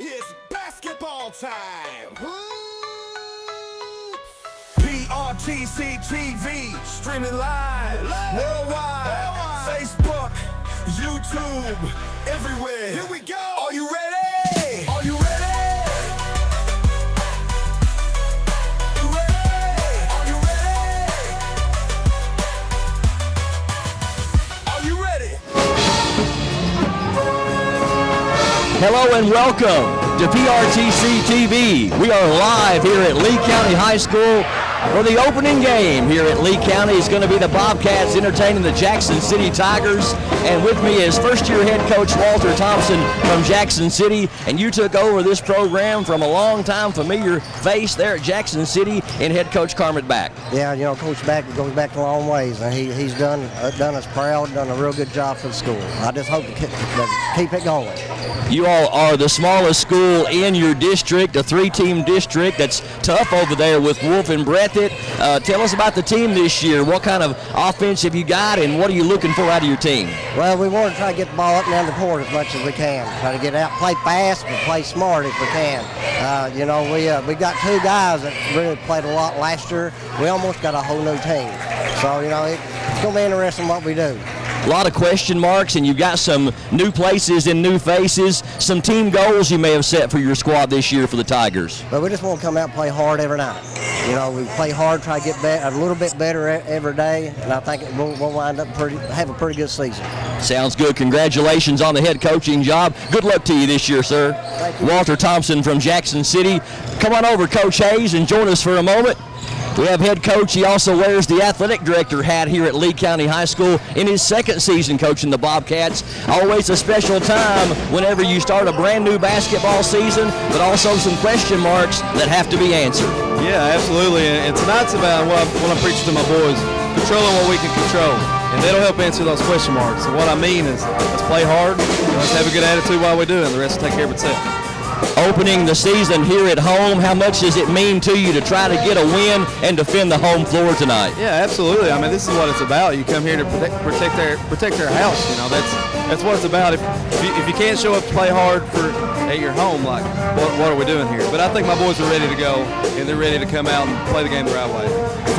It's basketball time. PRTC TV, streaming live, worldwide, Facebook, YouTube, everywhere. Here we go. Are you ready? Are you ready? Hello and welcome to PRTC TV. We are live here at Lee County High School for the opening game here at Lee County. It's going to be the Bobcats entertaining the Jackson City Tigers. And with me is first-year head coach Walter Thompson from Jackson City. And you took over this program from a long-time familiar face there at Jackson City in head coach Carmen Back. Yeah, you know, Coach Back goes back a long ways, and he's done us proud, done a real good job for the school. I just hope to keep it going. You all are the smallest school in your district, a three-team district that's tough over there with Wolf and Breathitt. Tell us about the team this year. What kind of offense have you got, and what are you looking for out of your team? Well, we want to try to get the ball up and down the court as much as we can. Try to get out, play fast, but play smart if we can. You know, we got two guys that really played a lot last year. We almost got a whole new team. So, you know, it's going to be interesting what we do. A lot of question marks, and you've got some new places and new faces, some team goals you may have set for your squad this year for the Tigers. But we just want to come out and play hard every night. You know, we play hard, try to get a little bit better every day, and I think we'll wind up have a pretty good season. Sounds good. Congratulations on the head coaching job. Good luck to you this year, sir. Thank you. Walter Thompson from Jackson City. Come on over, Coach Hayes, and join us for a moment. We have head coach. He also wears the athletic director hat here at Lee County High School in his second season coaching the Bobcats. Always a special time whenever you start a brand new basketball season, but also some question marks that have to be answered. Yeah, absolutely. And tonight's about what I'm preaching to my boys, controlling what we can control. And that'll help answer those question marks. And what I mean is, let's play hard, let's have a good attitude while we do it, and the rest will take care of itself. Opening the season here at home, how much does it mean to you to try to get a win and defend the home floor tonight? Yeah, absolutely. I mean, this is what it's about. You come here to protect their house. You know, that's what it's about. If you can't show up to play hard at your home, like what are we doing here? But I think my boys are ready to go, and they're ready to come out and play the game the right way.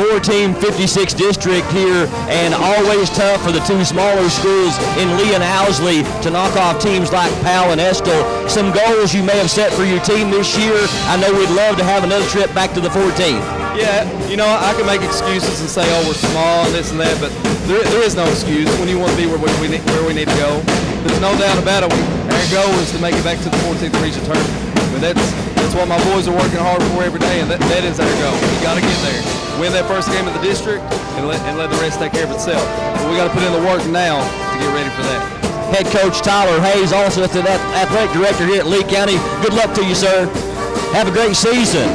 4-team 56 district here, and always tough for the two smaller schools in Lee and Owsley to knock off teams like Powell and Estill. Some goals you may have set for your team this year. I know we'd love to have another trip back to the 14th. Yeah, you know, I can make excuses and say, oh, we're small and this and that, but there is no excuse when you want to be where we need to go. There's no doubt about it. Our goal is to make it back to the 14th region tournament. I mean, that's what my boys are working hard for every day, and that is our goal. We got to get there, win that first game of the district, and let the rest take care of itself. But we got to put in the work now to get ready for that. Head coach Tyler Hayes, also the athletic director here at Lee County. Good luck to you, sir. Have a great season.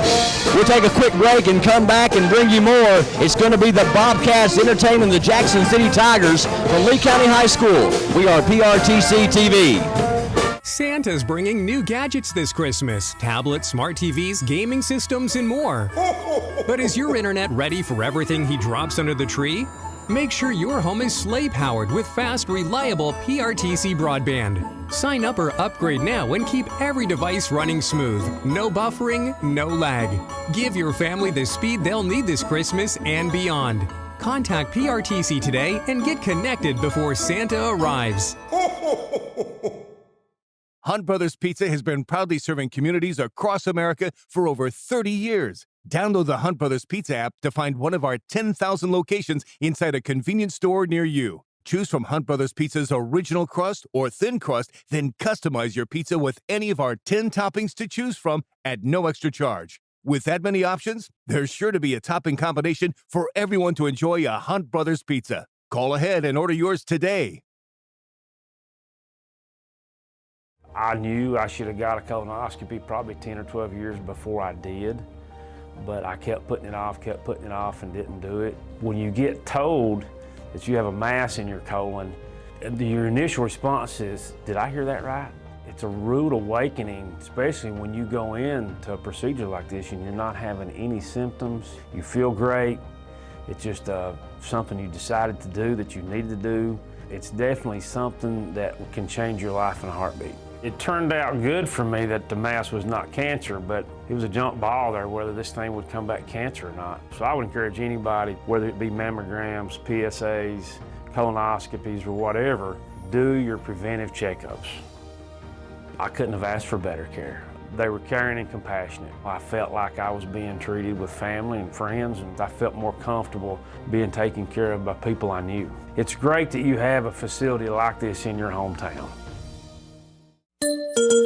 We'll take a quick break and come back and bring you more. It's going to be the Bobcats entertaining the Jackson City Tigers from Lee County High School. We are PRTC TV. Santa's bringing new gadgets this Christmas. Tablets, smart TVs, gaming systems, and more. But is your internet ready for everything he drops under the tree? Make sure your home is sleigh-powered with fast, reliable PRTC broadband. Sign up or upgrade now and keep every device running smooth. No buffering, no lag. Give your family the speed they'll need this Christmas and beyond. Contact PRTC today and get connected before Santa arrives. Hunt Brothers Pizza has been proudly serving communities across America for over 30 years. Download the Hunt Brothers Pizza app to find one of our 10,000 locations inside a convenience store near you. Choose from Hunt Brothers Pizza's original crust or thin crust, then customize your pizza with any of our 10 toppings to choose from at no extra charge. With that many options, there's sure to be a topping combination for everyone to enjoy a Hunt Brothers Pizza. Call ahead and order yours today. I knew I should have got a colonoscopy probably 10 or 12 years before I did, but I kept putting it off and didn't do it. When you get told that you have a mass in your colon, your initial response is, did I hear that right? It's a rude awakening, especially when you go into a procedure like this and you're not having any symptoms. You feel great. It's just something you decided to do that you needed to do. It's definitely something that can change your life in a heartbeat. It turned out good for me that the mass was not cancer, but it was a jump ball there whether this thing would come back cancer or not. So I would encourage anybody, whether it be mammograms, PSAs, colonoscopies, or whatever, do your preventive checkups. I couldn't have asked for better care. They were caring and compassionate. I felt like I was being treated with family and friends, and I felt more comfortable being taken care of by people I knew. It's great that you have a facility like this in your hometown.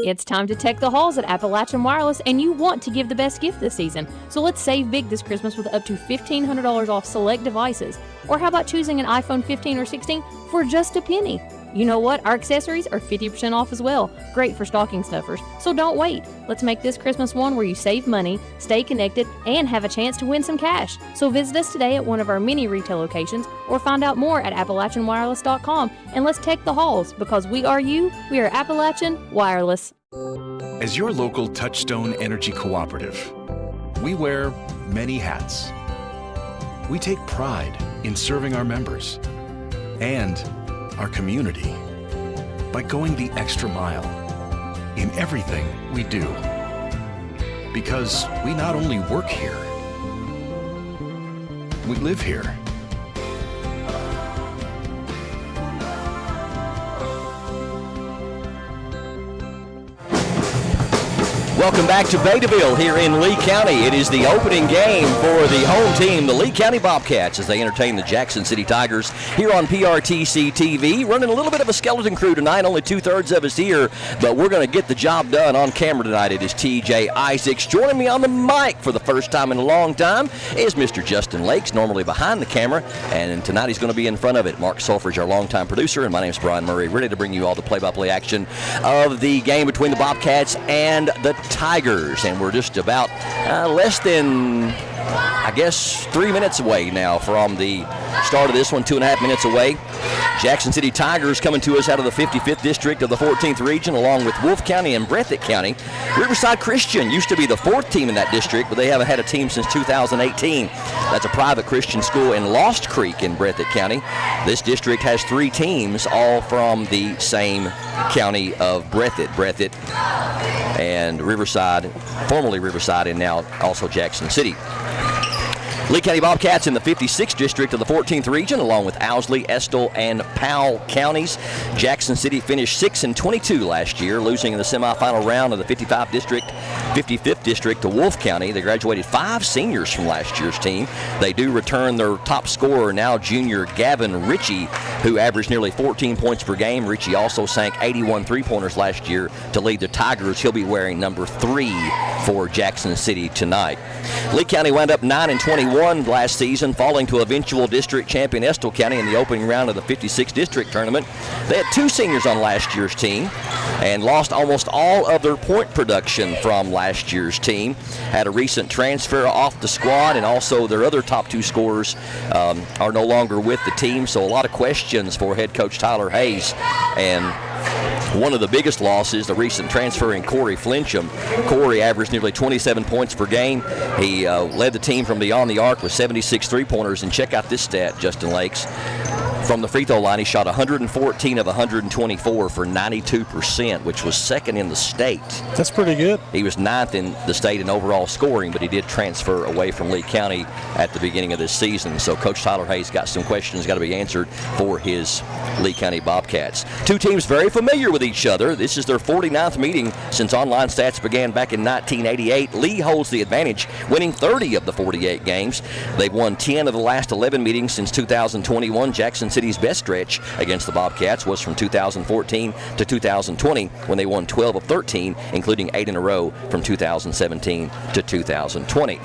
It's time to tech the halls at Appalachian Wireless, and you want to give the best gift this season. So let's save big this Christmas with up to $1,500 off select devices. Or how about choosing an iPhone 15 or 16 for just a penny? You know what? Our accessories are 50% off as well. Great for stocking stuffers. So don't wait. Let's make this Christmas one where you save money, stay connected, and have a chance to win some cash. So visit us today at one of our many retail locations or find out more at AppalachianWireless.com, and let's tech the halls, because we are you, we are Appalachian Wireless. As your local Touchstone Energy Cooperative, we wear many hats. We take pride in serving our members and our community by going the extra mile in everything we do. Because we not only work here, we live here. Welcome back to Betaville here in Lee County. It is the opening game for the home team, the Lee County Bobcats, as they entertain the Jackson City Tigers here on PRTC TV. Running a little bit of a skeleton crew tonight, only 2/3 of us here, but we're going to get the job done on camera tonight. It is TJ Isaacs. Joining me on the mic for the first time in a long time is Mr. Justin Lakes, normally behind the camera, and tonight he's going to be in front of it. Mark Sulfridge, our longtime producer, and my name's Brian Murray, ready to bring you all the play-by-play action of the game between the Bobcats and the Tigers. And we're just about less than, I guess, 3 minutes away now from the start of this one, 2.5 minutes away. Jackson City Tigers coming to us out of the 55th district of the 14th region, along with Wolfe County and Breathitt County. Riverside Christian used to be the 4th team in that district, but they haven't had a team since 2018. That's a private Christian school in Lost Creek in Breathitt County. This district has 3 teams, all from the same county of Breathitt and Riverside, formerly Riverside, and now also Jackson City. Lee County Bobcats in the 56th district of the 14th region, along with Owsley, Estill, and Powell counties. Jackson City finished 6-22 last year, losing in the semifinal round of the 55th district to Wolfe County. They graduated 5 seniors from last year's team. They do return their top scorer, now junior Gavin Ritchie, who averaged nearly 14 points per game. Ritchie also sank 81 three-pointers last year to lead the Tigers. He'll be wearing number 3 for Jackson City tonight. Lee County wound up 9-21 last season, falling to eventual district champion Estill County in the opening round of the 56th district tournament. They had 2 seniors on last year's team and lost almost all of their point production from last year's team. Had a recent transfer off the squad, and also their other top 2 scorers are no longer with the team, so a lot of questions for head coach Tyler Hayes. And one of the biggest losses, the recent transfer in Corey Flincham. Corey averaged nearly 27 points per game. He led the team from beyond the arc with 76 three-pointers. And check out this stat, Justin Lakes. From the free throw line, he shot 114 of 124 for 92%, which was 2nd in the state. That's pretty good. He was 9th in the state in overall scoring, but he did transfer away from Lee County at the beginning of this season. So Coach Tyler Hayes got some questions got to be answered for his Lee County Bobcats. 2 teams very familiar with each other. This is their 49th meeting since online stats began back in 1988. Lee holds the advantage, winning 30 of the 48 games. They've won 10 of the last 11 meetings since 2021. Jackson City's best stretch against the Bobcats was from 2014 to 2020, when they won 12 of 13, including 8 in a row from 2017 to 2020.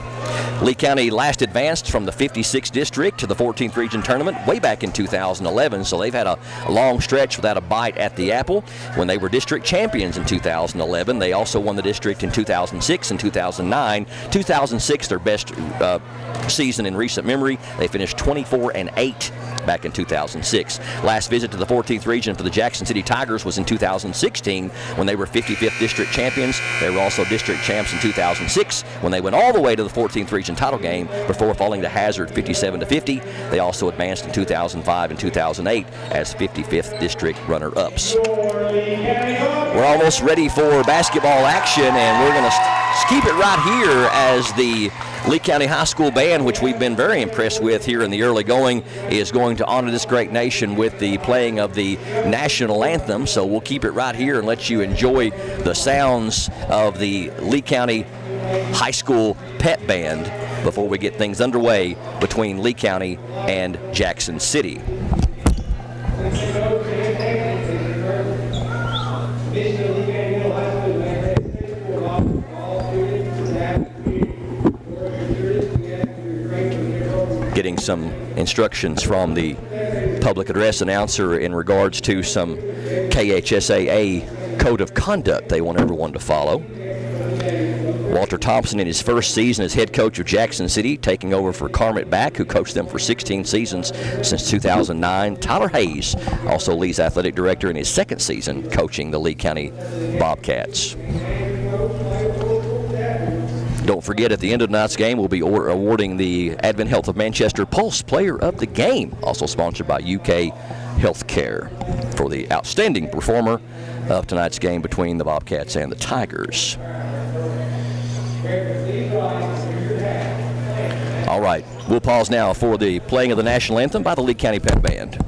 Lee County last advanced from the 56th district to the 14th region tournament way back in 2011, so they've had a long stretch without a bite at the apple. When they were district champions in 2011, they also won the district in 2006 and 2009. 2006, their best season in recent memory. They finished 24-8 back in 2011. 2006. Last visit to the 14th region for the Jackson City Tigers was in 2016 when they were 55th district champions. They were also district champs in 2006 when they went all the way to the 14th region title game before falling to Hazard 57-50. They also advanced in 2005 and 2008 as 55th district runner-ups. We're almost ready for basketball action, and we're going to keep it right here as the Lee County High School band, which we've been very impressed with here in the early going, is going to honor this great nation with the playing of the national anthem. So we'll keep it right here and let you enjoy the sounds of the Lee County High School pep band before we get things underway between Lee County and Jackson City. Getting some instructions from the public address announcer in regards to some KHSAA code of conduct they want everyone to follow. Walter Thompson in his first season as head coach of Jackson City, taking over for Carmet Back, who coached them for 16 seasons since 2009. Tyler Hayes, also Lee's athletic director in his second season, coaching the Lee County Bobcats. Don't forget, at the end of tonight's game, we'll be awarding the Advent Health of Manchester Pulse Player of the Game, also sponsored by UK Healthcare, for the outstanding performer of tonight's game between the Bobcats and the Tigers. All right, we'll pause now for the playing of the national anthem by the Lee County Pep Band.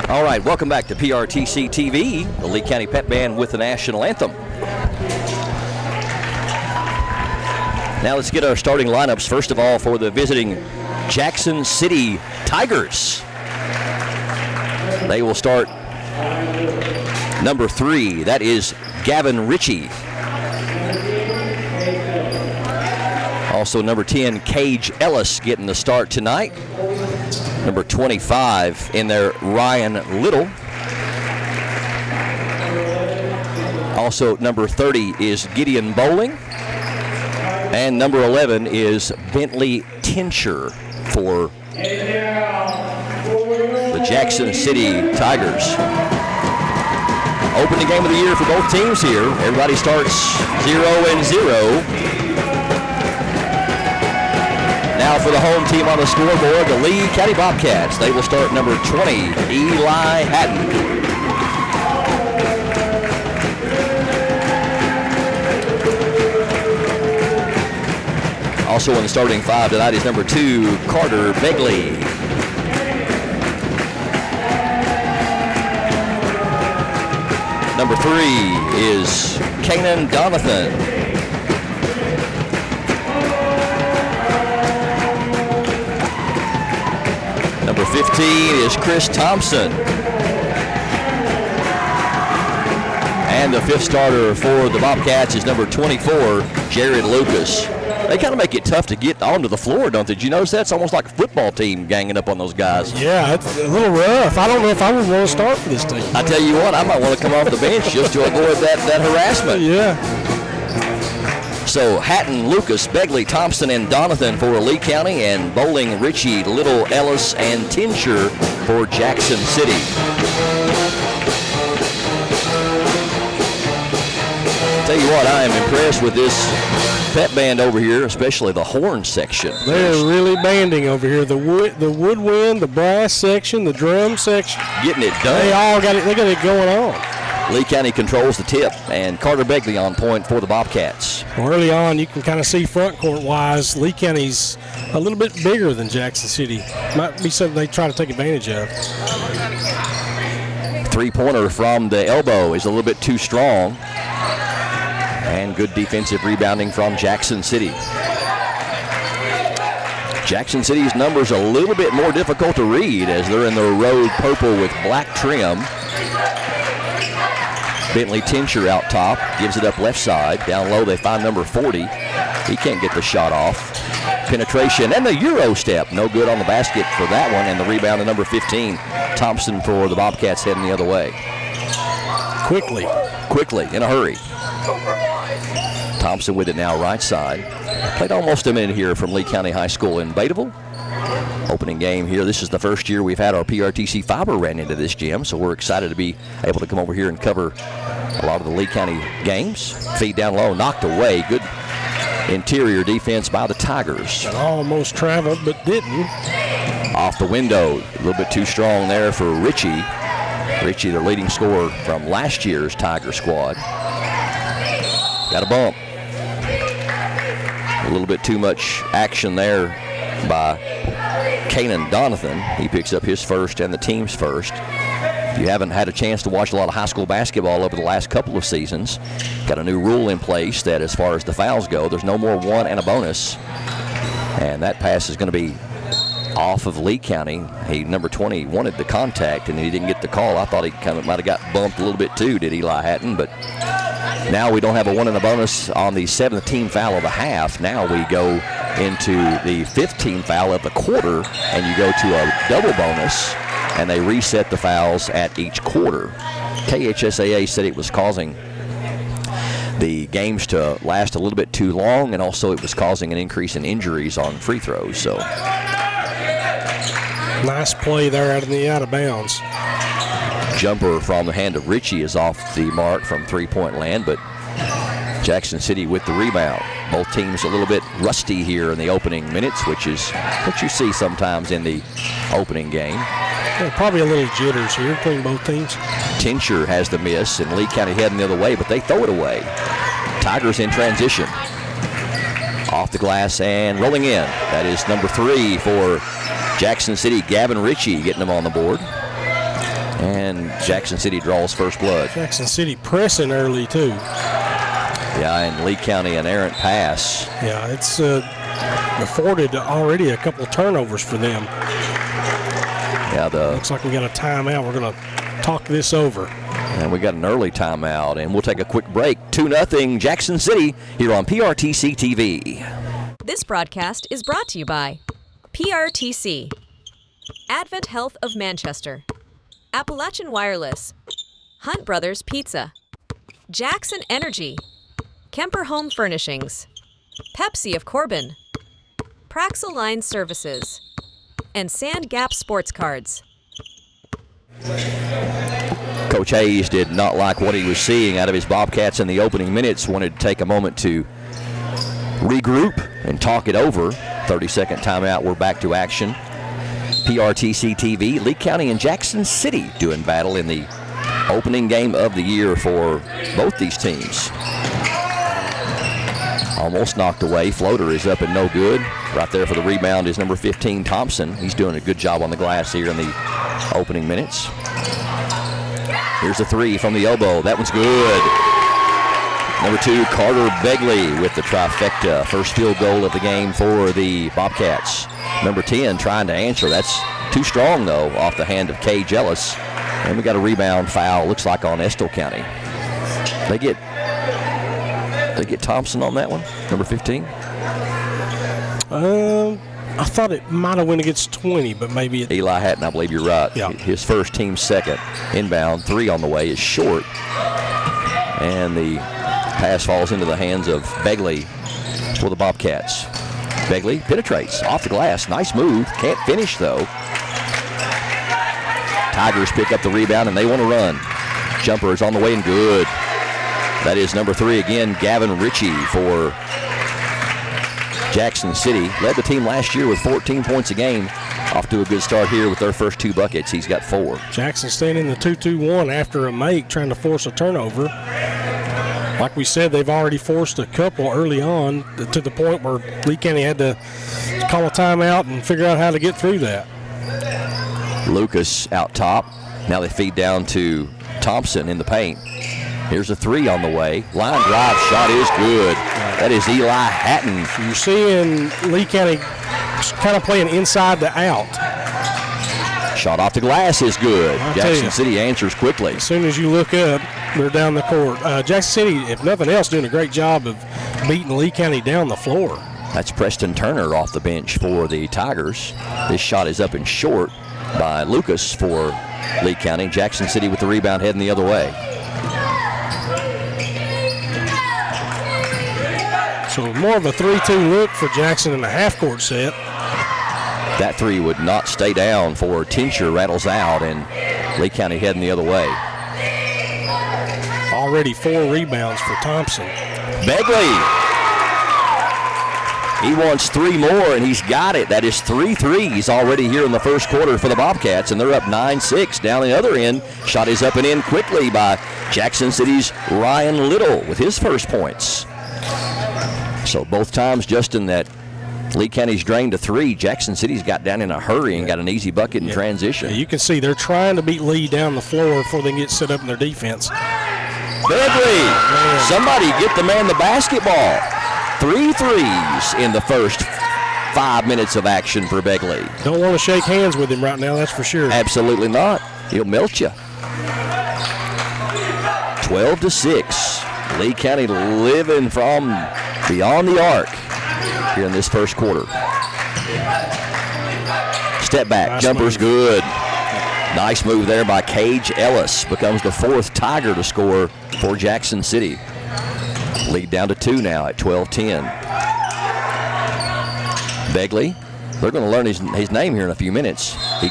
All right, welcome back to PRTC TV, the Lee County Pep Band with the national anthem. Now let's get our starting lineups, first of all, for the visiting Jackson City Tigers. They will start number 3, that is Gavin Ritchie. Also number 10, Cage Ellis, getting the start tonight. Number 25 in there, Ryan Little. Also number 30 is Gideon Bowling. And number 11 is Bentley Tincher for the Jackson City Tigers. Opening game of the year for both teams here. Everybody starts 0-0. Now for the home team on the scoreboard, the Lee County Bobcats. They will start number 20, Eli Hatton. Also in the starting 5 tonight is number 2, Carter Begley. Number 3 is Kanan Donathan. Number 15 is Chris Thompson. And the 5th starter for the Bobcats is number 24, Jared Lucas. They kind of make it tough to get onto the floor, don't they? Did you notice that? It's almost like a football team ganging up on those guys. Yeah, it's a little rough. I don't know if I would want to start for this team. I tell you what, I might want to come off the bench just to avoid that harassment. Yeah. So Hatton, Lucas, Begley, Thompson, and Donathan for Lee County, and Bowling, Ritchie, Little, Ellis, and Tinsher for Jackson City. Tell you what, I am impressed with this pep band over here, especially the horn section. They're really banding over here. The woodwind, the brass section, the drum section. Getting it done. They all got it. They got it going on. Lee County controls the tip, and Carter Begley on point for the Bobcats. Well, early on, you can kind of see front court-wise, Lee County's a little bit bigger than Jackson City. Might be something they try to take advantage of. Three-pointer from the elbow is a little bit too strong. And good defensive rebounding from Jackson City. Jackson City's numbers a little bit more difficult to read as they're in the road purple with black trim. Bentley Tinsher out top, gives it up left side. Down low they find number 40. He can't get the shot off. Penetration and the Euro step. No good on the basket for that one. And the rebound to number 15. Thompson for the Bobcats heading the other way. Quickly, in a hurry. Thompson with it now right side. Played almost a minute here from Lee County High School in Betaville. Opening game here. This is the first year we've had our PRTC fiber ran into this gym, so we're excited to be able to come over here and cover a lot of the Lee County games. Feed down low, knocked away. Good interior defense by the Tigers. It almost traveled, but didn't. Off the window. A little bit too strong there for Ritchie. Ritchie, their leading scorer from last year's Tiger squad. Got a bump. A little bit too much action there by Kanan Donathan. He picks up his first and the team's first. If you haven't had a chance to watch a lot of high school basketball over the last couple of seasons, got a new rule in place that as far as the fouls go, there's no more one and a bonus. And that pass is going to be off of Lee County. Number 20 wanted the contact and he didn't get the call. I thought he might have got bumped a little bit too, did Eli Hatton, but now we don't have a one and a bonus on the 7th team foul of the half. Now we go into the 15th foul of the quarter, and you go to a double bonus, and they reset the fouls at each quarter. KHSAA said it was causing the games to last a little bit too long, and also it was causing an increase in injuries on free throws. So nice play there out of bounds. Jumper from the hand of Ritchie is off the mark from three-point land, but Jackson City with the rebound. Both teams a little bit rusty here in the opening minutes, which is what you see sometimes in the opening game. Yeah, probably a little jitters here between both teams. Tinsher has the miss, and Lee County heading the other way, but they throw it away. Tigers in transition. Off the glass and rolling in. That is number 3 for Jackson City, Gavin Ritchie, getting them on the board. And Jackson City draws first blood. Jackson City pressing early, too. Yeah, and Lee County an errant pass. Yeah, it's afforded already a couple turnovers for them. Yeah, looks like we got a timeout. We're going to talk this over. And we got an early timeout, and we'll take a quick break. 2-0 Jackson City here on PRTC TV. This broadcast is brought to you by PRTC, Advent Health of Manchester, Appalachian Wireless, Hunt Brothers Pizza, Jackson Energy, Kemper Home Furnishings, Pepsi of Corbin, Praxel Line Services, and Sand Gap Sports Cards. Coach Hayes did not like what he was seeing out of his Bobcats in the opening minutes. Wanted to take a moment to regroup and talk it over. 30-second timeout. We're back to action. PRTC TV, Lee County and Jackson City doing battle in the opening game of the year for both these teams. Almost knocked away. Floater is up and no good. Right there for the rebound is number 15, Thompson. He's doing a good job on the glass here in the opening minutes. Here's a 3 from the elbow. That one's good. Number 2, Carter Begley with the trifecta. First field goal of the game for the Bobcats. Number 10 trying to answer. That's too strong, though, off the hand of Kay Jealous. And we got a rebound foul, looks like on Estill County. They get They get Thompson on that one, number 15. I thought it might have went against 20, but maybe it. Eli Hatton, I believe you're right. Yeah. His first, team second. Inbound, 3 on the way is short. And the pass falls into the hands of Begley for the Bobcats. Begley penetrates off the glass. Nice move. Can't finish, though. Tigers pick up the rebound, and they want to run. Jumper is on the way and good. That is number 3 again, Gavin Ritchie for Jackson City. Led the team last year with 14 points a game. Off to a good start here with their first 2 buckets. He's got 4. Jackson staying in the 2-2-1 after a make, trying to force a turnover. Like we said, they've already forced a couple early on to the point where Lee County had to call a timeout and figure out how to get through that. Lucas out top. Now they feed down to Thompson in the paint. Here's a 3 on the way. Line drive shot is good. That is Eli Hatton. You're seeing Lee County kind of playing inside the out. Shot off the glass is good. Jackson City answers quickly. As soon as you look up, they're down the court. Jackson City, if nothing else, doing a great job of beating Lee County down the floor. That's Preston Turner off the bench for the Tigers. This shot is up and short by Lucas for Lee County. Jackson City with the rebound heading the other way. So more of a 3-2 look for Jackson in the half-court set. That 3 would not stay down for Tincher, rattles out, and Lee County heading the other way. Already 4 rebounds for Thompson. Begley. He wants 3 more, and he's got it. That is 3 threes already here in the first quarter for the Bobcats, and they're up 9-6. Down the other end, shot is up and in quickly by Jackson City's Ryan Little with his first points. So both times, Justin, that Lee County's drained a 3, Jackson City's got down in a hurry and got an easy bucket in transition. Yeah, you can see they're trying to beat Lee down the floor before they can get set up in their defense. Begley, somebody get the man the basketball. 3 threes in the first 5 minutes of action for Begley. Don't want to shake hands with him right now, that's for sure. Absolutely not. He'll melt you. 12-6. Lee County living from beyond the arc here in this first quarter. Step back, Nice jumper's move. good. Nice move there by Cage Ellis. Becomes the 4th Tiger to score for Jackson City. Lead down to 2 now at 12-10. Begley, they're going to learn his name here in a few minutes. He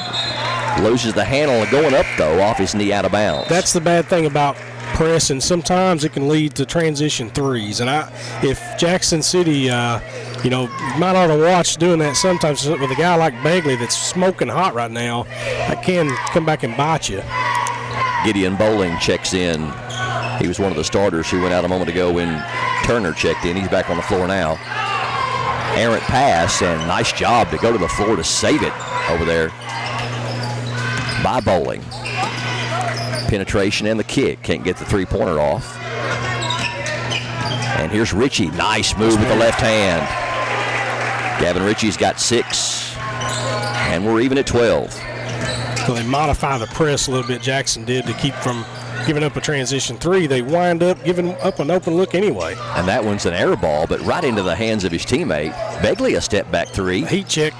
loses the handle going up, though, off his knee out of bounds. That's the bad thing about press, and sometimes it can lead to transition 3s. And if Jackson City, might ought to watch doing that sometimes with a guy like Begley that's smoking hot right now, that can come back and bite you. Gideon Bowling checks in. He was one of the starters who went out a moment ago when Turner checked in. He's back on the floor now. Errant pass, and nice job to go to the floor to save it over there by Bowling. Penetration and the kick. Can't get the 3-pointer off. And here's Ritchie. Nice move with the left hand. Gavin Ritchie's got 6. And we're even at 12. So they modify the press a little bit, Jackson did, to keep from giving up a transition 3. They wind up giving up an open look anyway. And that one's an air ball, but right into the hands of his teammate. Begley a step back 3. Heat check.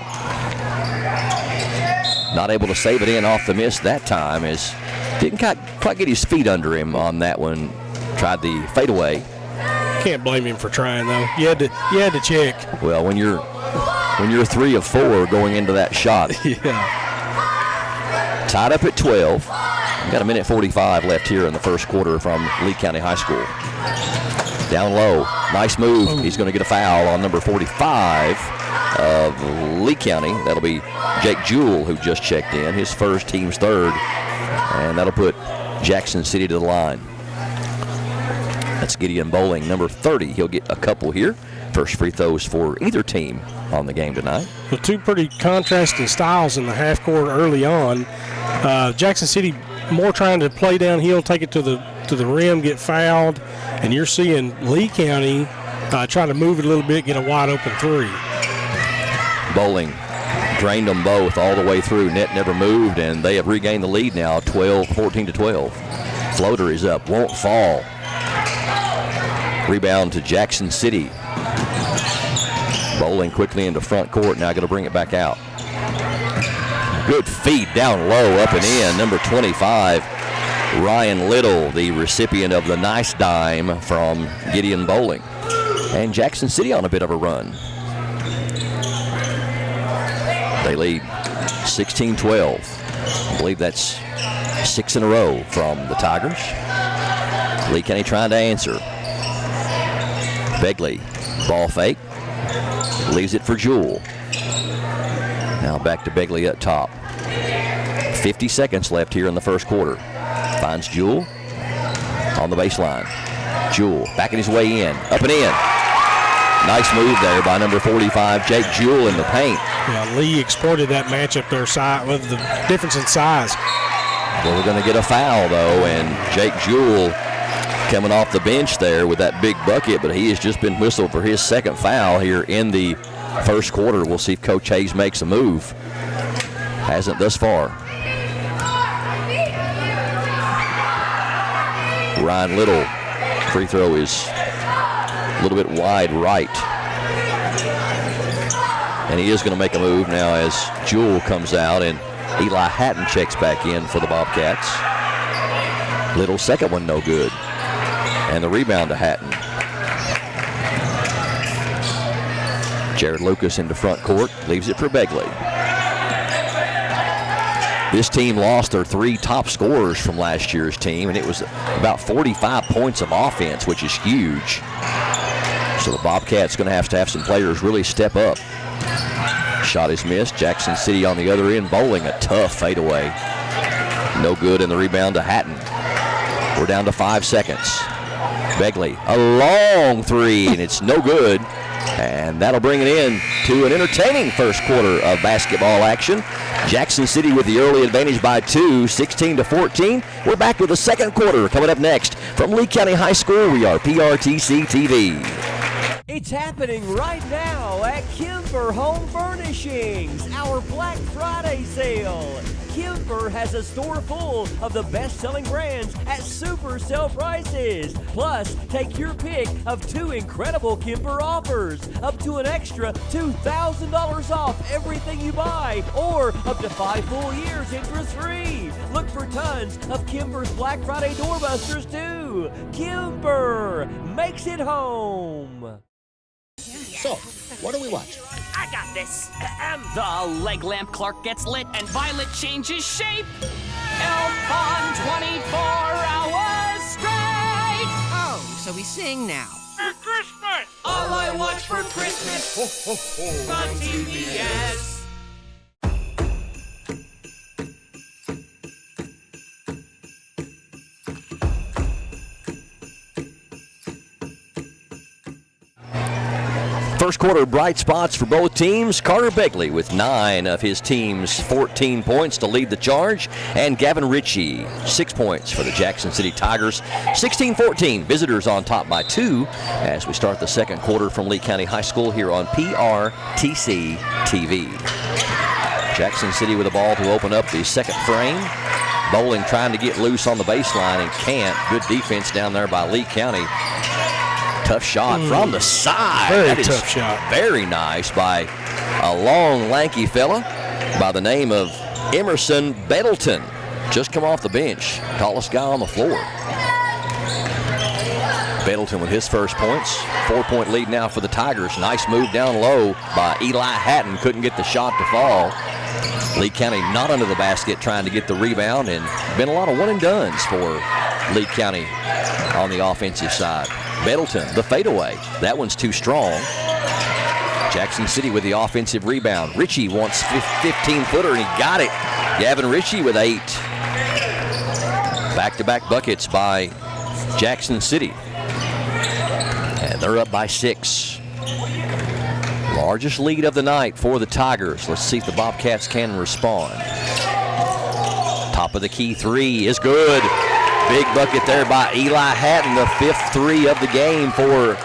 Not able to save it in off the miss that time, as didn't quite get his feet under him on that one. Tried the fadeaway. Can't blame him for trying, though. You had to check. Well, when you're 3 of 4 going into that shot. Yeah. Tied up at 12. Got a minute 45 left here in the first quarter from Lee County High School. Down low. Nice move. He's going to get a foul on number 45 of Lee County. That'll be Jake Jewell, who just checked in. His first, team's 3rd. And that'll put Jackson City to the line. That's Gideon Bowling, number 30. He'll get a couple here. First free throws for either team on the game tonight. Well, 2 pretty contrasting styles in the half court early on. Jackson City more trying to play downhill, take it to the rim, get fouled, and you're seeing Lee County trying to move it a little bit, get a wide open 3. Bowling drained them both all the way through. Net never moved, and they have regained the lead now, 14-12. Floater is up, won't fall. Rebound to Jackson City. Bowling quickly into front court. Now going to bring it back out. Good feed down low, up and in. Number 25, Ryan Little, the recipient of the nice dime from Gideon Bowling. And Jackson City on a bit of a run. They lead 16-12. I believe that's 6 in a row from the Tigers. Lee County trying to answer. Begley, ball fake. Leaves it for Jewell. Now back to Begley up top. 50 seconds left here in the first quarter. Finds Jewell on the baseline. Jewell backing his way in. Up and in. Nice move there by number 45, Jake Jewell in the paint. Yeah, Lee exploited that matchup there with the difference in size. Well, we're going to get a foul, though, and Jake Jewell coming off the bench there with that big bucket, but he has just been whistled for his second foul here in the first quarter. We'll see if Coach Hayes makes a move. Hasn't thus far. Ryan Little, free throw is a little bit wide right. And he is going to make a move now as Jewell comes out and Eli Hatton checks back in for the Bobcats. Little's second one no good. And the rebound to Hatton. Jared Lucas into front court, leaves it for Begley. This team lost their 3 top scorers from last year's team, and it was about 45 points of offense, which is huge. So the Bobcats going to have some players really step up. Shot is missed. Jackson City on the other end, Bowling a tough fadeaway. No good, and the rebound to Hatton. We're down to 5 seconds. Begley, a long 3, and it's no good. And that'll bring it in to an entertaining first quarter of basketball action. Jackson City with the early advantage by 2, 16-14. We're back with the second quarter coming up next. From Lee County High School, we are PRTC TV. It's happening right now at Kimber Home Furnishings, our Black Friday sale. Kimber has a store full of the best-selling brands at super sale prices. Plus, take your pick of 2 incredible Kimber offers, up to an extra $2,000 off everything you buy, or up to 5 full years interest-free. Look for tons of Kimber's Black Friday doorbusters, too. Kimber makes it home. So, what do we watch? I got this. The leg lamp Clark gets lit and Violet changes shape. Elf on 24 hours straight. Oh, so we sing now. For Christmas! All I watch for Christmas on TBS. First quarter bright spots for both teams. Carter Begley with 9 of his team's 14 points to lead the charge. And Gavin Ritchie, 6 points for the Jackson City Tigers. 16-14, visitors on top by 2 as we start the second quarter from Lee County High School here on PRTC TV. Jackson City with the ball to open up the second frame. Bowling trying to get loose on the baseline and can't. Good defense down there by Lee County. Tough shot from the side. Very tough shot. Very nice by a long, lanky fella by the name of Emerson Bettleton. Just come off the bench. Tallest guy on the floor. Bettleton with his first points. 4-point lead now for the Tigers. Nice move down low by Eli Hatton. Couldn't get the shot to fall. Lee County not under the basket trying to get the rebound, and been a lot of one-and-dones for Lee County on the offensive side. Bettleton, the fadeaway. That one's too strong. Jackson City with the offensive rebound. Ritchie wants 15-footer, and he got it. Gavin Ritchie with 8. Back-to-back buckets by Jackson City. And they're up by 6. Largest lead of the night for the Tigers. Let's see if the Bobcats can respond. Top of the key 3 is good. Big bucket there by Eli Hatton, the 5th 3 of the game for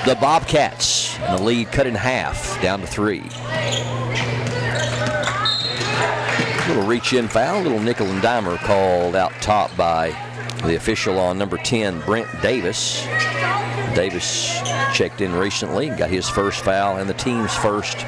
the Bobcats. And the lead cut in half, down to 3. Little reach-in foul, little nickel and dimer called out top by the official on number 10, Brent Davis. Davis checked in recently, got his first foul and the team's first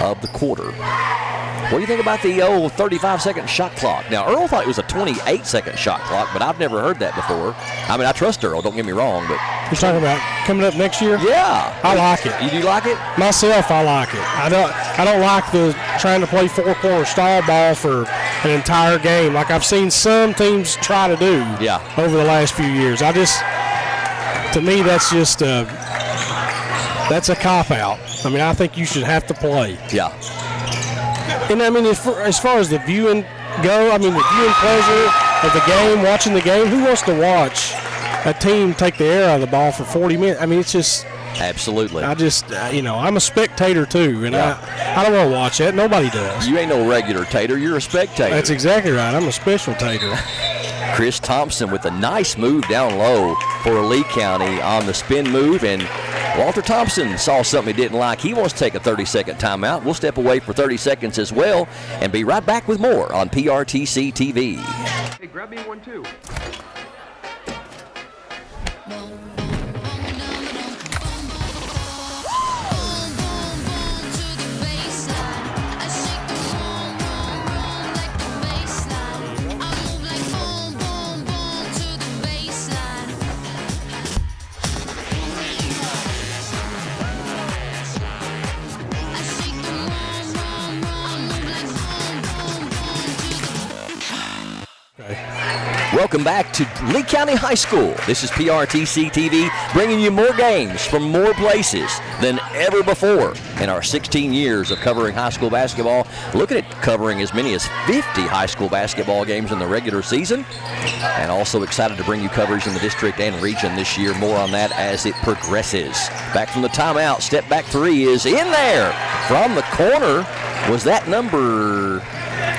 of the quarter. What do you think about the old 35-second shot clock? Now, Earl thought it was a 28-second shot clock, but I've never heard that before. I mean, I trust Earl, don't get me wrong, but... You're talking about coming up next year? Yeah. I like it. You do like it? Myself, I like it. I don't like the trying to play four-quarter stall ball for an entire game like I've seen some teams try to do over the last few years. To me, that's just that's a cop-out. I mean, I think you should have to play. Yeah. And, I mean, as far as the viewing go, I mean, the viewing pleasure of the game, watching the game, who wants to watch a team take the air out of the ball for 40 minutes? I mean, it's just... Absolutely. I just, I'm a spectator, too, and I don't want to watch that. Nobody does. You ain't no regular tater. You're a spectator. That's exactly right. I'm a special tater. Chris Thompson with a nice move down low for Lee County on the spin move, and Walter Thompson saw something he didn't like. He wants to take a 30-second timeout. We'll step away for 30 seconds as well and be right back with more on PRTC TV. Hey, grab me one, too. Welcome back to Lee County High School. This is PRTC TV, bringing you more games from more places than ever before. In our 16 years of covering high school basketball, looking at covering as many as 50 high school basketball games in the regular season, and also excited to bring you coverage in the district and region this year. More on that as it progresses. Back from the timeout, step back three is in there from the corner. Was that number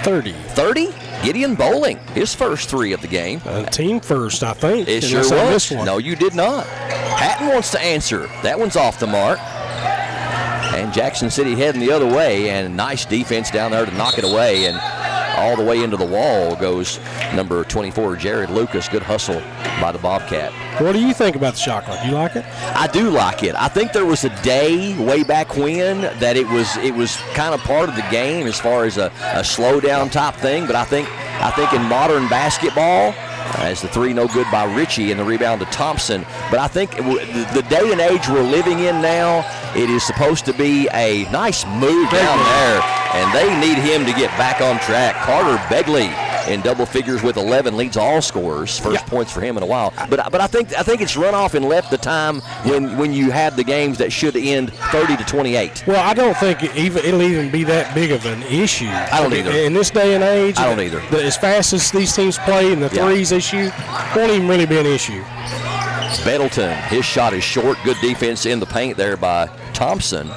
30? 30? Gideon Bowling, his first three of the game. Team first, I think. It sure was. No, you did not. Hatton wants to answer. That one's off the mark. And Jackson City heading the other way, and nice defense down there to knock it away. And all the way into the wall goes number 24, Jared Lucas. Good hustle by the Bobcat. What do you think about the shot clock? Do you like it? I do like it. I think there was a day way back when that it was kind of part of the game as far as a slow down type thing. But I think in modern basketball, as the three no good by Ritchie and the rebound to Thompson. But I think the day and age we're living in now, it is supposed to be a nice move down there, and they need him to get back on track. Carter Begley in double figures with 11 leads all scorers. First points for him in a while. But I think it's run off and left the time when you had the games that should end 30-28. Well, I don't think it'll even be that big of an issue. I don't either. In this day and age, I don't either. As fast as these teams play and the threes they shoot, won't even really be an issue. Bettleton, his shot is short. Good defense in the paint there by Thompson.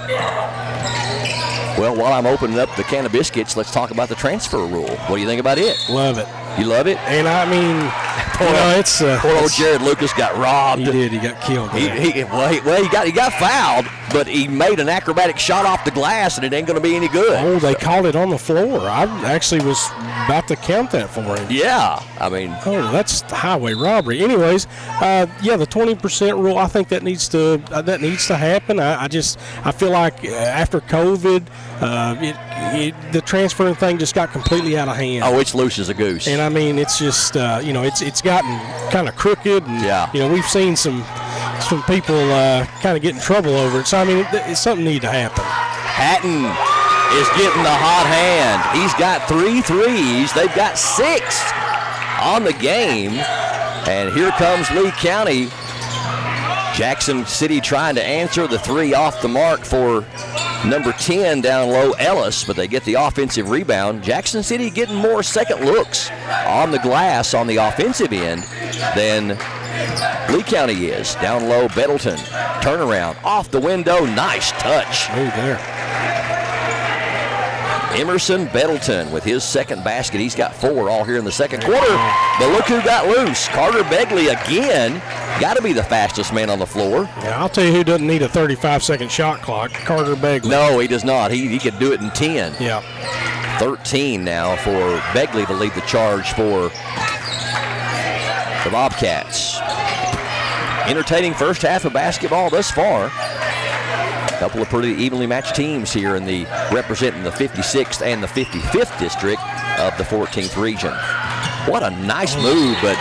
Well, while I'm opening up the can of biscuits, let's talk about the transfer rule. What do you think about it? Love it. You love it? And I mean, poor old Jared Lucas got robbed. He did. He got killed. He got fouled, but he made an acrobatic shot off the glass, and it ain't going to be any good. Oh, they called it on the floor. I actually was about to count that for him. Yeah, I mean. Oh, that's highway robbery. Anyways, the 20% rule. I think that needs to happen. I feel like after COVID, the transferring thing just got completely out of hand. Oh, it's loose as a goose. And I mean, it's just it's gotten kind of crooked. And, we've seen some people kind of get in trouble over it. So I mean, it's something need to happen. Hatton is getting the hot hand. He's got 3 threes. They've got 6 on the game. And here comes Lee County. Jackson City trying to answer the 3 off the mark for number 10 down low, Ellis, but they get the offensive rebound. Jackson City getting more second looks on the glass on the offensive end than Lee County is. Down low, Bettleton. Turnaround off the window. Nice touch. Oh, there. Emerson Bettleton with his second basket. He's got 4 all here in the second quarter. But look who got loose. Carter Begley again. Got to be the fastest man on the floor. Yeah, I'll tell you who doesn't need a 35-second shot clock. Carter Begley. No, he does not. He could do it in 10. Yeah. 13 now for Begley to lead the charge for the Bobcats. Entertaining first half of basketball thus far. A couple of pretty evenly matched teams here representing the 56th and the 55th district of the 14th region. What a nice move, but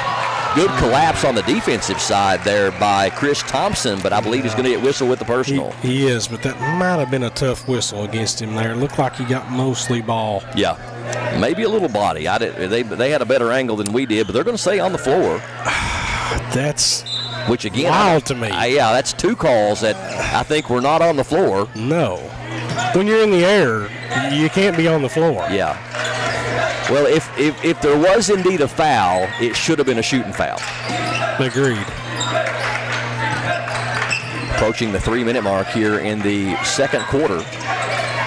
good collapse on the defensive side there by Chris Thompson, but I believe he's going to get whistled with the personal. He is, but that might have been a tough whistle against him there. It looked like he got mostly ball. Yeah, maybe a little body. They had a better angle than we did, but they're going to say on the floor. That's which again, wild to me. Yeah, that's two calls that I think were not on the floor. No. When you're in the air, you can't be on the floor. Yeah. Well, if there was indeed a foul, it should have been a shooting foul. Agreed. Approaching the 3-minute mark here in the second quarter.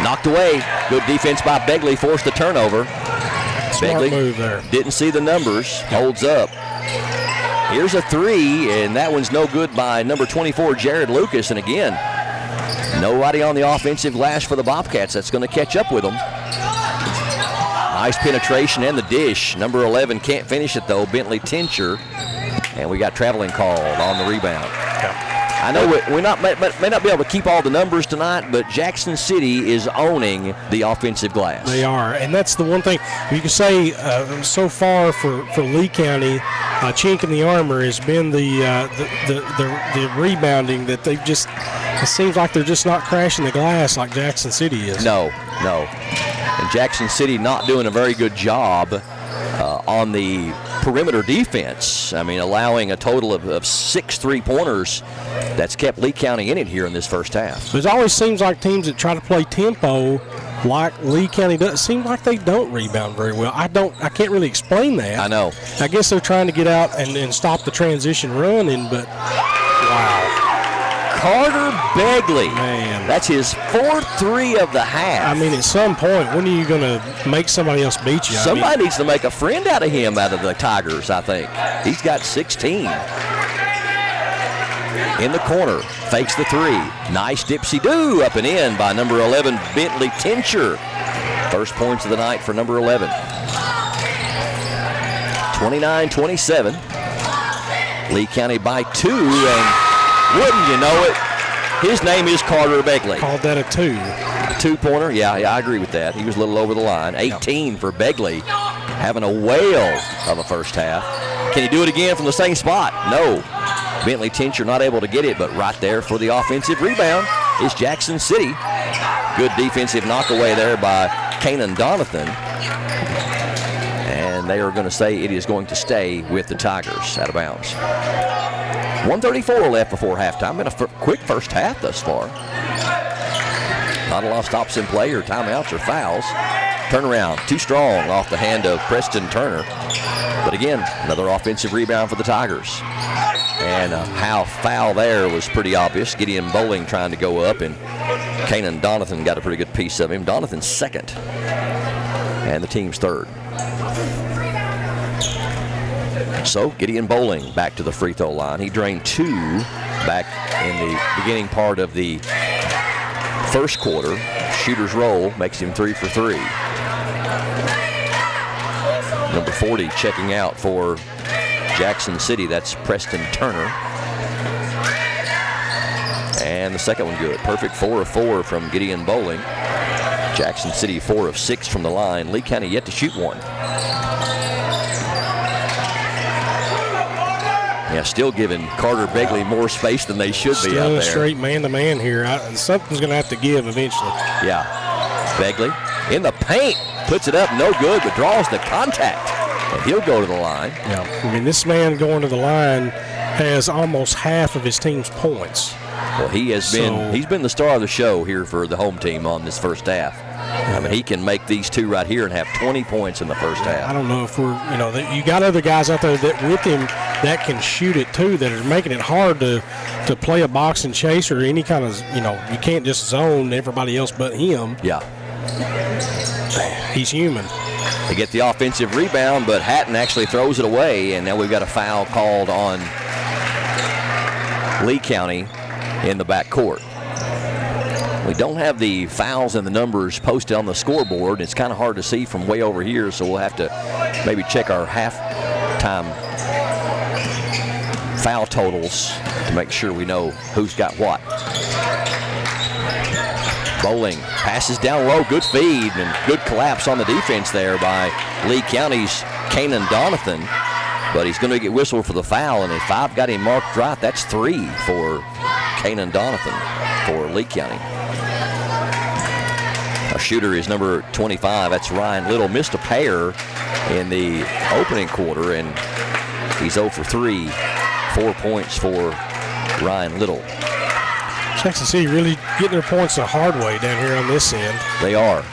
Knocked away. Good defense by Begley, forced the turnover. Smart Begley move there. Didn't see the numbers, holds up. Here's a three, and that one's no good by number 24, Jared Lucas. And again, nobody on the offensive glass for the Bobcats that's going to catch up with them. Nice penetration and the dish. Number 11 can't finish it, though, Bentley Tincher. And we got traveling called on the rebound. I know we may not be able to keep all the numbers tonight, but Jackson City is owning the offensive glass. They are, and that's the one thing you can say so far for Lee County. Chink in the armor has been the rebounding that they've just. It seems like they're just not crashing the glass like Jackson City is. No. And Jackson City not doing a very good job on the perimeter defense. I mean, allowing a total of 6 3-pointers. That's kept Lee County in it here in this first half. It always seems like teams that try to play tempo like Lee County does, it seems like they don't rebound very well. I can't really explain that. I know. I guess they're trying to get out and stop the transition running, but wow. Carter Begley. Man. That's his 4th 3 of the half. I mean, at some point, when are you going to make somebody else beat you? Somebody needs to make a friend out of him, out of the Tigers, I think. He's got 16. In the corner, fakes the 3. Nice dipsy-do up and in by number 11, Bentley Tincher. First points of the night for number 11. 29-27. Lee County by 2, and wouldn't you know it, his name is Carter Begley. Called that a 2. A 2-pointer? Yeah, I agree with that. He was a little over the line. 18 for Begley, having a whale of a first half. Can he do it again from the same spot? No. Bentley Tincher not able to get it, but right there for the offensive rebound is Jackson City. Good defensive knockaway there by Kanan Donathan. And they are going to say it is going to stay with the Tigers out of bounds. 1:34 left before halftime. Been a quick first half thus far. Not a lot of stops in play or timeouts or fouls. Turnaround, too strong off the hand of Preston Turner. But again, another offensive rebound for the Tigers. And how foul there was pretty obvious. Gideon Bowling trying to go up, and Kanan Donathan got a pretty good piece of him. Donathan's second, and the team's third. So Gideon Bowling back to the free throw line. He drained 2 back in the beginning part of the first quarter. Shooter's roll makes him 3 for 3. Number 40 checking out for Jackson City. That's Preston Turner. And the second one good. Perfect 4 of 4 from Gideon Bowling. Jackson City 4 of 6 from the line. Lee County yet to shoot 1. Yeah, still giving Carter Begley more space than they should be out there. Still a straight man-to-man here. Something's going to have to give eventually. Yeah. Begley in the paint. Puts it up, no good, but draws the contact. And he'll go to the line. Yeah, I mean, this man going to the line has almost half of his team's points. Well, he's been the star of the show here for the home team on this first half. I mean, he can make these 2 right here and have 20 points in the first half. I don't know if you got other guys out there that with him that can shoot it too, that are making it hard to play a box and chase or any kind of, you can't just zone everybody else but him. Yeah. He's human. They get the offensive rebound, but Hatton actually throws it away, and now we've got a foul called on Lee County in the backcourt. We don't have the fouls and the numbers posted on the scoreboard. It's kind of hard to see from way over here, so we'll have to maybe check our halftime foul totals to make sure we know who's got what. Bowling passes down low, good feed and good collapse on the defense there by Lee County's Kanan Donathan, but he's going to get whistled for the foul, and if I've got him marked right, that's 3 for Kanan Donathan for Lee County. Our shooter is number 25, that's Ryan Little. Missed a pair in the opening quarter, and he's 0 for 3, 4 points for Ryan Little. Jackson City really getting their points the hard way down here on this end. They are.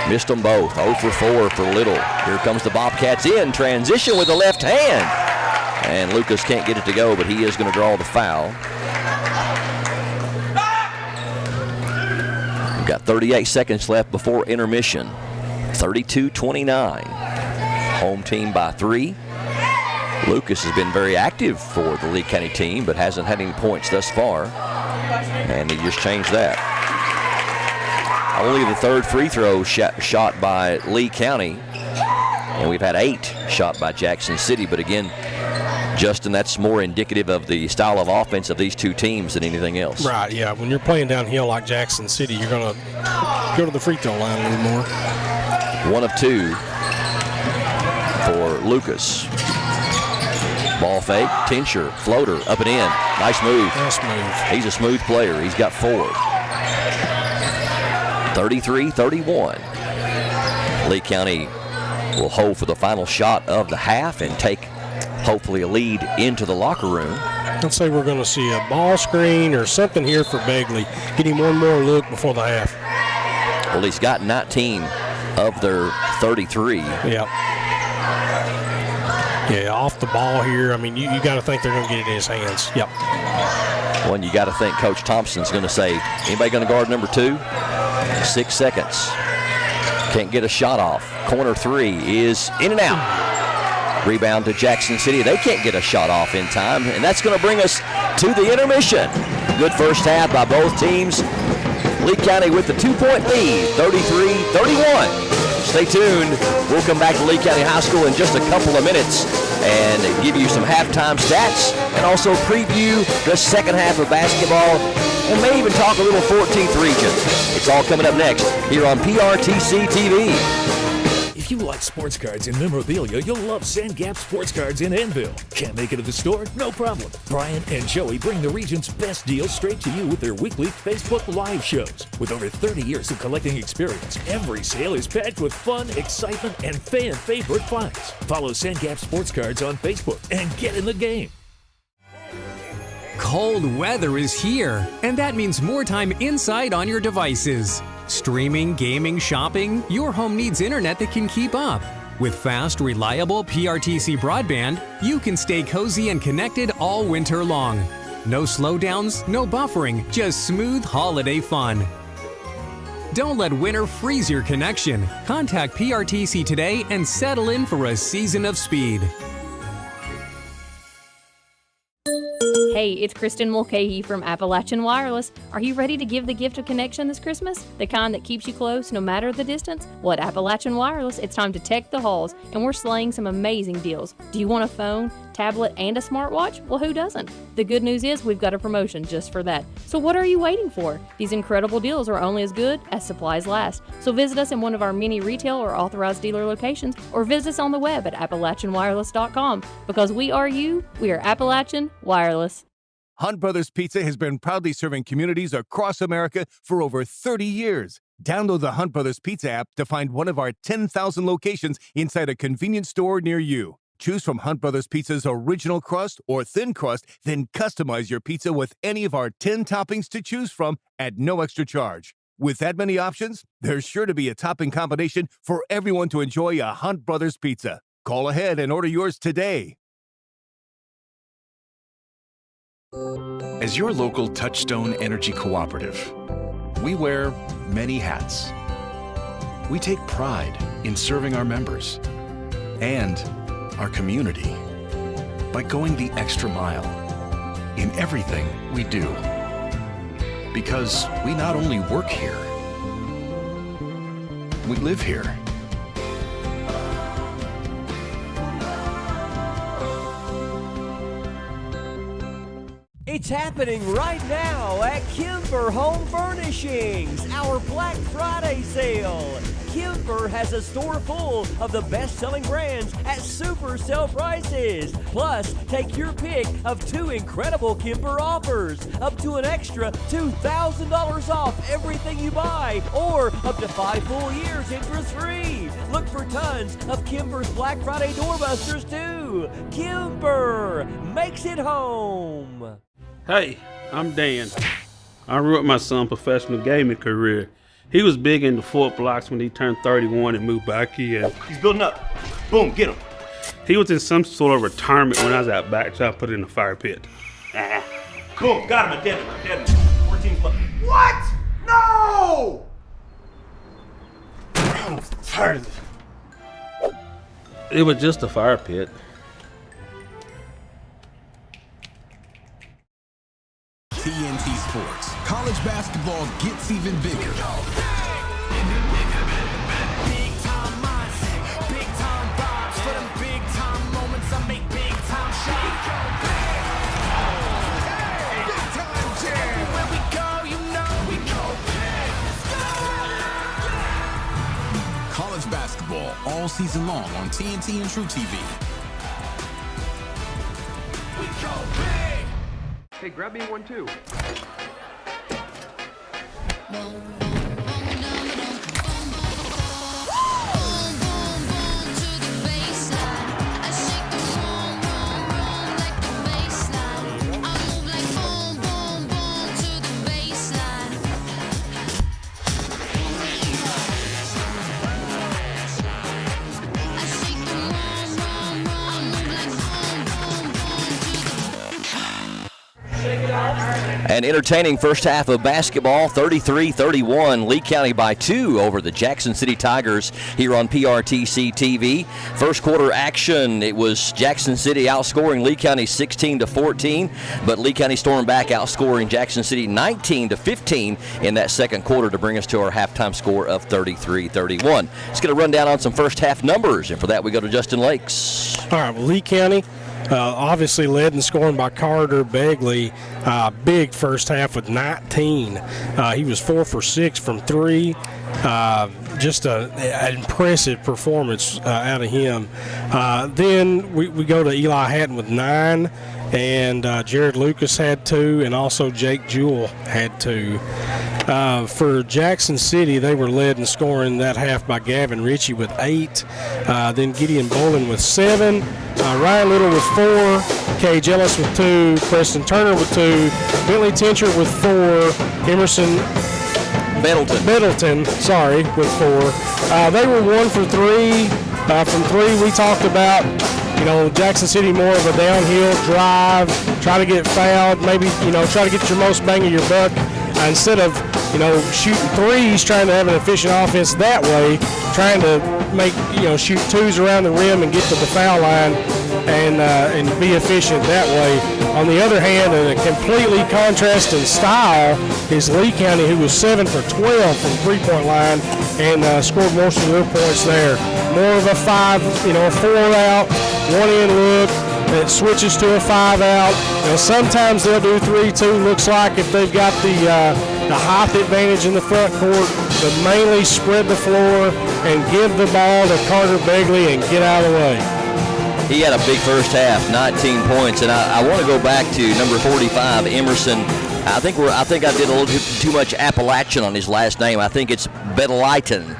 Missed them both. 0 for 4 for Little. Here comes the Bobcats in transition with the left hand. And Lucas can't get it to go, but he is going to draw the foul. We've got 38 seconds left before intermission. 32-29. Home team by 3. Lucas has been very active for the Lee County team, but hasn't had any points thus far. And he just changed that. Only the third free throw shot by Lee County. And we've had 8 shot by Jackson City. But again, Justin, that's more indicative of the style of offense of these two teams than anything else. Right, yeah. When you're playing downhill like Jackson City, you're going to go to the free throw line a little more. 1 of 2 for Lucas. Ball fake, Tincher, floater, up and in. Nice move. Nice move. He's a smooth player. He's got 4. 33-31. Lee County will hold for the final shot of the half and take, hopefully, a lead into the locker room. I'd say we're going to see a ball screen or something here for Begley. Get him one more look before the half. Well, he's got 19 of their 33. Yep. Yeah, off the ball here. I mean, you got to think they're going to get it in his hands. Yep. Well, and you got to think Coach Thompson's going to say, anybody going to guard number 2? 6 seconds. Can't get a shot off. Corner 3 is in and out. Rebound to Jackson City. They can't get a shot off in time, and that's going to bring us to the intermission. Good first half by both teams. Lee County with the 2-point lead, 33-31. Stay tuned. We'll come back to Lee County High School in just a couple of minutes and give you some halftime stats and also preview the second half of basketball and may even talk a little 14th region. It's all coming up next here on PRTC TV. If you like sports cards and memorabilia, you'll love Sand Gap Sports Cards in Annville. Can't make it to the store? No problem. Brian and Joey bring the region's best deals straight to you with their weekly Facebook Live shows. With over 30 years of collecting experience, every sale is packed with fun, excitement, and fan-favorite finds. Follow Sand Gap Sports Cards on Facebook and get in the game. Cold weather is here, and that means more time inside on your devices. Streaming, gaming, shopping, your home needs internet that can keep up. With fast, reliable PRTC broadband, you can stay cozy and connected all winter long. No slowdowns, no buffering, just smooth holiday fun. Don't let winter freeze your connection. Contact PRTC today and settle in for a season of speed. Hey, it's Kristen Mulcahy from Appalachian Wireless. Are you ready to give the gift of connection this Christmas? The kind that keeps you close no matter the distance? Well, at Appalachian Wireless, it's time to tech the halls, and we're slaying some amazing deals. Do you want a phone, tablet, and a smartwatch? Well, who doesn't? The good news is we've got a promotion just for that. So what are you waiting for? These incredible deals are only as good as supplies last. So visit us in one of our many retail or authorized dealer locations, or visit us on the web at AppalachianWireless.com. Because we are you, we are Appalachian Wireless. Hunt Brothers Pizza has been proudly serving communities across America for over 30 years. Download the Hunt Brothers Pizza app to find one of our 10,000 locations inside a convenience store near you. Choose from Hunt Brothers Pizza's original crust or thin crust, then customize your pizza with any of our 10 toppings to choose from at no extra charge. With that many options, there's sure to be a topping combination for everyone to enjoy a Hunt Brothers Pizza. Call ahead and order yours today. As your local Touchstone Energy Cooperative, we wear many hats. We take pride in serving our members and our community by going the extra mile in everything we do. Because we not only work here, we live here. It's happening right now at Kimber Home Furnishings, our Black Friday sale. Kimber has a store full of the best-selling brands at super sale prices. Plus, take your pick of 2 incredible Kimber offers, up to an extra $2,000 off everything you buy, or up to 5 full years interest-free. Look for tons of Kimber's Black Friday doorbusters too. Kimber makes it home. Hey, I'm Dan. I ruined my son's professional gaming career. He was big into Fort Blocks when he turned 31 and moved back in. He's building up. Boom, get him. He was in some sort of retirement when I was out back, so I put it in the fire pit. Boom, got him, dead him. 14 plus. What? No! I'm tired of this. It was just a fire pit. TNT Sports. College basketball gets even bigger. Big time mindset, big time vibes. For them big time moments, I make big time shots. Big time jam. Everywhere we go, you know we go big. College basketball all season long on TNT and True TV. We go big. Hey, grab me one too. An entertaining first half of basketball, 33-31, Lee County by 2 over the Jackson City Tigers here on PRTC TV. First quarter action, it was Jackson City outscoring Lee County 16-14, but Lee County stormed back, outscoring Jackson City 19-15 in that second quarter to bring us to our halftime score of 33-31. Let's get a rundown on some first half numbers, and for that we go to Justin Lakes. All right, well, Lee County obviously led in scoring by Carter Begley. Big first half with 19. He was 4 for 6 from 3. Just an impressive performance out of him. Then we go to Eli Hatton with 9, and Jared Lucas had 2, and also Jake Jewell had 2. For Jackson City, they were led in scoring that half by Gavin Ritchie with 8. Then Gideon Bolin with 7. Ryan Little with 4. Cage Ellis with 2. Preston Turner with 2. Bentley Tincher with 4. Emerson Middleton, with 4. They were 1 for 3. From 3, we talked about, Jackson City more of a downhill drive, try to get fouled, maybe, try to get your most bang of your buck. Instead of, shooting threes, trying to have an efficient offense that way, trying to make, shoot 2s around the rim and get to the foul line and be efficient that way. On the other hand, in a completely contrasting style is Lee County, who was 7 for 12 from three-point line and scored most of their points there. More of a 4 out, 1-in look. It switches to a 5 out. Sometimes they'll do 3-2. Looks like if they've got the height advantage in the front court, but mainly spread the floor and give the ball to Carter Begley and get out of the way. He had a big first half, 19 points, and I want to go back to number 45, Emerson. I think I did a little too much Appalachian on his last name. I think it's Bedelyton.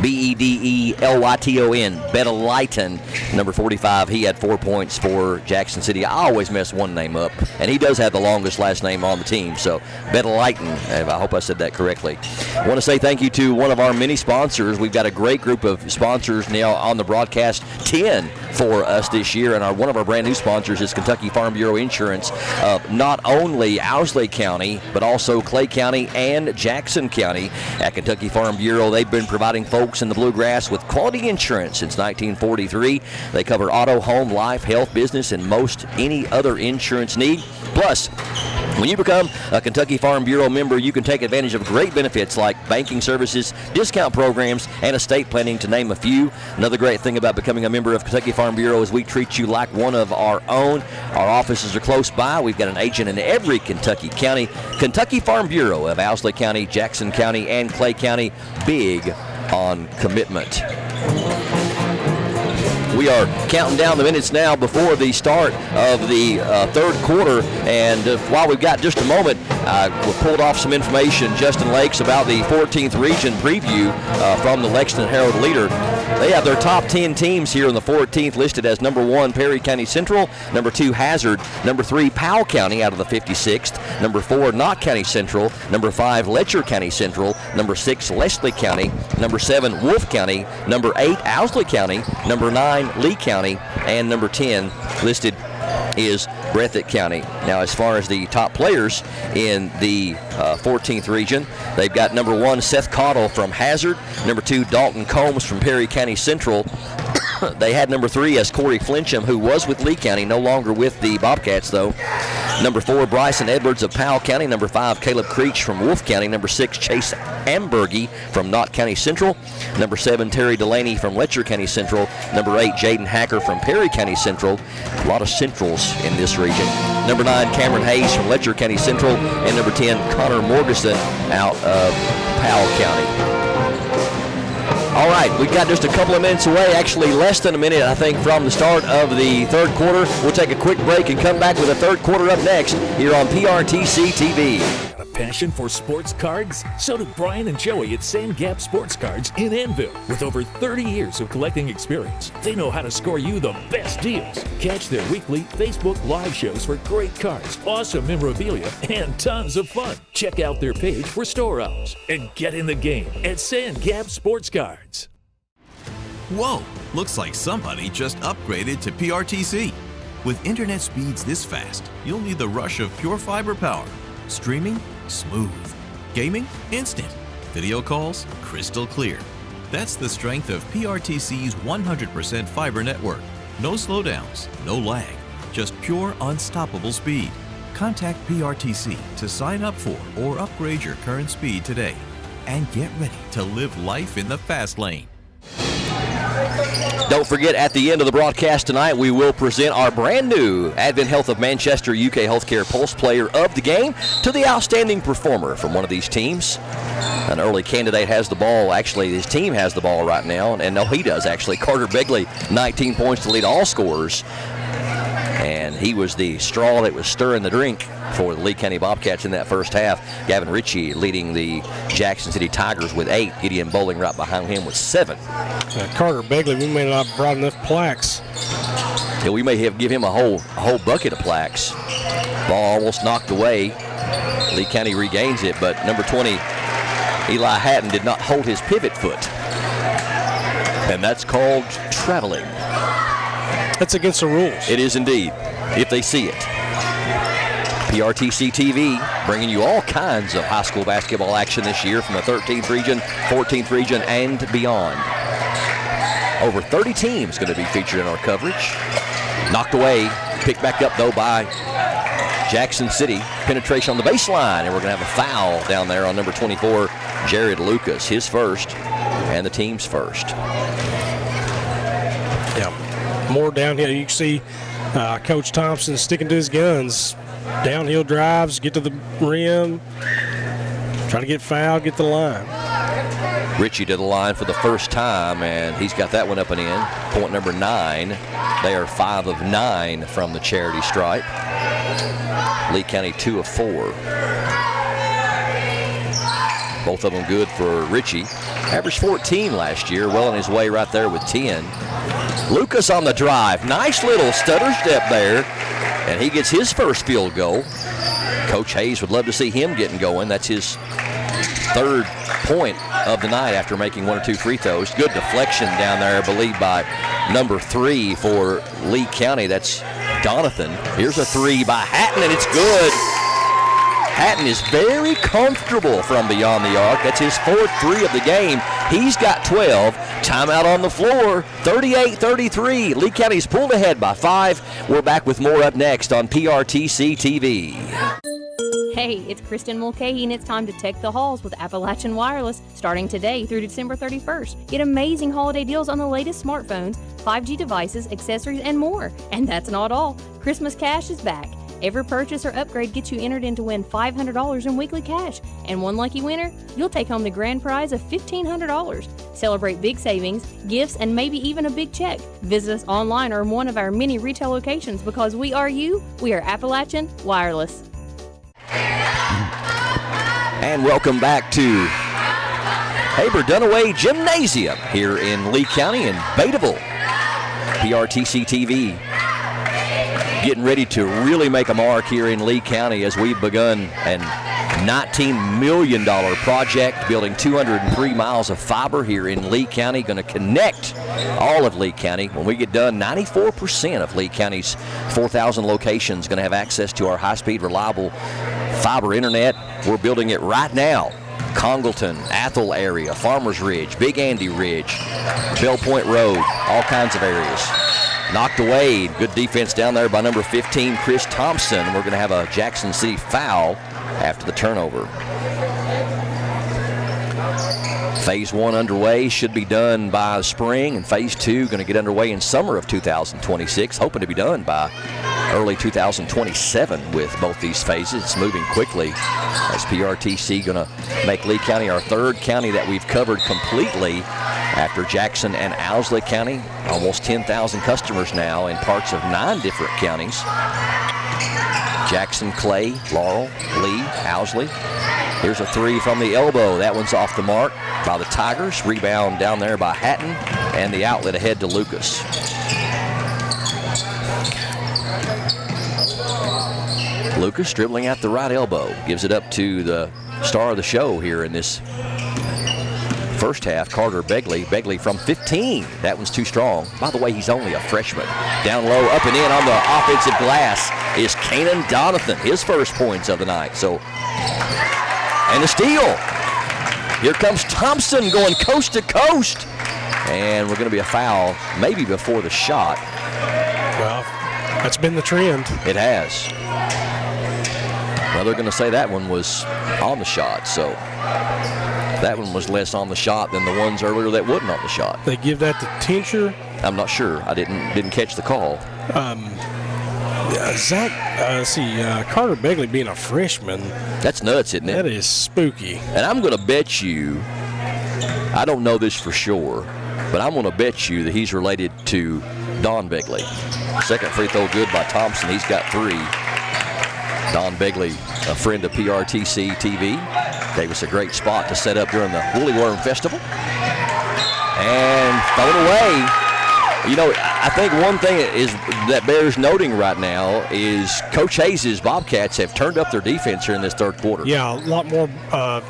Bedelyton, Bedelyton, number 45. He had 4 points for Jackson City. I always mess one name up, and he does have the longest last name on the team, so Bedelyton. I hope I said that correctly. I want to say thank you to one of our many sponsors. We've got a great group of sponsors now on the broadcast, 10 for us this year, and one of our brand new sponsors is Kentucky Farm Bureau Insurance of not only Owsley County, but also Clay County and Jackson County. At Kentucky Farm Bureau, they've been providing folks in the Bluegrass with quality insurance since 1943. They cover auto, home, life, health, business, and most any other insurance need. Plus, When you become a Kentucky Farm Bureau member, you can take advantage of great benefits like banking services, discount programs, and estate planning, to name a few. Another great thing about becoming a member of Kentucky Farm Bureau is we treat you like one of our own. Our offices are close by. We've got an agent in every Kentucky county. Kentucky Farm Bureau of Owsley County, Jackson County, and Clay County, big on commitment. We are counting down the minutes now before the start of the third quarter, and while we've got just a moment, we pulled off some information, Justin Lakes, about the 14th region preview from the Lexington Herald Leader. They have their top 10 teams here in the 14th listed as number 1, Perry County Central, number 2, Hazard, number 3, Powell County out of the 56th, number 4, Knott County Central, number 5, Letcher County Central, number 6, Leslie County, number 7, Wolfe County, number 8, Owsley County, number 9, Lee County, and number 10 listed is Breathitt County. Now, as far as the top players in the 14th region, they've got number 1, Seth Cottle from Hazard, number 2, Dalton Combs from Perry County Central. They had number 3 as Corey Flincham, who was with Lee County, no longer with the Bobcats, though. Number 4, Bryson Edwards of Powell County. Number 5, Caleb Creech from Wolfe County. Number 6, Chase Ambergy from Knott County Central. Number 7, Terry Delaney from Letcher County Central. Number 8, Jaden Hacker from Perry County Central. A lot of Centrals in this region. Number 9, Cameron Hayes from Letcher County Central. And number 10, Connor Morgeson out of Powell County. All right, we've got just a couple of minutes away, actually less than a minute, I think, from the start of the third quarter. We'll take a quick break and come back with the third quarter up next here on PRTC TV. Got a passion for sports cards? So do Brian and Joey at Sand Gap Sports Cards in Annville. With over 30 years of collecting experience, they know how to score you the best deals. Catch their weekly Facebook Live shows for great cards, awesome memorabilia, and tons of fun. Check out their page for store hours and get in the game at Sand Gap Sports Cards. Whoa, looks like somebody just upgraded to PRTC. With internet speeds this fast, you'll need the rush of pure fiber power. Streaming? Smooth. Gaming? Instant. Video calls? Crystal clear. That's the strength of PRTC's 100% fiber network. No slowdowns, no lag, just pure unstoppable speed. Contact PRTC to sign up for or upgrade your current speed today. And get ready to live life in the fast lane. Don't forget, at the end of the broadcast tonight, we will present our brand new Advent Health of Manchester UK Healthcare Pulse Player of the Game to the outstanding performer from one of these teams. An early candidate has the ball. Actually, his team has the ball right now. And no, he does, actually. Carter Begley, 19 points to lead all scorers. And he was the straw that was stirring the drink for the Lee County Bobcats in that first half. Gavin Ritchie leading the Jackson City Tigers with 8. Gideon Bowling right behind him with 7. Carter Begley, we may not have brought enough plaques. Yeah, we may have give him a whole bucket of plaques. Ball almost knocked away. Lee County regains it, but number 20, Eli Hatton, did not hold his pivot foot. And that's called traveling. That's against the rules. It is indeed, if they see it. PRTC TV bringing you all kinds of high school basketball action this year from the 13th region, 14th region, and beyond. Over 30 teams going to be featured in our coverage. Knocked away, picked back up though by Jackson City. Penetration on the baseline, and we're going to have a foul down there on number 24, Jared Lucas. His first, and the team's first. Yeah. More downhill. You can see Coach Thompson sticking to his guns. Downhill drives, get to the rim, try to get fouled, get to the line. Ritchie to the line for the first time, and he's got that one up and in. Point number 9. They are 5 of 9 from the charity stripe. Lee County 2 of 4. Both of them good for Ritchie. Averaged 14 last year, well on his way right there with 10. Lucas on the drive. Nice little stutter step there, and he gets his first field goal. Coach Hayes would love to see him getting going. That's his third point of the night after making 1 or 2 free throws. Good deflection down there, I believe, by number 3 for Lee County. That's Donathan. Here's a 3 by Hatton, and it's good. Hatton is very comfortable from beyond the arc. That's his 4th 3 of the game. He's got 12. Timeout on the floor, 38-33. Lee County's pulled ahead by 5. We're back with more up next on PRTC TV. Hey, it's Kristen Mulcahy, and it's time to tech the halls with Appalachian Wireless, starting today through December 31st. Get amazing holiday deals on the latest smartphones, 5G devices, accessories, and more. And that's not all. Christmas Cash is back. Every purchase or upgrade gets you entered in to win $500 in weekly cash. And one lucky winner, you'll take home the grand prize of $1,500. Celebrate big savings, gifts, and maybe even a big check. Visit us online or in one of our many retail locations, because we are you. We are Appalachian Wireless. And welcome back to Haber Dunaway Gymnasium here in Lee County in Betaville. PRTC TV getting ready to really make a mark here in Lee County as we've begun an $19 million project building 203 miles of fiber here in Lee County, going to connect all of Lee County. When we get done, 94% of Lee County's 4,000 locations going to have access to our high-speed, reliable fiber internet. We're building it right now. Congleton, Athol area, Farmers Ridge, Big Andy Ridge, Bell Point Road, all kinds of areas. Knocked away, good defense down there by number 15, Chris Thompson. We're going to have a Jackson City foul after the turnover. Phase 1 underway, should be done by spring, and Phase 2 going to get underway in summer of 2026, hoping to be done by early 2027 with both these phases. It's moving quickly as PRTC going to make Lee County our third county that we've covered completely after Jackson and Owsley County. Almost 10,000 customers now in parts of 9 different counties. Jackson, Clay, Laurel, Lee, Owsley. Here's a three from the elbow. That one's off the mark by the Tigers. Rebound down there by Hatton, and the outlet ahead to Lucas. Lucas dribbling at the right elbow. Gives it up to the star of the show here in this first half, Carter Begley. Begley from 15. That one's too strong. By the way, he's only a freshman. Down low, up and in on the offensive glass is Kanan Donathan. His first points of the night. So, and the steal. Here comes Thompson going coast to coast. And we're going to be a foul maybe before the shot. Well, that's been the trend. It has. Well, they're going to say that one was on the shot, so that one was less on the shot than the ones earlier that wasn't on the shot. They give that to Tincture? I'm not sure. I didn't catch the call. Carter Begley being a freshman. That's nuts, isn't it? That is spooky. And I'm going to bet you, I don't know this for sure, but I'm going to bet you that he's related to Don Begley. Second free throw good by Thompson. He's got 3. Don Begley, a friend of PRTC TV. Gave us a great spot to set up during the Woolly Worm Festival. And thrown away. You know, I think one thing is that bears noting right now is Coach Hayes' Bobcats have turned up their defense here in this third quarter. Yeah, a lot more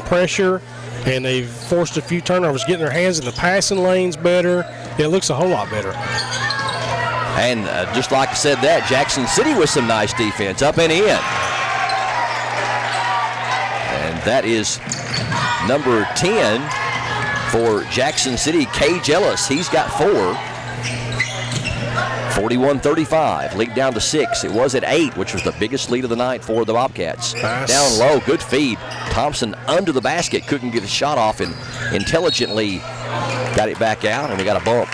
pressure, and they've forced a few turnovers, getting their hands in the passing lanes better. It looks a whole lot better. And just like I said that, Jackson City with some nice defense, up and in. And that is number 10 for Jackson City, Cage Ellis. He's got 4. 41-35, lead down to 6. It was at 8, which was the biggest lead of the night for the Bobcats. Nice. Down low, good feed. Thompson under the basket, couldn't get a shot off, and intelligently got it back out, and we got a bump.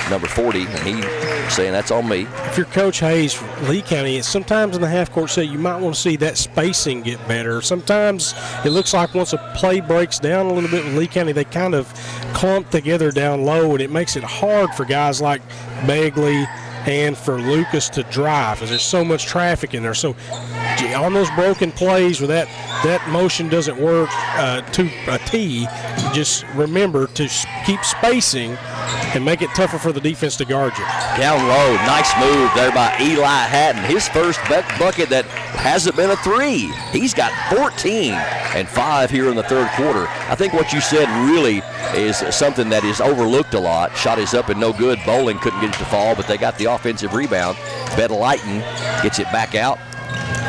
Number 40, and he saying that's on me. If you're Coach Hayes, Lee County, sometimes in the half-court set you might want to see that spacing get better. Sometimes it looks like once a play breaks down a little bit with Lee County, they kind of clump together down low, and it makes it hard for guys like Begley and for Lucas to drive because there's so much traffic in there. So on those broken plays where that motion doesn't work to a T, just remember to keep spacing and make it tougher for the defense to guard you. Down low, nice move there by Eli Hatton. His first bucket that hasn't been a 3. He's got 14 and 5 here in the third quarter. I think what you said really is something that is overlooked a lot. Shot is up and no good. Bowling couldn't get it to fall, but they got the offensive rebound. Betalighton gets it back out.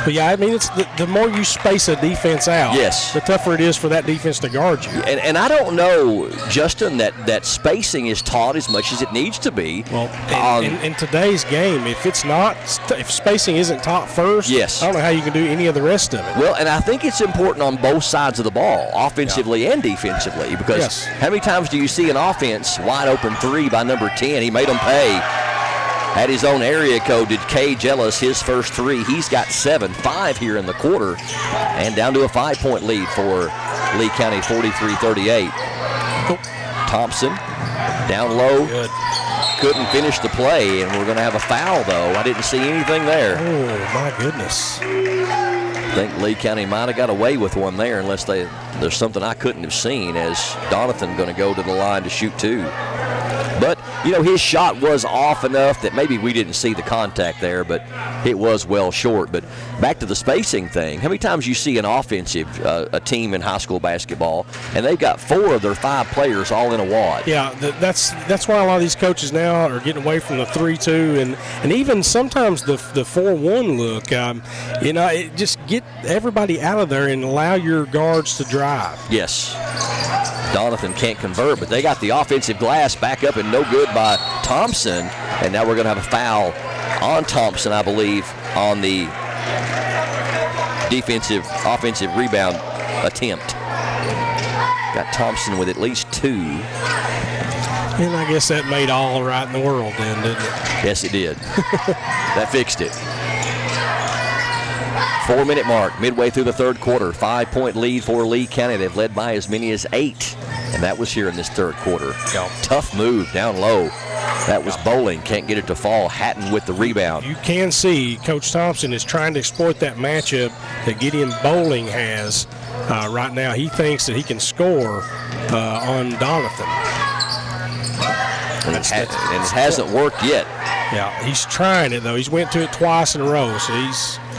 But yeah, I mean, it's the more you space a defense out, yes, the tougher it is for that defense to guard you. And I don't know, Justin, that spacing is taught as much as it needs to be. Well, in today's game, if spacing isn't taught first, yes, I don't know how you can do any of the rest of it. Well, and I think it's important on both sides of the ball, offensively and defensively, because how many times do you see an offense wide open three by number 10? He made them pay. At his own area code, did Cage Ellis his first three. He's got 5 here in the quarter, and down to a 5-point lead for Lee County, 43-38. Thompson down low. Good. Couldn't finish the play, and we're going to have a foul, though. I didn't see anything there. Oh, my goodness. I think Lee County might have got away with one there unless there's something I couldn't have seen, as Donathan going to go to the line to shoot 2. But, his shot was off enough that maybe we didn't see the contact there, but it was well short. But back to the spacing thing, how many times you see an offensive a team in high school basketball, and they've got 4 of their 5 players all in a wad? Yeah, that's why a lot of these coaches now are getting away from the 3-2 and even sometimes the 4-1 look. Just get everybody out of there and allow your guards to drive. Yes. Donathan can't convert, but they got the offensive glass back up and no good by Thompson. And now we're going to have a foul on Thompson, I believe, on the offensive rebound attempt. Got Thompson with at least 2. And I guess that made all right in the world then, didn't it? Yes, it did. That fixed it. 4-minute mark, midway through the third quarter. 5-point lead for Lee County. They've led by as many as 8, and that was here in this third quarter. Tough move down low. That was Bowling. Can't get it to fall. Hatton with the rebound. You can see Coach Thompson is trying to exploit that matchup that Gideon Bowling has right now. He thinks that he can score on Donathan. And it hasn't worked yet. Yeah, he's trying it, though. He's went to it twice in a row, so he's –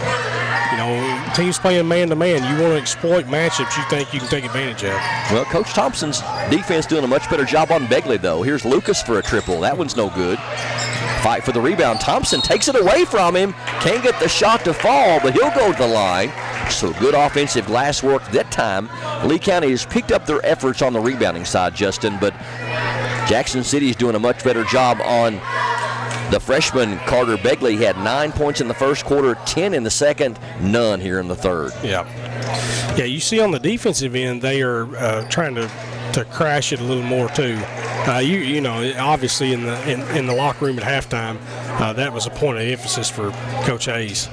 teams playing man-to-man, you want to exploit matchups you think you can take advantage of. Well, Coach Thompson's defense doing a much better job on Begley, though. Here's Lucas for a triple. That one's no good. Fight for the rebound. Thompson takes it away from him. Can't get the shot to fall, but he'll go to the line. So good offensive glass work that time. Lee County has picked up their efforts on the rebounding side, Justin, but Jackson City is doing a much better job on the freshman Carter Begley. He had 9 points in the first quarter, 10 in the second, none here in the third. Yeah, you see on the defensive end, they are trying to crash it a little more too. Obviously in the locker room at halftime, that was a point of emphasis for Coach Hayes.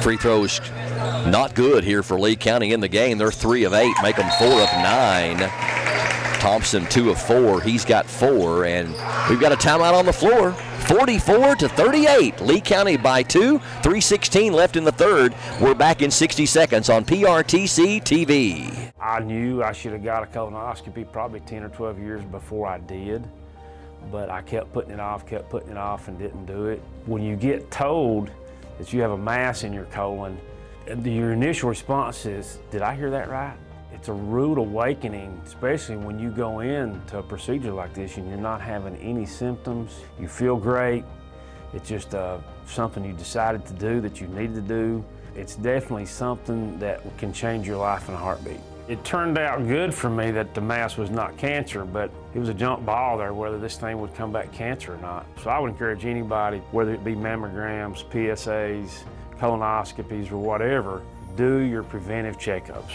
Free throws not good here for Lee County in the game. They're 3 of 8, make them 4 of 9. Thompson 2 of 4. He's got 4, and we've got a timeout on the floor. 44-38. Lee County by 2. 3:16 left in the third. We're back in 60 seconds on PRTC TV. I knew I should have got a colonoscopy probably 10 or 12 years before I did, but I kept putting it off, and didn't do it. When you get told that you have a mass in your colon, your initial response is, did I hear that right? It's a rude awakening, especially when you go into a procedure like this and you're not having any symptoms. You feel great. It's just something you decided to do that you needed to do. It's definitely something that can change your life in a heartbeat. It turned out good for me that the mass was not cancer, but it was a jump ball there whether this thing would come back cancer or not. So I would encourage anybody, whether it be mammograms, PSAs, colonoscopies, or whatever, do your preventive checkups.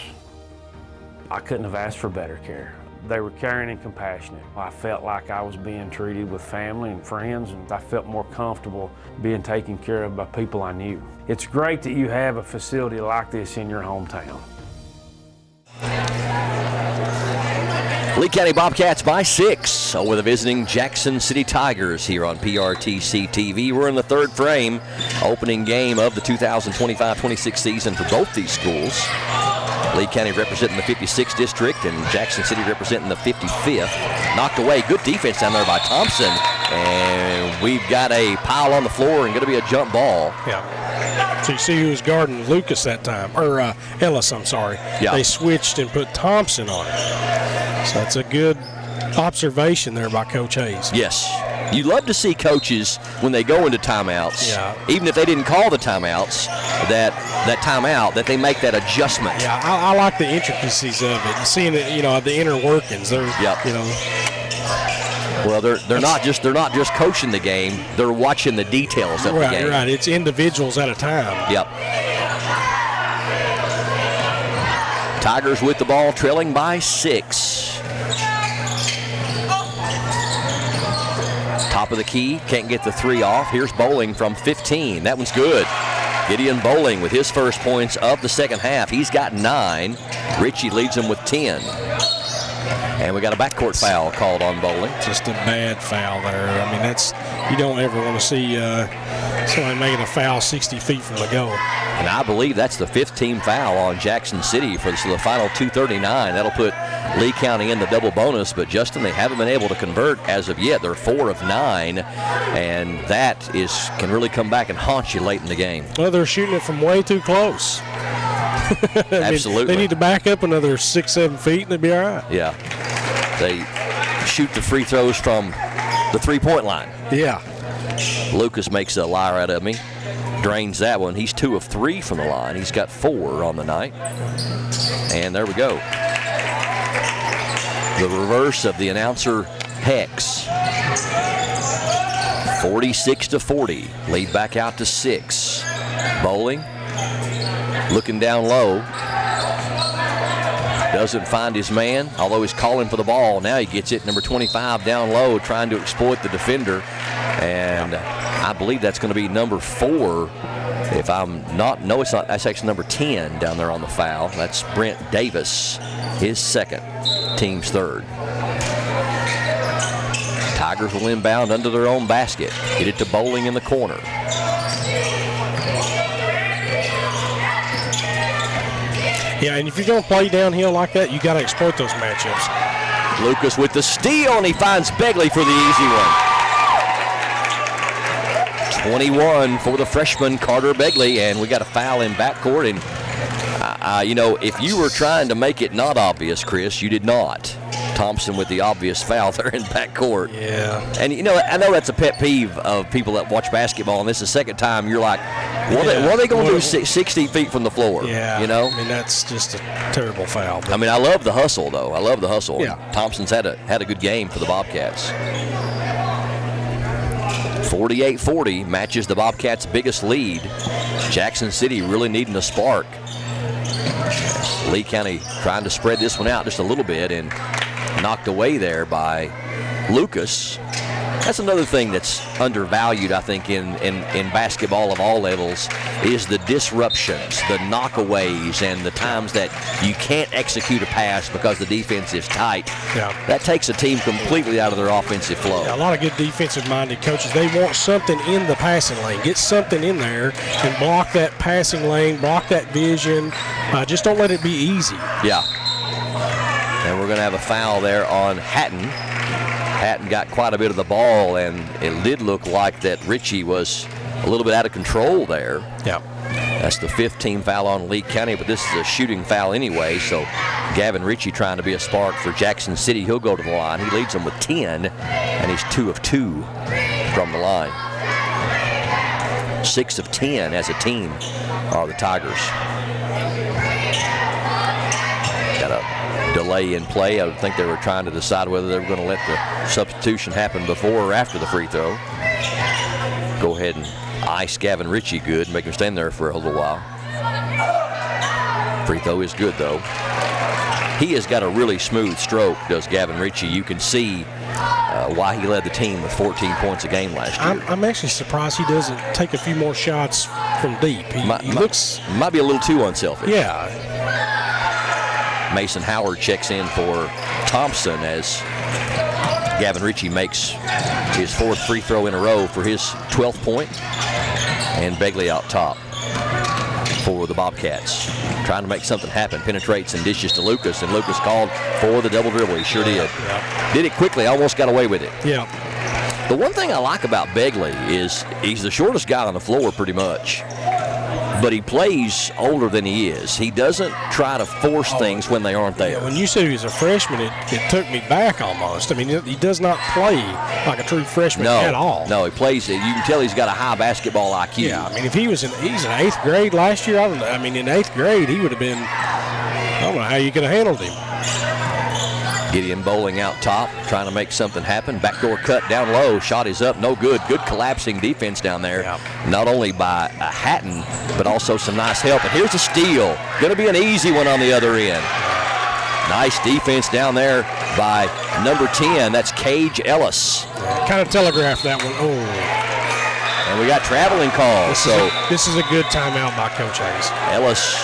I couldn't have asked for better care. They were caring and compassionate. I felt like I was being treated with family and friends, and I felt more comfortable being taken care of by people I knew. It's great that you have a facility like this in your hometown. Lee County Bobcats by 6 over the visiting Jackson City Tigers here on PRTC TV. We're in the third frame, opening game of the 2025-26 season for both these schools. Lee County representing the 56th district and Jackson City representing the 55th. Knocked away, good defense down there by Thompson. And we've got a pile on the floor and going to be a jump ball. Yeah. So you see who was guarding Lucas that time, or Ellis, I'm sorry. Yeah. They switched and put Thompson on it. So that's a good observation there by Coach Hayes. Yes. You love to see coaches when they go into timeouts, even if they didn't call the timeouts, that timeout, that they make that adjustment. Yeah, I like the intricacies of it, and seeing it, the inner workings. Well, they're not just coaching the game; they're watching the details of the game. Right. It's individuals at a time. Yep. Tigers with the ball, trailing by 6. Top of the key, can't get the 3 off. Here's Bowling from 15. That one's good. Gideon Bowling with his first points of the second half. He's got 9. Ritchie leads him with 10. And we got a backcourt foul called on Bowling. Just a bad foul there. I mean, you don't ever want to see somebody making a foul 60 feet from the goal. And I believe that's the 5th team foul on Jackson City for the final 2:39. That'll put Lee County in the double bonus. But, Justin, they haven't been able to convert as of yet. They're 4 of 9, and that can really come back and haunt you late in the game. Well, they're shooting it from way too close. Absolutely. They need to back up another 6-7 feet, and they'll be all right. Yeah. They shoot the free throws from the three-point line. Yeah. Lucas makes a liar out of me. Drains that one. He's 2 of 3 from the line. He's got 4 on the night. And there we go. The reverse of the announcer Hex. 46-40. Lead back out to 6. Bowling. Looking down low. Doesn't find his man, although he's calling for the ball. Now he gets it. Number 25 down low, trying to exploit the defender. And I believe that's going to be number 4. If I'm not, no, it's not. That's actually number 10 down there on the foul. That's Brent Davis, his 2nd, team's 3rd. Tigers will inbound under their own basket. Get it to Bowling in the corner. Yeah, and if you're going to play downhill like that, you got to exploit those matchups. Lucas with the steal, and he finds Begley for the easy one. 21 for the freshman Carter Begley, and we got a foul in backcourt. And if you were trying to make it not obvious, Chris, you did not. Thompson with the obvious foul there in backcourt. Yeah. And, I know that's a pet peeve of people that watch basketball, and this is the second time you're like, what are they going to do 60 feet from the floor? Yeah. I mean, that's just a terrible foul. I mean, I love the hustle, though. I love the hustle. Yeah. Thompson's had a good game for the Bobcats. 48-40 matches the Bobcats' biggest lead. Jackson City really needing a spark. Lee County trying to spread this one out just a little bit and knocked away there by Lucas. That's another thing that's undervalued, I think, in basketball of all levels is the disruptions, the knockaways, and the times that you can't execute a pass because the defense is tight. Yeah. That takes a team completely out of their offensive flow. Yeah, a lot of good defensive-minded coaches, they want something in the passing lane. Get something in there and block that passing lane, block that vision. Just don't let it be easy. Yeah. And we're going to have a foul there on Hatton. Hatton got quite a bit of the ball, and it did look like that Ritchie was a little bit out of control there. Yeah. That's the 5th team foul on Lee County, but this is a shooting foul anyway, so Gavin Ritchie trying to be a spark for Jackson City. He'll go to the line. He leads them with 10, and he's 2 of 2 from the line. 6 of 10 as a team are the Tigers. Got a delay in play. I would think they were trying to decide whether they were going to let the substitution happen before or after the free throw. Go ahead and ice Gavin Ritchie good, make him stand there for a little while. Free throw is good, though. He has got a really smooth stroke, does Gavin Ritchie. You can see why he led the team with 14 points a game last year. I'm actually surprised he doesn't take a few more shots from deep. He looks... Might be a little too unselfish. Yeah. Mason Howard checks in for Thompson as Gavin Ritchie makes his 4th free throw in a row for his 12th point. And Begley out top for the Bobcats. Trying to make something happen. Penetrates and dishes to Lucas, and Lucas called for the double dribble. He sure did. Yeah. Did it quickly, almost got away with it. Yeah. The one thing I like about Begley is he's the shortest guy on the floor pretty much. but he plays older than he is. He doesn't try to force things when they aren't there. When you said he was a freshman, it took me back almost. I mean, he does not play like a true freshman at all. No, he plays. You can tell he's got a high basketball IQ. Yeah, I mean, if he's in 8th grade last year, in 8th grade, he would have been, I don't know how you could have handled him. Gideon Bowling out top, trying to make something happen. Backdoor cut down low. Shot is up, no good. Good collapsing defense down there. Not only by Hatton, but also some nice help. And here's a steal. Going to be an easy one on the other end. Nice defense down there by number 10. That's Cage Ellis. Kind of telegraphed that one. Oh. And we got traveling calls. This is a good timeout by Coach Hayes. Ellis,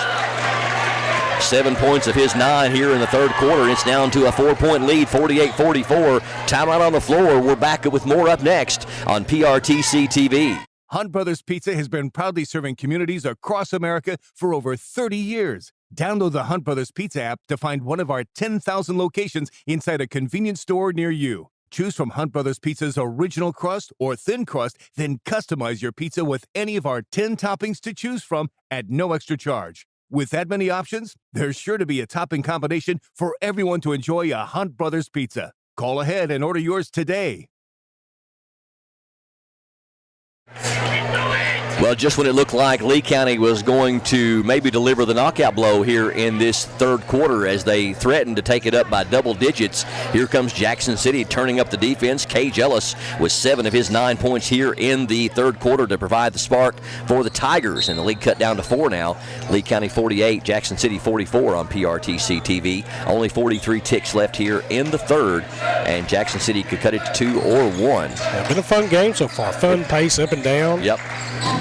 7 points of his 9 here in the third quarter. It's down to a 4-point lead, 48-44. Timeout on the floor. We're back with more up next on PRTC TV. Hunt Brothers Pizza has been proudly serving communities across America for over 30 years. Download the Hunt Brothers Pizza app to find one of our 10,000 locations inside a convenience store near you. Choose from Hunt Brothers Pizza's original crust or thin crust, then customize your pizza with any of our 10 toppings to choose from at no extra charge. With that many options, there's sure to be a topping combination for everyone to enjoy a Hunt Brothers Pizza. Call ahead and order yours today. Well, just when it looked like Lee County was going to maybe deliver the knockout blow here in this third quarter as they threatened to take it up by double digits, here comes Jackson City turning up the defense. Cage Ellis with 7 of his 9 points here in the third quarter to provide the spark for the Tigers, and the lead cut down to 4 now. Lee County 48, Jackson City 44 on PRTC TV. Only 43 ticks left here in the third, and Jackson City could cut it to 2 or 1. Been a fun game so far. Fun pace up and down. Yep.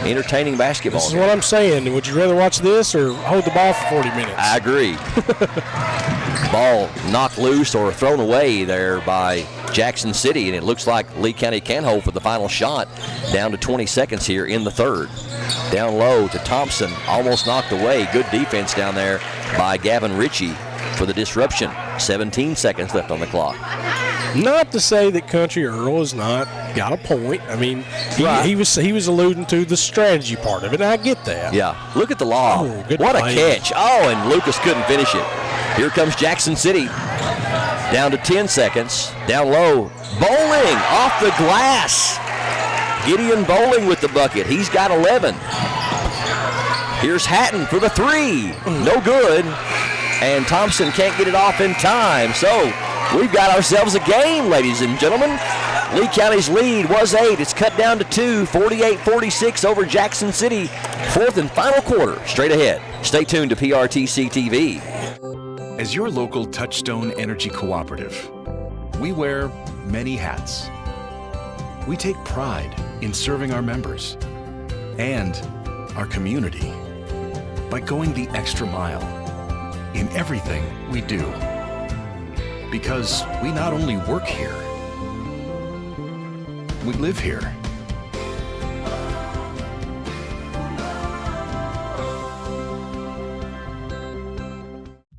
Entertaining basketball. This is what I'm saying. Would you rather watch this or hold the ball for 40 minutes? I agree. Ball knocked loose or thrown away there by Jackson City, and it looks like Lee County can hold for the final shot. Down to 20 seconds here in the third. Down low to Thompson, almost knocked away. Good defense down there by Gavin Ritchie for the disruption. 17 seconds left on the clock. Not to say that Country Earl has not got a point. I mean, he was alluding to the strategy part of it, and I get that. Yeah, look at the lob. What a catch. Oh, and Lucas couldn't finish it. Here comes Jackson City. Down to 10 seconds. Down low. Bowling off the glass. Gideon Bowling with the bucket. He's got 11. Here's Hatton for the 3. No good. And Thompson can't get it off in time. So we've got ourselves a game, ladies and gentlemen. Lee County's lead was 8. It's cut down to 2, 48-46 over Jackson City. Fourth and final quarter, straight ahead. Stay tuned to PRTC TV. As your local Touchstone Energy Cooperative, we wear many hats. We take pride in serving our members and our community by going the extra mile in everything we do. Because we not only work here, we live here.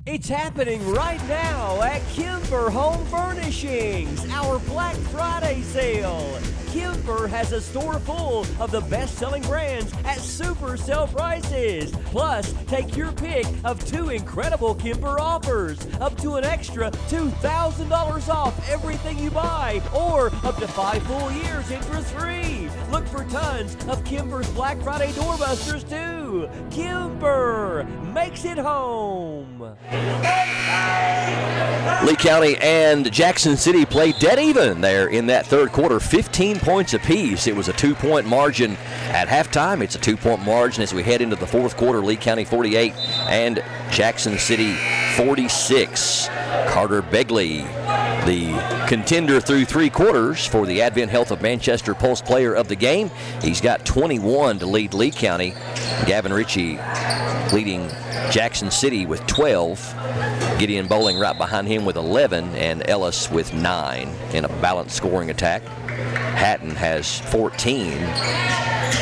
It's happening right now at Kimber Home Furnishings, our Black Friday sale. Kimber has a store full of the best-selling brands at super sale prices. Plus, take your pick of 2 incredible Kimber offers, up to an extra $2,000 off everything you buy, or up to 5 full years interest-free. Look for tons of Kimber's Black Friday doorbusters too. Kimber makes it home. Lee County and Jackson City played dead even there in that third quarter, 15 points apiece. It was a 2-point margin at halftime. It's a 2-point margin as we head into the fourth quarter. Lee County 48 and Jackson City 46. Carter Begley, the contender through 3 quarters for the Advent Health of Manchester Pulse Player of the Game. He's got 21 to lead Lee County. Gavin Ritchie leading Jackson City with 12. Gideon Bowling right behind him with 11, and Ellis with 9 in a balanced scoring attack. Hatton has 14.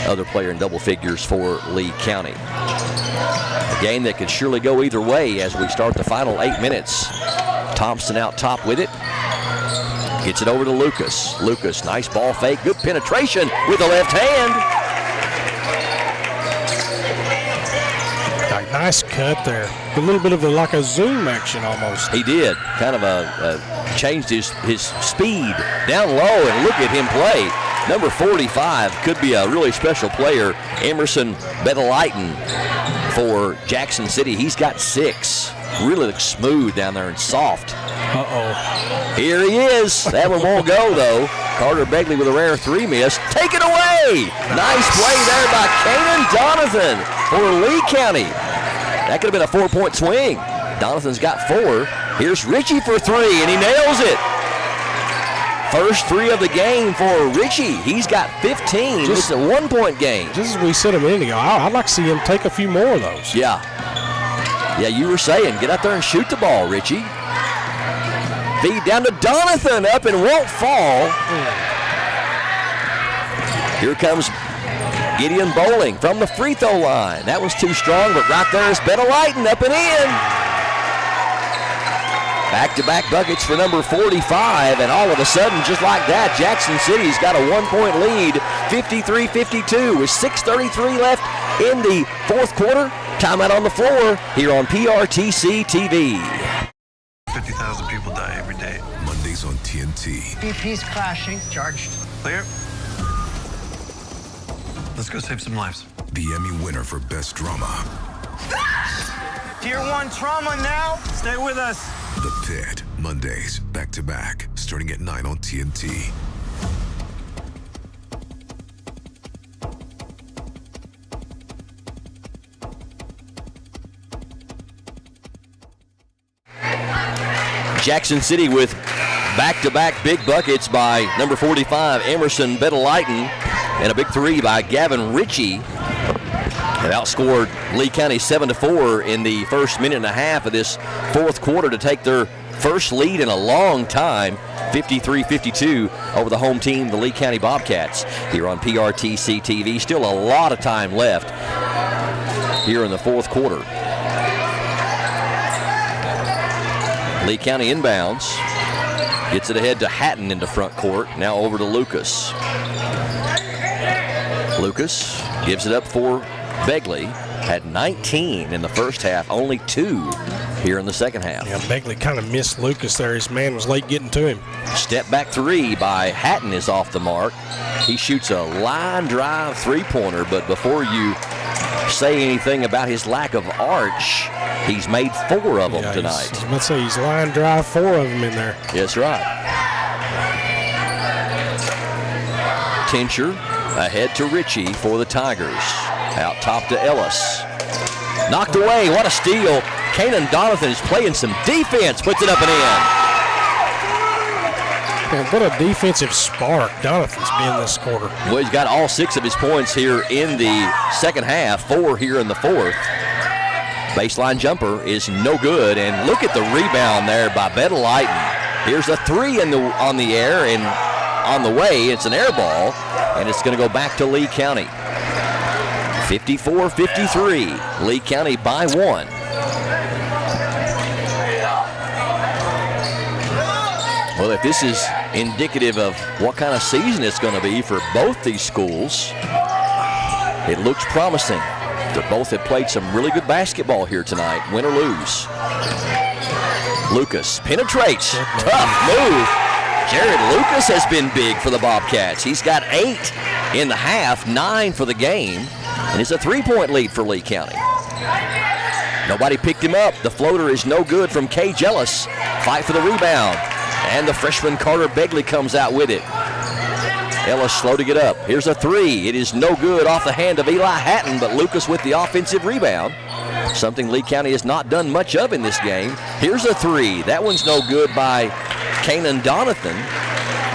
Other player in double figures for Lee County. A game that could surely go either way as we start the final 8 minutes. Thompson out top with it. Gets it over to Lucas. Lucas, nice ball fake. Good penetration with the left hand. Nice cut there. A little bit of like a zoom action almost. He did. Kind of changed his speed down low, and look at him play. Number 45 could be a really special player, Emerson Bedelighton for Jackson City. He's got 6. Really looks smooth down there and soft. Uh-oh. Here he is. That one won't go, though. Carter Begley with a rare 3 miss. Take it away. Nice play there by Kanan Donathan for Lee County. That could have been a 4-point swing. Donathan's got 4. Here's Richie for 3, and he nails it. First 3 of the game for Richie. He's got 15. It's a 1-point game. Just as we said a minute ago, I'd like to see him take a few more of those. Yeah. Yeah, you were saying, get out there and shoot the ball, Richie. Feed down to Donathan, up and won't fall. Here comes Gideon Bowling from the free throw line. That was too strong, but right there is Bedelighton up and in. Back-to-back buckets for number 45, and all of a sudden, just like that, Jackson City's got a 1-point lead, 53-52, with 6:33 left in the fourth quarter. Timeout on the floor here on PRTC TV. 50,000 people die every day. Mondays on TNT. BP's crashing. Charged. Clear. Let's go save some lives. The Emmy winner for Best Drama. Tier 1 trauma now. Stay with us. The Pit. Mondays, back-to-back, starting at 9 on TNT. Jackson City with back-to-back big buckets by number 45, Emerson Bedelighton, and a big 3 by Gavin Ritchie. They outscored Lee County 7-4 in the first minute and a half of this fourth quarter to take their first lead in a long time, 53-52 over the home team, the Lee County Bobcats, here on PRTC TV. Still a lot of time left here in the fourth quarter. Lee County inbounds, gets it ahead to Hatton into front court, now over to Lucas. Lucas gives it up for Begley. Had 19 in the first half, only 2 here in the second half. Yeah, Begley kind of missed Lucas there. His man was late getting to him. Step back 3 by Hatton is off the mark. He shoots a line drive 3-pointer, but before you say anything about his lack of arch, he's made 4 of them tonight. I was about to say, he's line drive 4 of them in there. That's right. Tincher ahead to Ritchie for the Tigers. Out top to Ellis. Knocked away. What a steal. Kanan Donathan is playing some defense. Puts it up and in. Man, what a defensive spark Donathan's been this quarter. Well, he's got all 6 of his points here in the second half, 4 here in the fourth. Baseline jumper is no good, and look at the rebound there by Bedelighton. Here's a 3 on the air, and on the way, it's an air ball, and it's going to go back to Lee County. 54-53, Lee County by 1. Well, if this is indicative of what kind of season it's going to be for both these schools, it looks promising. They both have played some really good basketball here tonight, win or lose. Lucas penetrates. Tough move. Jared Lucas has been big for the Bobcats. He's got 8 in the half, 9 for the game, and it's a 3-point lead for Lee County. Nobody picked him up. The floater is no good from Cage Ellis. Fight for the rebound, and the freshman Carter Begley comes out with it. Ellis slow to get up. Here's a 3. It is no good off the hand of Eli Hatton, but Lucas with the offensive rebound. Something Lee County has not done much of in this game. Here's a 3. That one's no good by Kanan Donathan.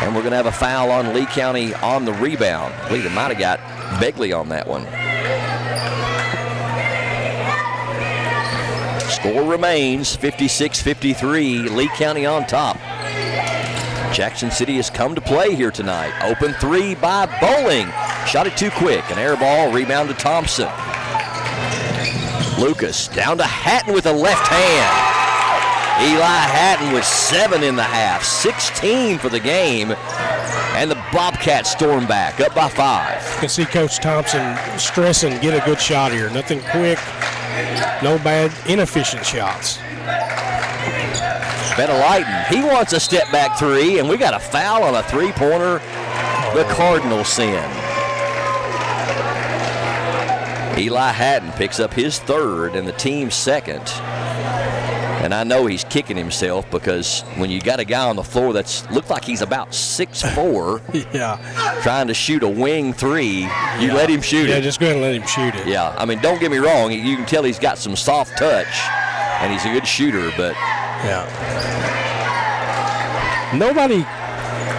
And we're going to have a foul on Lee County on the rebound. I believe it might have got Begley on that one. Score remains 56-53. Lee County on top. Jackson City has come to play here tonight. Open 3 by Bowling. Shot it too quick. An air ball, rebound to Thompson. Lucas down to Hatton with a left hand. Eli Hatton with 7 in the half, 16 for the game. And the Bobcats storm back, up by 5. You can see Coach Thompson stressing, get a good shot here. Nothing quick, No bad, inefficient shots. Betalighton, he wants a step back three, and we got a foul on a three-pointer. The Cardinals send. Eli Hatton picks up his third and the team's second. And I know he's kicking himself because when you got a guy on the floor that's looked like he's about 6'4", trying to shoot a wing three, you let him shoot it. Yeah, just go ahead and let him shoot it. Yeah, I mean, don't get me wrong. You can tell he's got some soft touch, and he's a good shooter, but... Yeah. Nobody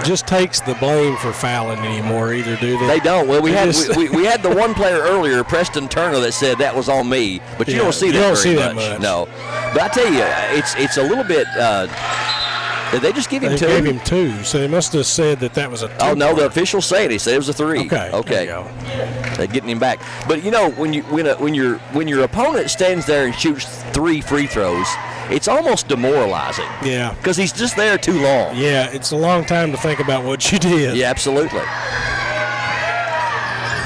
just takes the blame for fouling anymore either, do they? They don't. Well, we had the one player earlier, Preston Turner, that said that was on me, but you don't see that very much. No. But I tell you, it's a little bit. Did they just give him two? They gave him two, so they must have said that was a two. Oh no, the officials say it. He said it was a three. Okay. There you go. They're getting him back. But you know, when your opponent stands there and shoots 3 free throws, it's almost demoralizing. Yeah. Because he's just there too long. Yeah, it's a long time to think about what you did. Yeah, absolutely.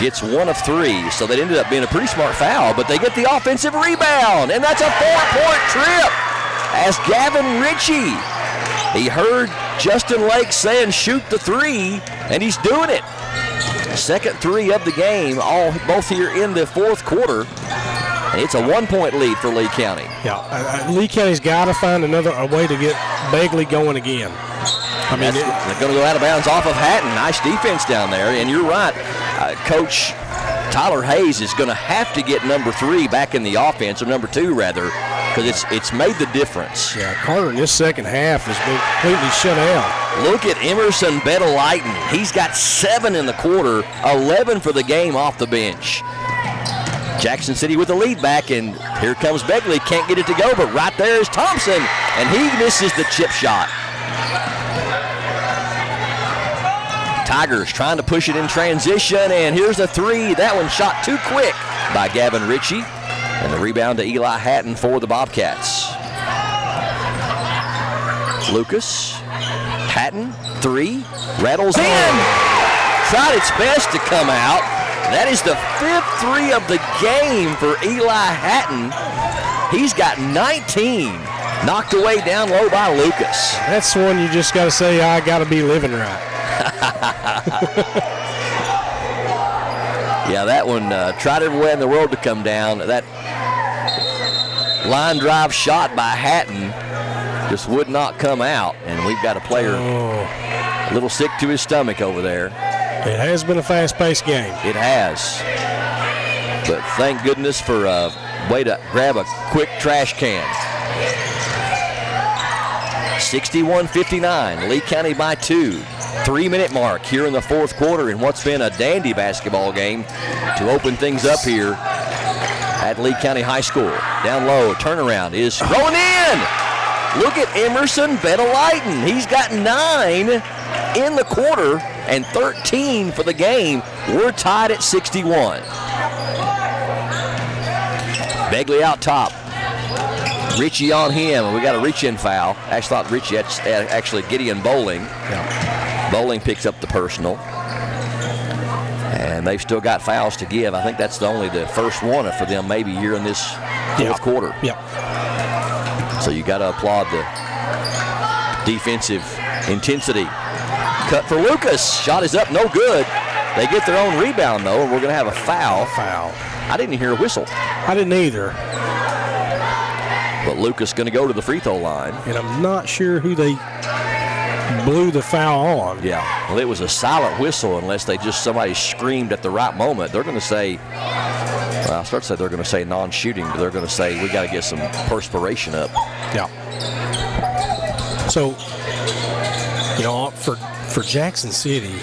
Gets 1 of 3, so that ended up being a pretty smart foul, but they get the offensive rebound, and that's a 4-point trip. As Gavin Ritchie, he heard Justin Lake saying shoot the 3, and he's doing it. Second 3 of the game, both here in the fourth quarter. And it's a 1-point lead for Lee County. Yeah, Lee County's got to find a way to get Begley going again. I mean, they're going to go out of bounds off of Hatton. Nice defense down there. And you're right, Coach Tyler Hayes is going to have to get number 3 back in the offense, or number 2 rather, because it's made the difference. Yeah, Carter in this second half has been completely shut out. Look at Emerson Betalighton. He's got 7 in the quarter, 11 for the game off the bench. Jackson City with the lead back, and here comes Begley. Can't get it to go, but right there is Thompson, and he misses the chip shot. Tigers trying to push it in transition, and here's a 3. That one shot too quick by Gavin Ritchie, and the rebound to Eli Hatton for the Bobcats. Lucas, Hatton, 3, rattles in. Tried its best to come out. That is the 5th 3 of the game for Eli Hatton. He's got 19. Knocked away down low by Lucas. That's one you just got to say, I got to be living right. Yeah, that one tried every way in the world to come down. That line drive shot by Hatton just would not come out. And we've got a player a little sick to his stomach over there. It has been a fast-paced game. It has. But thank goodness for a way to grab a quick trash can. 61-59, Lee County by 2. 3-minute mark here in the fourth quarter in what's been a dandy basketball game to open things up here at Lee County High School. Down low, turnaround is rolling in. Look at Emerson Betalighton. He's got 9 in the quarter and 13 for the game. We're tied at 61. Begley out top. Ritchie on him. We got a reach-in foul. Actually thought Ritchie actually Gideon Bowling. Yeah. Bowling picks up the personal. And they've still got fouls to give. I think that's only the first one for them maybe here in this fourth quarter. Yeah. So you got to applaud the defensive intensity. Cut for Lucas. Shot is up, no good. They get their own rebound, though, and we're going to have a foul. I didn't hear a whistle. I didn't either. But Lucas going to go to the free throw line. And I'm not sure who they blew the foul on. Yeah, well, it was a silent whistle unless somebody screamed at the right moment. They're going to say, well, I'll start to say they're going to say non-shooting, but they're going to say we got to get some perspiration up. Yeah. So, you know, for Jackson City,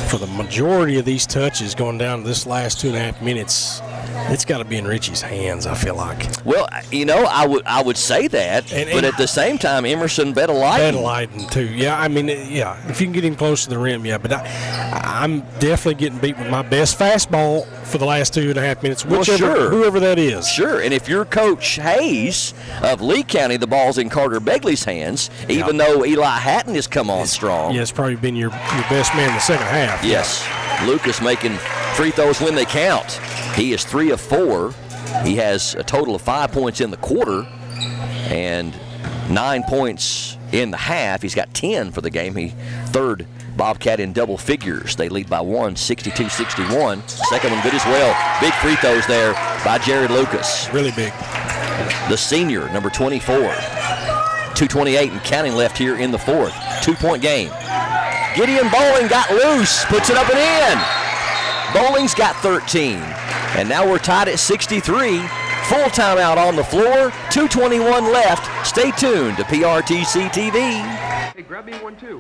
for the majority of these touches going down to this last 2.5 minutes, it's got to be in Ritchie's hands, I feel like. Well, you know, I would say that, but at the same time, Emerson Betalighton. Betalighton, too. Yeah, I mean, yeah, if you can get him close to the rim, yeah. But I'm definitely getting beat with my best fastball for the last 2.5 minutes, whoever that is. Sure, and if you're Coach Hayes of Lee County, the ball's in Carter Begley's hands, even though Eli Hatton has come on strong. Yeah, it's probably been your best man in the second half. Yes. Yeah. Lucas making free throws when they count. He is 3 of 4. He has a total of 5 points in the quarter and 9 points in the half. He's got 10 for the game. He third Bobcat in double figures. They lead by 1, 62-61. Second one good as well. Big free throws there by Jared Lucas. Really big. The senior, number 24. 2:28 and counting left here in the fourth. 2-point game. Gideon Bowling got loose, puts it up and in. Bowling's got 13. And now we're tied at 63. Full timeout on the floor. 2:21 left. Stay tuned to PRTC TV. Hey, grab me one too.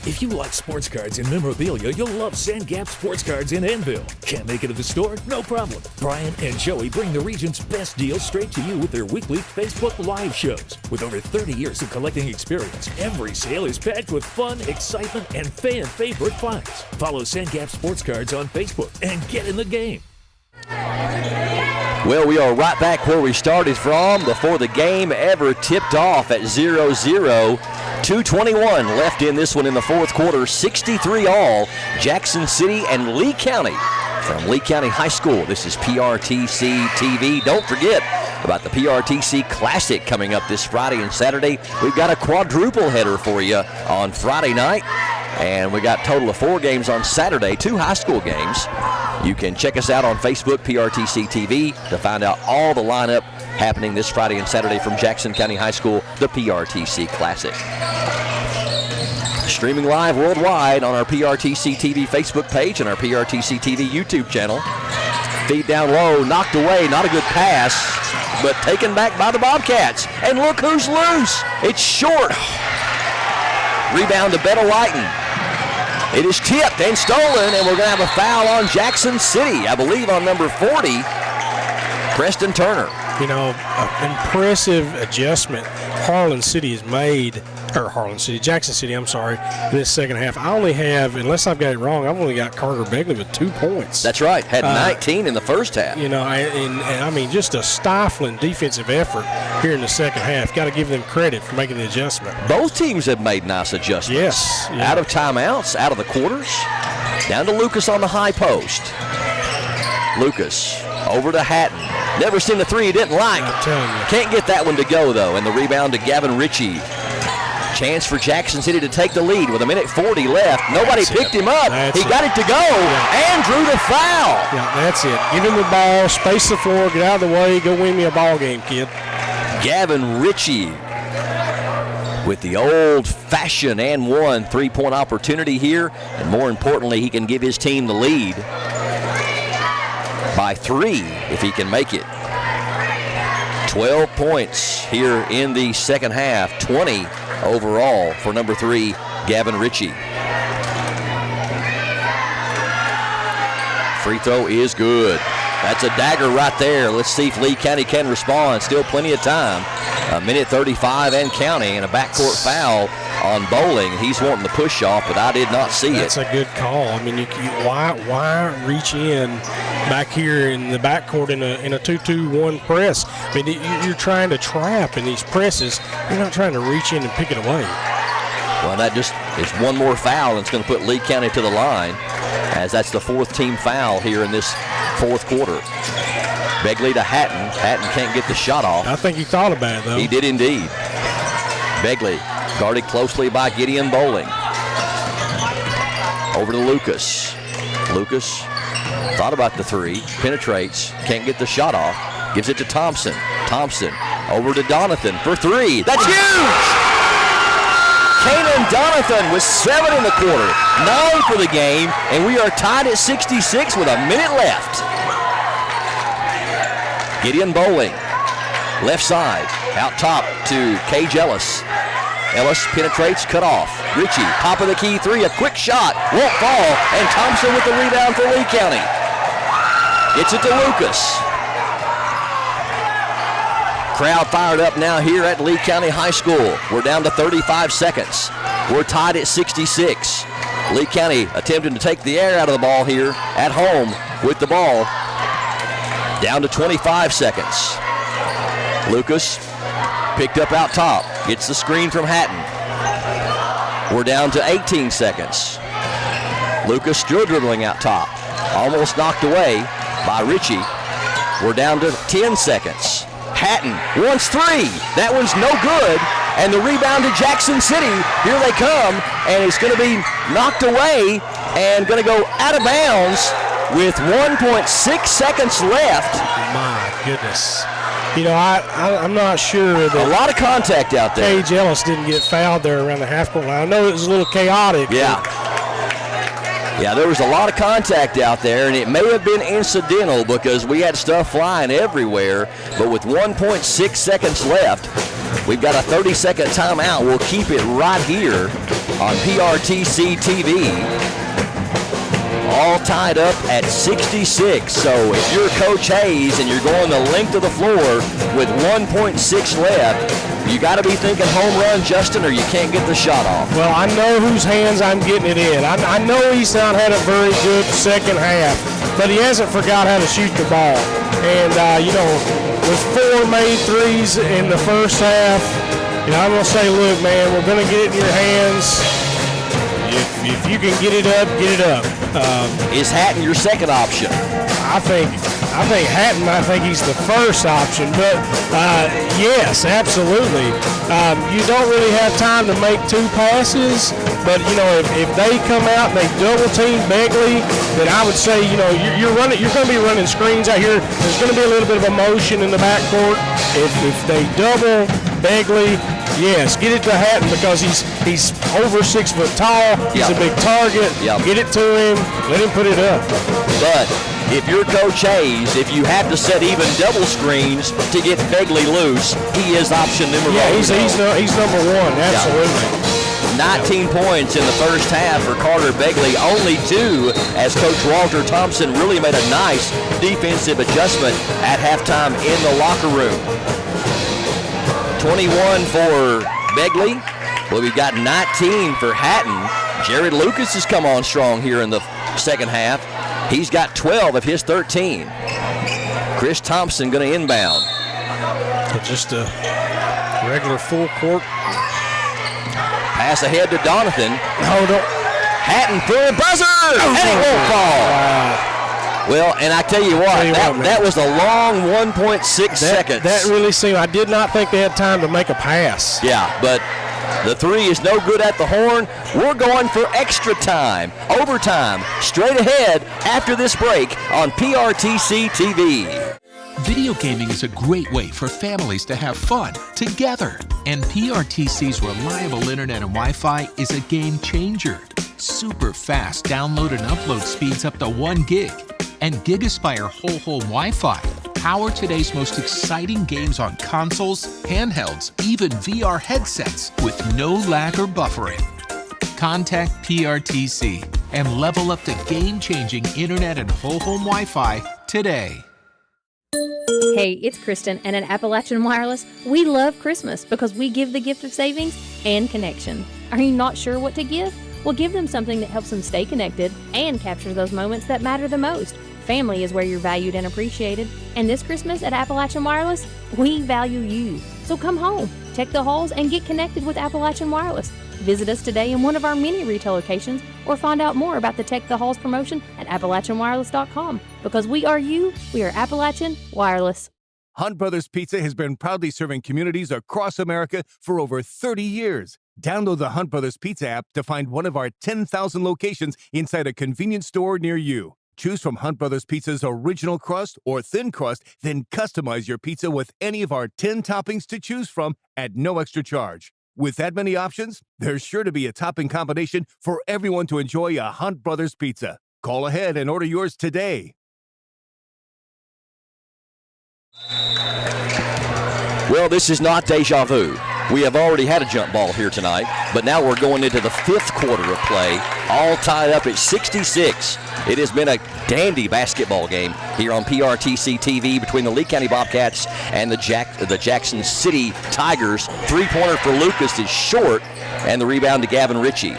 If you like sports cards and memorabilia, you'll love Sand Gap Sports Cards in Annville. Can't make it to the store? No problem. Brian and Joey bring the region's best deals straight to you with their weekly Facebook Live shows. With over 30 years of collecting experience, every sale is packed with fun, excitement, and fan-favorite finds. Follow Sand Gap Sports Cards on Facebook and get in the game. Well, we are right back where we started from before the game ever tipped off at 0-0. 2:21 left in this one in the fourth quarter. 63 all. Jackson City and Lee County. From Lee County High School, this is PRTC TV. Don't forget about the PRTC Classic coming up this Friday and Saturday. We've got a quadruple header for you on Friday night. And we got a total of 4 games on Saturday, 2 high school games. You can check us out on Facebook, PRTC TV, to find out all the lineup happening this Friday and Saturday from Jackson County High School, the PRTC Classic. Streaming live worldwide on our PRTC TV Facebook page and our PRTC TV YouTube channel. Feed down low, knocked away, not a good pass, but taken back by the Bobcats. And look who's loose. It's short. Rebound to Betta Whiten. It is tipped and stolen, and we're going to have a foul on Jackson City, I believe on number 40, Preston Turner. You know, impressive adjustment Jackson City, I'm sorry, in this second half. I only have, unless I've got it wrong, I've only got Carter Begley with 2 points. That's right, had 19 in the first half. You know, and I mean, just a stifling defensive effort here in the second half. Got to give them credit for making the adjustment. Both teams have made nice adjustments. Yes. Yeah. Out of timeouts, out of the quarters, down to Lucas on the high post. Lucas over to Hatton. Never seen the three he didn't like. I'm telling you. Can't get that one to go, though. And the rebound to Gavin Ritchie. Chance for Jackson City to take the lead with 1:40 left. Nobody picked him up. He got it to go and drew the foul. Yeah, that's it. Give him the ball, space the floor, get out of the way, go win me a ball game, kid. Gavin Ritchie with the old-fashioned and one three-point opportunity here. And more importantly, he can give his team the lead by 3 if he can make it. 12 points here in the second half, 20 overall for number 3, Gavin Ritchie. Free throw is good. That's a dagger right there. Let's see if Lee County can respond. Still plenty of time. 1:35 and counting, and a backcourt foul on Bowling. He's wanting the push off, but I did not see That's a good call. I mean, why reach in back here in the backcourt in a 2-2-1 press? I mean, you're trying to trap in these presses. You're not trying to reach in and pick it away. Well, that just is one more foul, and it's going to put Lee County to the line, as that's the 4th team foul here in this 4th quarter. Begley to Hatton. Hatton can't get the shot off. I think he thought about it, though. He did indeed. Begley guarded closely by Gideon Bowling. Over to Lucas. Lucas thought about the 3, penetrates, can't get the shot off, gives it to Thompson. Thompson over to Donathan for 3. That's huge! Kanan Donathan with 7 in the quarter, 9 for the game, and we are tied at 66 with a minute left. Gideon Bowling, left side, out top to Cage Ellis. Ellis penetrates, cut off. Ritchie, top of the key 3, a quick shot, won't fall, and Thompson with the rebound for Lee County. Gets it to Lucas. Crowd fired up now here at Lee County High School. We're down to 35 seconds. We're tied at 66. Lee County attempting to take the air out of the ball here at home with the ball. Down to 25 seconds. Lucas picked up out top. Gets the screen from Hatton. We're down to 18 seconds. Lucas still dribbling out top. Almost knocked away by Ritchie. We're down to 10 seconds. Hatton wants three. That one's no good. And the rebound to Jackson City. Here they come. And it's going to be knocked away and going to go out of bounds with 1.6 seconds left. My goodness. You know, I'm not sure that a lot of contact out there. Paige Ellis didn't get fouled there around the half-court line. I know it was a little chaotic. Yeah, there was a lot of contact out there, and it may have been incidental because we had stuff flying everywhere. But with 1.6 seconds left, we've got a 30-second timeout. We'll keep it right here on PRTC TV. All tied up at 66. So if you're Coach Hayes and you're going the length of the floor with 1.6 left, you got to be thinking home run, Justin, or you can't get the shot off. Well, I know whose hands I'm getting it in. I know Easttown had a very good second half, but he hasn't forgot how to shoot the ball. And, you know, with 4 made threes in the first half, you know, I'm going to say, look, man, we're going to get it in your hands. If you can get it up, get it up. Is Hatton your second option? I think Hatton. I think he's the first option. But yes, absolutely. You don't really have time to make 2 passes. But you know, if they come out and they double team Begley, then I would say, you know, you're going to be running screens out here. There's going to be a little bit of a motion in the backcourt. If they double Begley, yes, get it to Hatton because he's over 6 foot tall. He's a big target. Get it to him. Let him put it up. But if you're Coach Hayes, if you have to set even double screens to get Begley loose, he is option number one. Yeah, he's number one. Absolutely. 19 points in the first half for Carter Begley, only 2 as Coach Walter Thompson really made a nice defensive adjustment at halftime in the locker room. 21 for Begley. Well, we've got 19 for Hatton. Jared Lucas has come on strong here in the second half. He's got 12 of his 13. Chris Thompson going to inbound. So just a regular full court. Pass ahead to Donathan. Hold on. Hatton for a buzzer, and it won't fall. Wow. Well, and I tell you what, that was a long 1.6 seconds. That really seemed, I did not think they had time to make a pass. Yeah, but the 3 is no good at the horn. We're going for extra time, overtime, straight ahead after this break on PRTC TV. Video gaming is a great way for families to have fun together. And PRTC's reliable internet and Wi-Fi is a game changer. Super fast download and upload speeds up to 1 gig. And GigaSpire whole home Wi-Fi power today's most exciting games on consoles, handhelds, even VR headsets with no lag or buffering. Contact PRTC and level up to game-changing internet and whole home Wi-Fi today. Hey, it's Kristen, and at Appalachian Wireless, we love Christmas because we give the gift of savings and connection. Are you not sure what to give? Well, give them something that helps them stay connected and capture those moments that matter the most. Family is where you're valued and appreciated. And this Christmas at Appalachian Wireless, we value you. So come home, check the halls, and get connected with Appalachian Wireless. Visit us today in one of our many retail locations or find out more about the Tech the Halls promotion at AppalachianWireless.com. Because we are you, we are Appalachian Wireless. Hunt Brothers Pizza has been proudly serving communities across America for over 30 years. Download the Hunt Brothers Pizza app to find one of our 10,000 locations inside a convenience store near you. Choose from Hunt Brothers Pizza's original crust or thin crust, then customize your pizza with any of our 10 toppings to choose from at no extra charge. With that many options, there's sure to be a topping combination for everyone to enjoy a Hunt Brothers Pizza. Call ahead and order yours today. Well, this is not deja vu. We have already had a jump ball here tonight, but now we're going into the 5th quarter of play, all tied up at 66. It has been a dandy basketball game here on PRTC TV between the Lee County Bobcats and the Jackson City Tigers. 3-pointer for Lucas is short, and the rebound to Gavin Ritchie.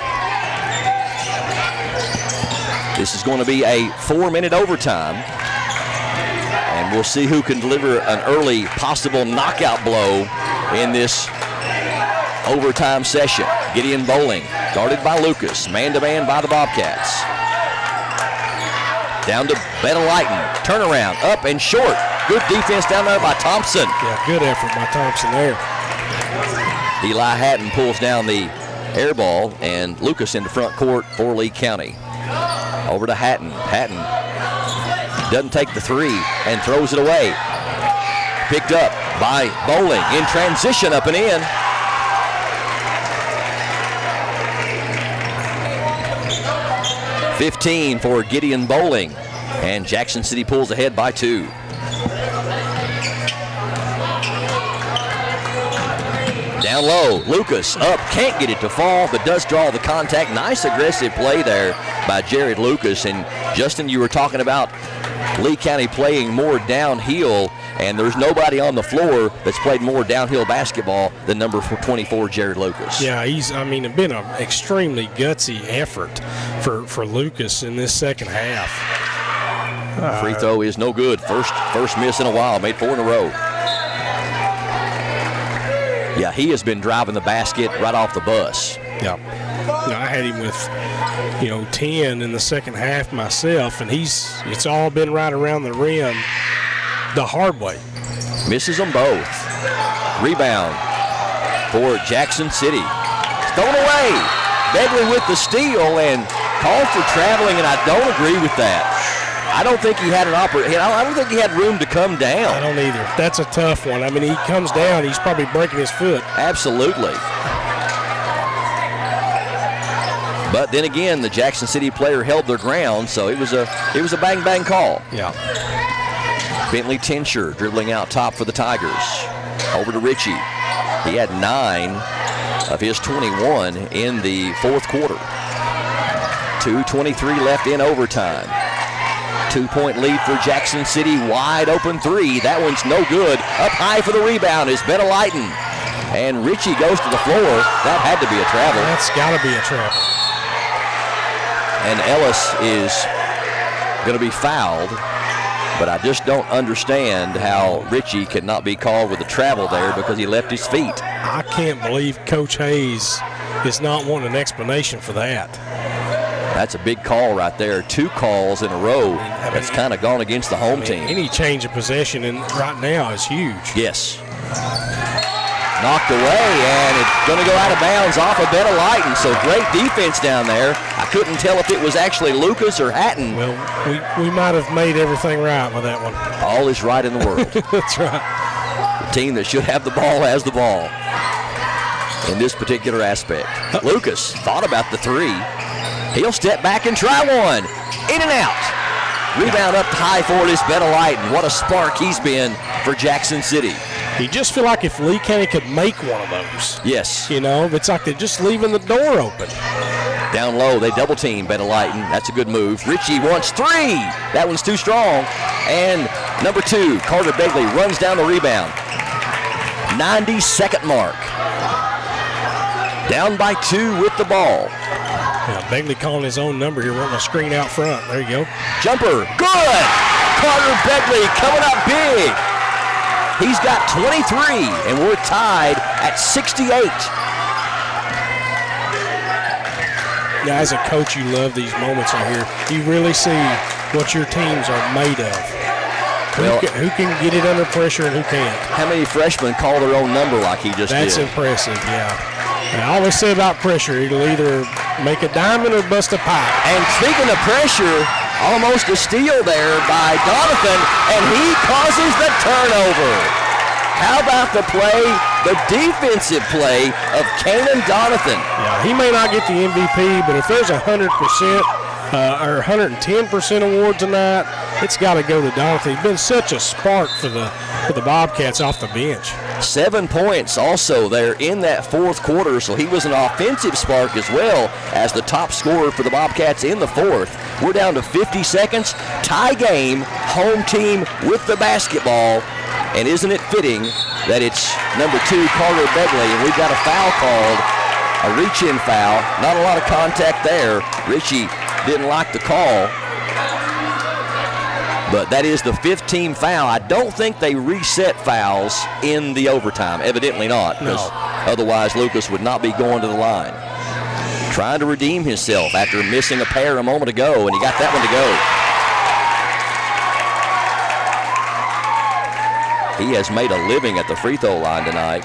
This is going to be a 4-minute overtime, and we'll see who can deliver an early possible knockout blow in this overtime session. Gideon Bowling, guarded by Lucas, man-to-man by the Bobcats. Down to Betalighton, turnaround, up and short. Good defense down there by Thompson. Yeah, good effort by Thompson there. Eli Hatton pulls down the air ball, and Lucas into front court for Lee County. Over to Hatton. Hatton doesn't take the three and throws it away. Picked up by Bowling in transition, up and in. .15 for Gideon Bowling, and Jackson City pulls ahead by 2. Down low, Lucas up, can't get it to fall, but does draw the contact. Nice aggressive play there by Jared Lucas. And Justin, you were talking about Lee County playing more downhill, and there's nobody on the floor that's played more downhill basketball than number 24, Jared Lucas. Yeah, it's been an extremely gutsy effort for Lucas in this second half. Free throw is no good. First miss in a while, made 4 in a row. Yeah, he has been driving the basket right off the bus. Yeah. I had him with, 10 in the second half myself, and it's all been right around the rim the hard way. Misses them both. Rebound for Jackson City. Thrown away. Begley with the steal and called for traveling, and I don't agree with that. I don't think he had I don't think he had room to come down. I don't either. That's a tough one. He comes down, he's probably breaking his foot. Absolutely. But then again, the Jackson City player held their ground, so it was a bang call. Yeah. Bentley Tincher dribbling out top for the Tigers. Over to Ritchie. He had 9 of his 21 in the 4th quarter. 2:23 left in overtime. 2-point lead for Jackson City. Wide open 3. That one's no good. Up high for the rebound is Betalighton. And Ritchie goes to the floor. That had to be a travel. That's got to be a travel. And Ellis is going to be fouled. But I just don't understand how Ritchie could not be called with a travel there because he left his feet. I can't believe Coach Hayes is not wanting an explanation for that. That's a big call right there. 2 calls in a row. That's kind of gone against the home team. Any change of possession right now is huge. Yes. Knocked away, and it's going to go out of bounds off of Betalighton. So great defense down there. I couldn't tell if it was actually Lucas or Hatton. Well, we might have made everything right with that one. All is right in the world. That's right. The team that should have the ball has the ball in this particular aspect. Lucas thought about the 3. He'll step back and try one. In and out. Rebound up high for it is Betalighton. What a spark he's been for Jackson City. You just feel like if Lee County could make one of those. Yes. It's like they're just leaving the door open. Down low, they double team Betalighton. That's a good move. Ritchie wants 3. That one's too strong. And number 2, Carter Begley runs down the rebound. 90-second mark. Down by 2 with the ball. Yeah, Begley calling his own number here, wanting a screen out front. There you go. Jumper, good! Carter Begley coming up big. He's got 23, and we're tied at 68. Yeah, as a coach, you love these moments right here. You really see what your teams are made of. Who can get it under pressure and who can't. How many freshmen call their own number like he just did? That's impressive, yeah. And I always say about pressure, it'll either make a diamond or bust a pipe. And speaking of pressure, almost a steal there by Donovan, and he causes the turnover. How about the play, the defensive play of Kanan Donovan? Yeah, he may not get the MVP, but if there's 100% or 110% award tonight, it's got to go to Donovan. He's been such a spark for the Bobcats off the bench. 7 points also there in that fourth quarter, so he was an offensive spark as well as the top scorer for the Bobcats in the fourth. We're down to 50 seconds. Tie game, home team with the basketball. And isn't it fitting that it's number 2, Carter Begley, and we've got a foul called, a reach-in foul. Not a lot of contact there. Richie didn't like the call. But that is the 15th foul. I don't think they reset fouls in the overtime. Evidently not, because otherwise Lucas would not be going to the line. Trying to redeem himself after missing a pair a moment ago, and he got that one to go. He has made a living at the free throw line tonight.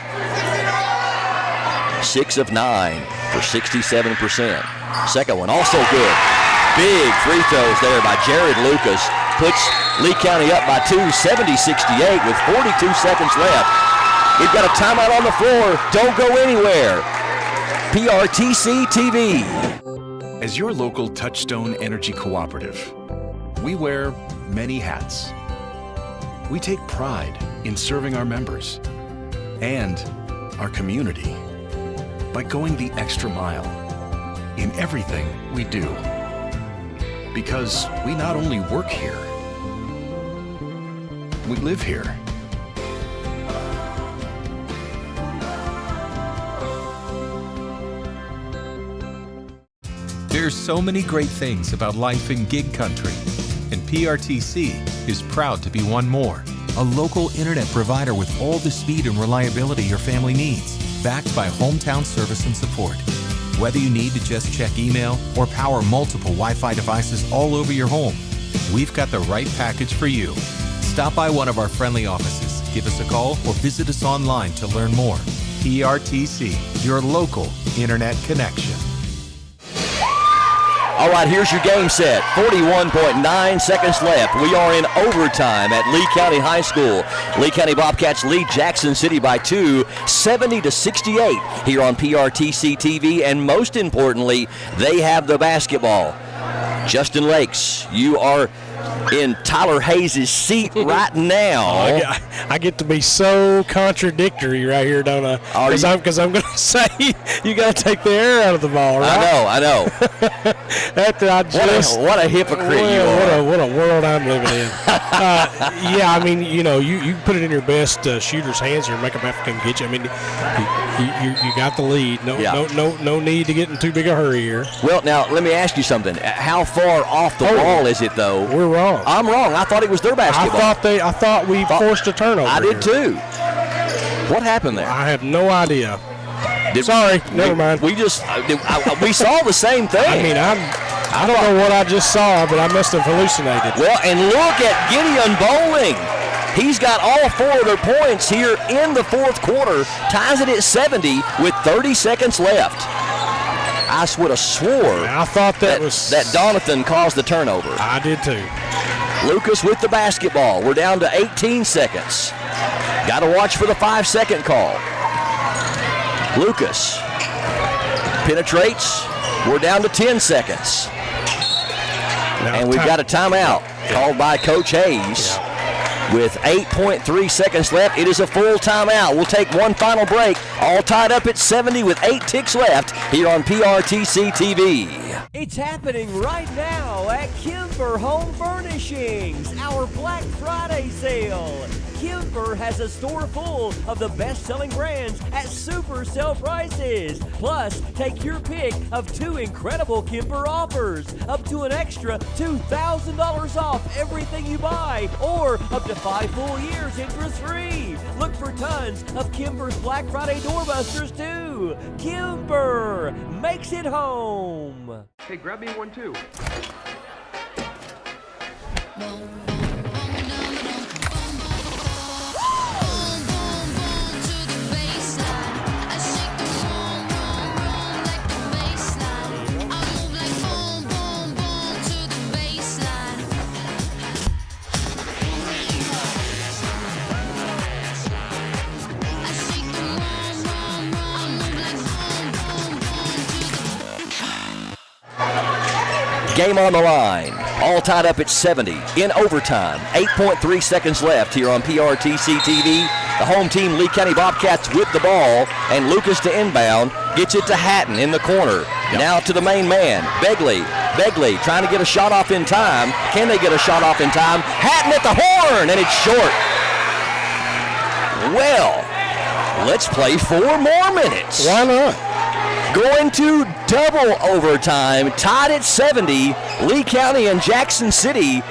6 of 9 for 67%. Second one also good. Big free throws there by Jared Lucas. Puts Lee County up by 2, 70-68 with 42 seconds left. We've got a timeout on the floor. Don't go anywhere. PRTC TV. As your local Touchstone Energy Cooperative, we wear many hats. We take pride in serving our members and our community by going the extra mile in everything we do. Because we not only work here, we live here. There's so many great things about life in gig country, and PRTC is proud to be one more. A local internet provider with all the speed and reliability your family needs, backed by hometown service and support. Whether you need to just check email or power multiple Wi-Fi devices all over your home, we've got the right package for you. Stop by one of our friendly offices, give us a call, or visit us online to learn more. PRTC, your local internet connection. All right, here's your game set. 41.9 seconds left. We are in overtime at Lee County High School. Lee County Bobcats lead Jackson City by 2, 70-68 here on PRTC TV. And most importantly, they have the basketball. Justin Lakes, you are in Tyler Hayes' seat right now. I get to be so contradictory right here, don't I? Because I'm going to say you got to take the air out of the ball, right? I know. What a hypocrite you are. What a world I'm living in. Yeah, I mean, you put it in your best shooter's hands here and make them have to come get you. I mean, you got the lead. No need to get in too big a hurry here. Well, now let me ask you something. How far off the ball is it, though? We're wrong. I'm wrong. I thought it was their basketball. I thought we forced a turnover. I did too. What happened there? I have no idea. Sorry, never mind. We saw the same thing. I mean, I don't know what I just saw, but I must have hallucinated. Well, and look at Gideon Bowling. He's got all 4 of their points here in the fourth quarter, ties it at 70 with 30 seconds left. I would have swore I thought that Donathan caused the turnover. I did too. Lucas with the basketball. We're down to 18 seconds. Got to watch for the 5-second call. Lucas penetrates. We're down to 10 seconds. And we've got a timeout called by Coach Hayes. With 8.3 seconds left, it is a full timeout. We'll take one final break. All tied up at 70 with 8 ticks left here on PRTC TV. It's happening right now at Kimber Home Furnishings, our Black Friday sale. Kimber has a store full of the best-selling brands at super sale prices. Plus, take your pick of 2 incredible Kimber offers, up to an extra $2,000 off everything you buy, or up to 5 full years interest-free. Look for tons of Kimber's Black Friday doorbusters too. Kimber makes it home. Hey, grab me one too. Game on the line. All tied up at 70 in overtime. 8.3 seconds left here on PRTC TV. The home team, Lee County Bobcats, with the ball, and Lucas to inbound, gets it to Hatton in the corner. Now to the main man, Begley. Begley trying to get a shot off in time. Can they get a shot off in time? Hatton at the horn, and it's short. Well, let's play 4 more minutes. Why not? Going to double overtime, tied at 70, Lee County and Jackson City.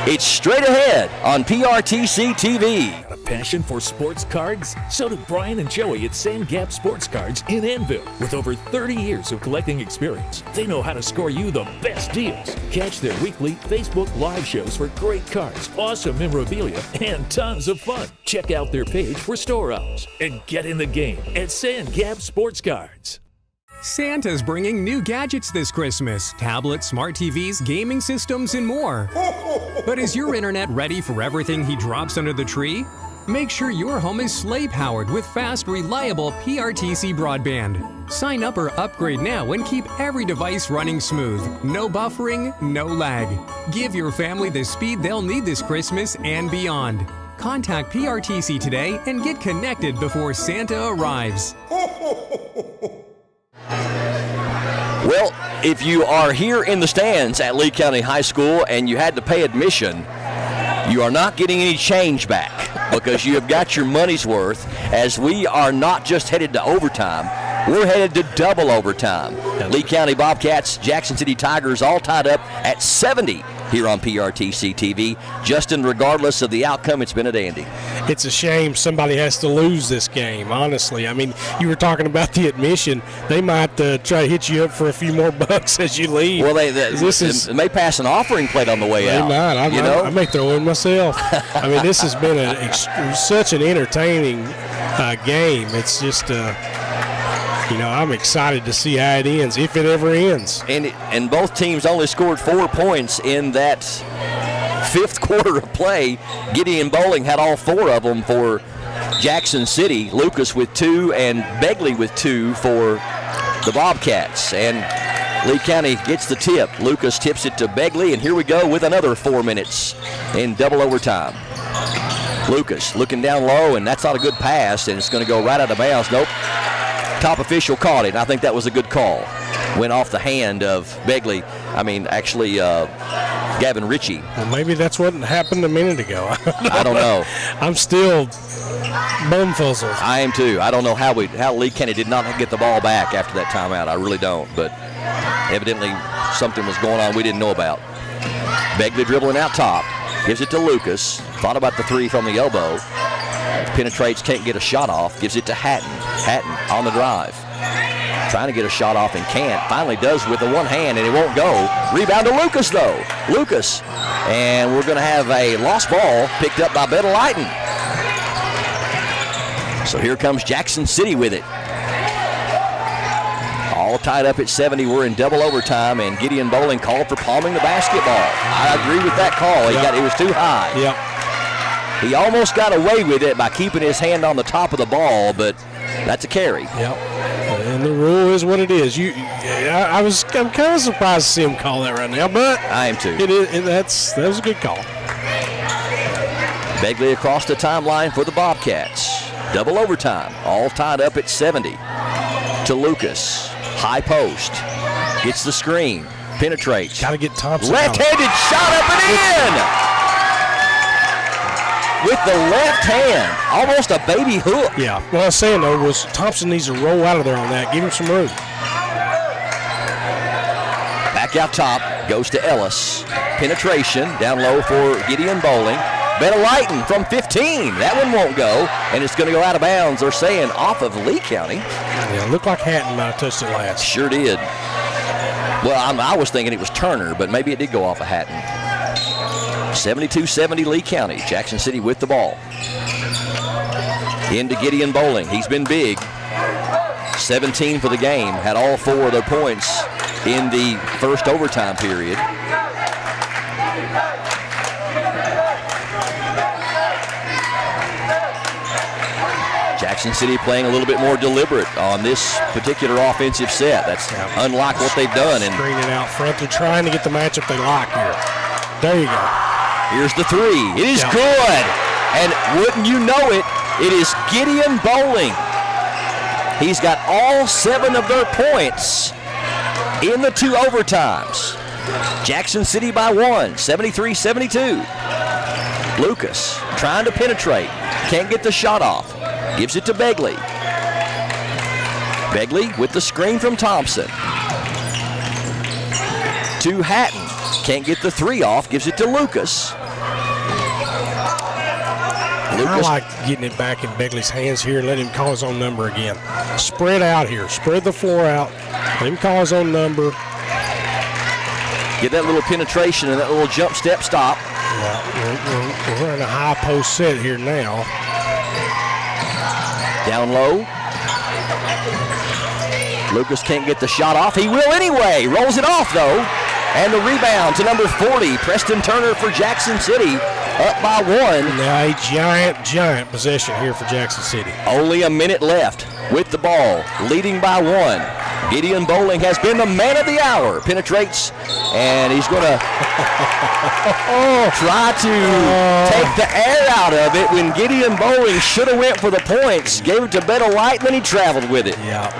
It's straight ahead on PRTC TV. A passion for sports cards? So do Brian and Joey at Sand Gap Sports Cards in Annville. With over 30 years of collecting experience, they know how to score you the best deals. Catch their weekly Facebook Live shows for great cards, awesome memorabilia, and tons of fun. Check out their page for store hours and get in the game at Sand Gap Sports Cards. Santa's bringing new gadgets this Christmas. Tablets, smart TVs, gaming systems, and more. But is your internet ready for everything he drops under the tree? Make sure your home is sleigh-powered with fast, reliable PRTC broadband. Sign up or upgrade now and keep every device running smooth. No buffering, no lag. Give your family the speed they'll need this Christmas and beyond. Contact PRTC today and get connected before Santa arrives. Well, if you are here in the stands at Lee County High School and you had to pay admission, you are not getting any change back because you have got your money's worth, as we are not just headed to overtime, we're headed to double overtime. Lee County Bobcats, Jackson City Tigers all tied up at 70 here on PRTC TV. Justin, regardless of the outcome, it's been a dandy. It's a shame somebody has to lose this game, honestly. I mean, you were talking about the admission. They might try to hit you up for a few more bucks as you leave. Well, they may pass an offering plate on the way out. They might. I may throw in myself. I mean, this has been such an entertaining game. It's just... I'm excited to see how it ends, if it ever ends. And both teams only scored 4 points in that 5th quarter of play. Gideon Bowling had all 4 of them for Jackson City. Lucas with 2 and Begley with 2 for the Bobcats. And Lee County gets the tip. Lucas tips it to Begley, and here we go with another 4 minutes in double overtime. Lucas looking down low, and that's not a good pass, and it's going to go right out of bounds. Nope. Top official caught it, and I think that was a good call. Went off the hand of Begley. Gavin Ritchie. Well, maybe that's what happened a minute ago. I don't know. I'm still bumfuzzled. I am too. I don't know how Lee County did not get the ball back after that timeout. I really don't. But evidently something was going on we didn't know about. Begley dribbling out top. Gives it to Lucas. Thought about the 3 from the elbow. Penetrates, can't get a shot off. Gives it to Hatton. Hatton on the drive. Trying to get a shot off and can't. Finally does with the one hand, and it won't go. Rebound to Lucas, though. Lucas. And we're going to have a lost ball picked up by Betta Lighton. So here comes Jackson City with it. All tied up at 70. We're in double overtime, and Gideon Bowling called for palming the basketball. I agree with that call. It was too high. Yep. He almost got away with it by keeping his hand on the top of the ball, but that's a carry. Yep. And the rule is what it is. I'm kind of surprised to see him call that right now, but I am too. That was a good call. Begley across the timeline for the Bobcats. Double overtime, all tied up at 70. To Lucas, high post, gets the screen, penetrates. Got to get Thompson. Left-handed shot up and in. With the left hand, almost a baby hook. Yeah, what I was saying, though, was Thompson needs to roll out of there on that. Give him some room. Back out top, goes to Ellis. Penetration, down low for Gideon Bowling. Betta Lighton from 15. That one won't go, and it's going to go out of bounds. They're saying off of Lee County. Yeah, looked like Hatton might have touched it last. Sure did. Well, I was thinking it was Turner, but maybe it did go off of Hatton. 72-70 Lee County. Jackson City with the ball. Into Gideon Bowling. He's been big. 17 for the game. Had all 4 of their points in the first overtime period. Jackson City playing a little bit more deliberate on this particular offensive set. That's unlike what they've done. Screen it out front. They're trying to get the matchup they like here. There you go. Here's the 3. It is good. And wouldn't you know it, It is Gideon Bowling. He's got all 7 of their points in the 2 overtimes. Jackson City by 1, 73-72. Lucas trying to penetrate. Can't get the shot off. Gives it to Begley. Begley with the screen from Thompson. To Hatton. Can't get the 3 off. Gives it to Lucas. I like getting it back in Begley's hands here and let him call his own number again. Spread out here. Spread the floor out. Let him call his own number. Get that little penetration and that little jump step stop. Yeah, we're running a high post set here now. Down low. Lucas can't get the shot off. He will anyway. Rolls it off though. And the rebound to number 40, Preston Turner for Jackson City. Up by 1. Now a giant possession here for Jackson City. Only a minute left with the ball, leading by 1. Gideon Bowling has been the man of the hour. Penetrates, and he's going to try to take the air out of it when Gideon Bowling should have went for the points. Gave it to Beto Light, and then he traveled with it. Yeah,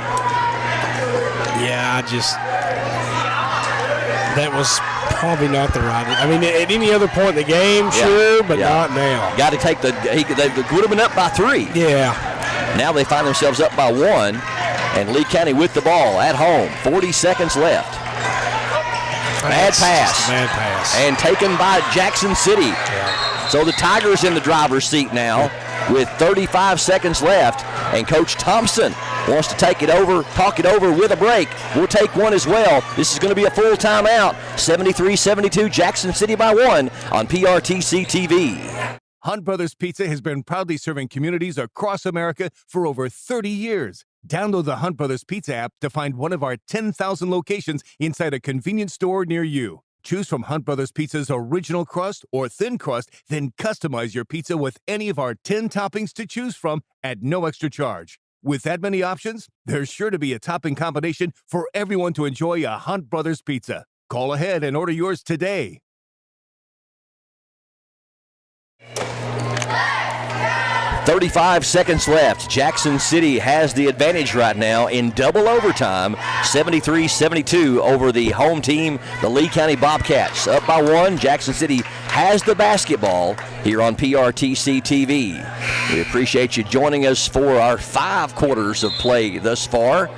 that was probably not the right. I mean, at any other point in the game, sure, but not now. Got to take they would have been up by 3. Yeah. Now they find themselves up by 1, and Lee County with the ball at home. 40 seconds left. Bad pass. And taken by Jackson City. Yeah. So the Tigers in the driver's seat now with 35 seconds left, and Coach Thompson wants to talk it over with a break. We'll take one as well. This is going to be a full timeout. 73-72, Jackson City by 1 on PRTC TV. Hunt Brothers Pizza has been proudly serving communities across America for over 30 years. Download the Hunt Brothers Pizza app to find one of our 10,000 locations inside a convenience store near you. Choose from Hunt Brothers Pizza's original crust or thin crust, then customize your pizza with any of our 10 toppings to choose from at no extra charge. With that many options, there's sure to be a topping combination for everyone to enjoy a Hunt Brothers Pizza. Call ahead and order yours today. 35 seconds left. Jackson City has the advantage right now in double overtime, 73-72 over the home team, the Lee County Bobcats. Up by 1, Jackson City has the basketball here on PRTC TV. We appreciate you joining us for our 5 quarters of play thus far,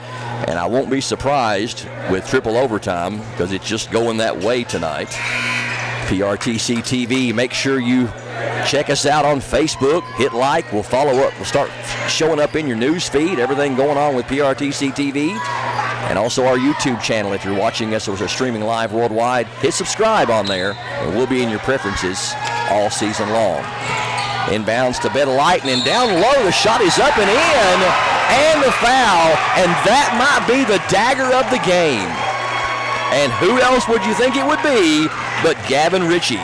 and I won't be surprised with triple overtime because it's just going that way tonight. PRTC TV, make sure you check us out on Facebook. Hit like. We'll follow up. We'll start showing up in your news feed, everything going on with PRTC TV. And also our YouTube channel. If you're watching us or we're streaming live worldwide, hit subscribe on there, and we'll be in your preferences all season long. Inbounds to Beto Light, and down low, the shot is up and in, and the foul, and that might be the dagger of the game. And who else would you think it would be but Gavin Ritchie?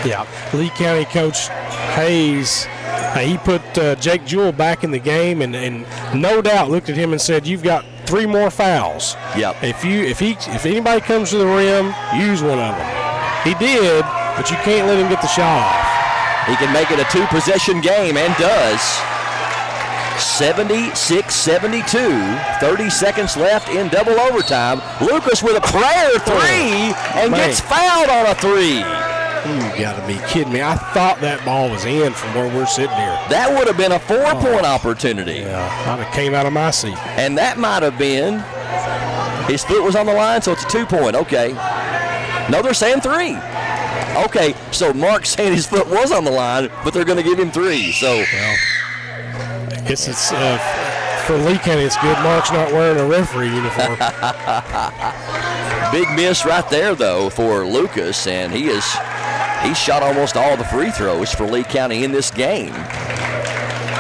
Yeah, Lee County Coach Hayes, he put Jake Jewell back in the game, and no doubt looked at him and said, "You've got 3 more fouls. Yep. If anybody comes to the rim, use one of them." He did, but you can't let him get the shot off. He can make it a 2-possession game and does. 76-72, 30 seconds left in double overtime. Lucas with a prayer 3 and gets fouled on a 3. You gotta be kidding me. I thought that ball was in from where we're sitting here. That would have been a 4-point opportunity. Yeah, I'd have came out of my seat. And that might have been, his foot was on the line, so it's a 2-point. Okay. No, they're saying 3. Okay, so Mark's saying his foot was on the line, but they're going to give him 3. So, well, I guess it's for Lee County, it's good Mark's not wearing a referee uniform. Big miss right there, though, for Lucas, and he's shot almost all the free throws for Lee County in this game.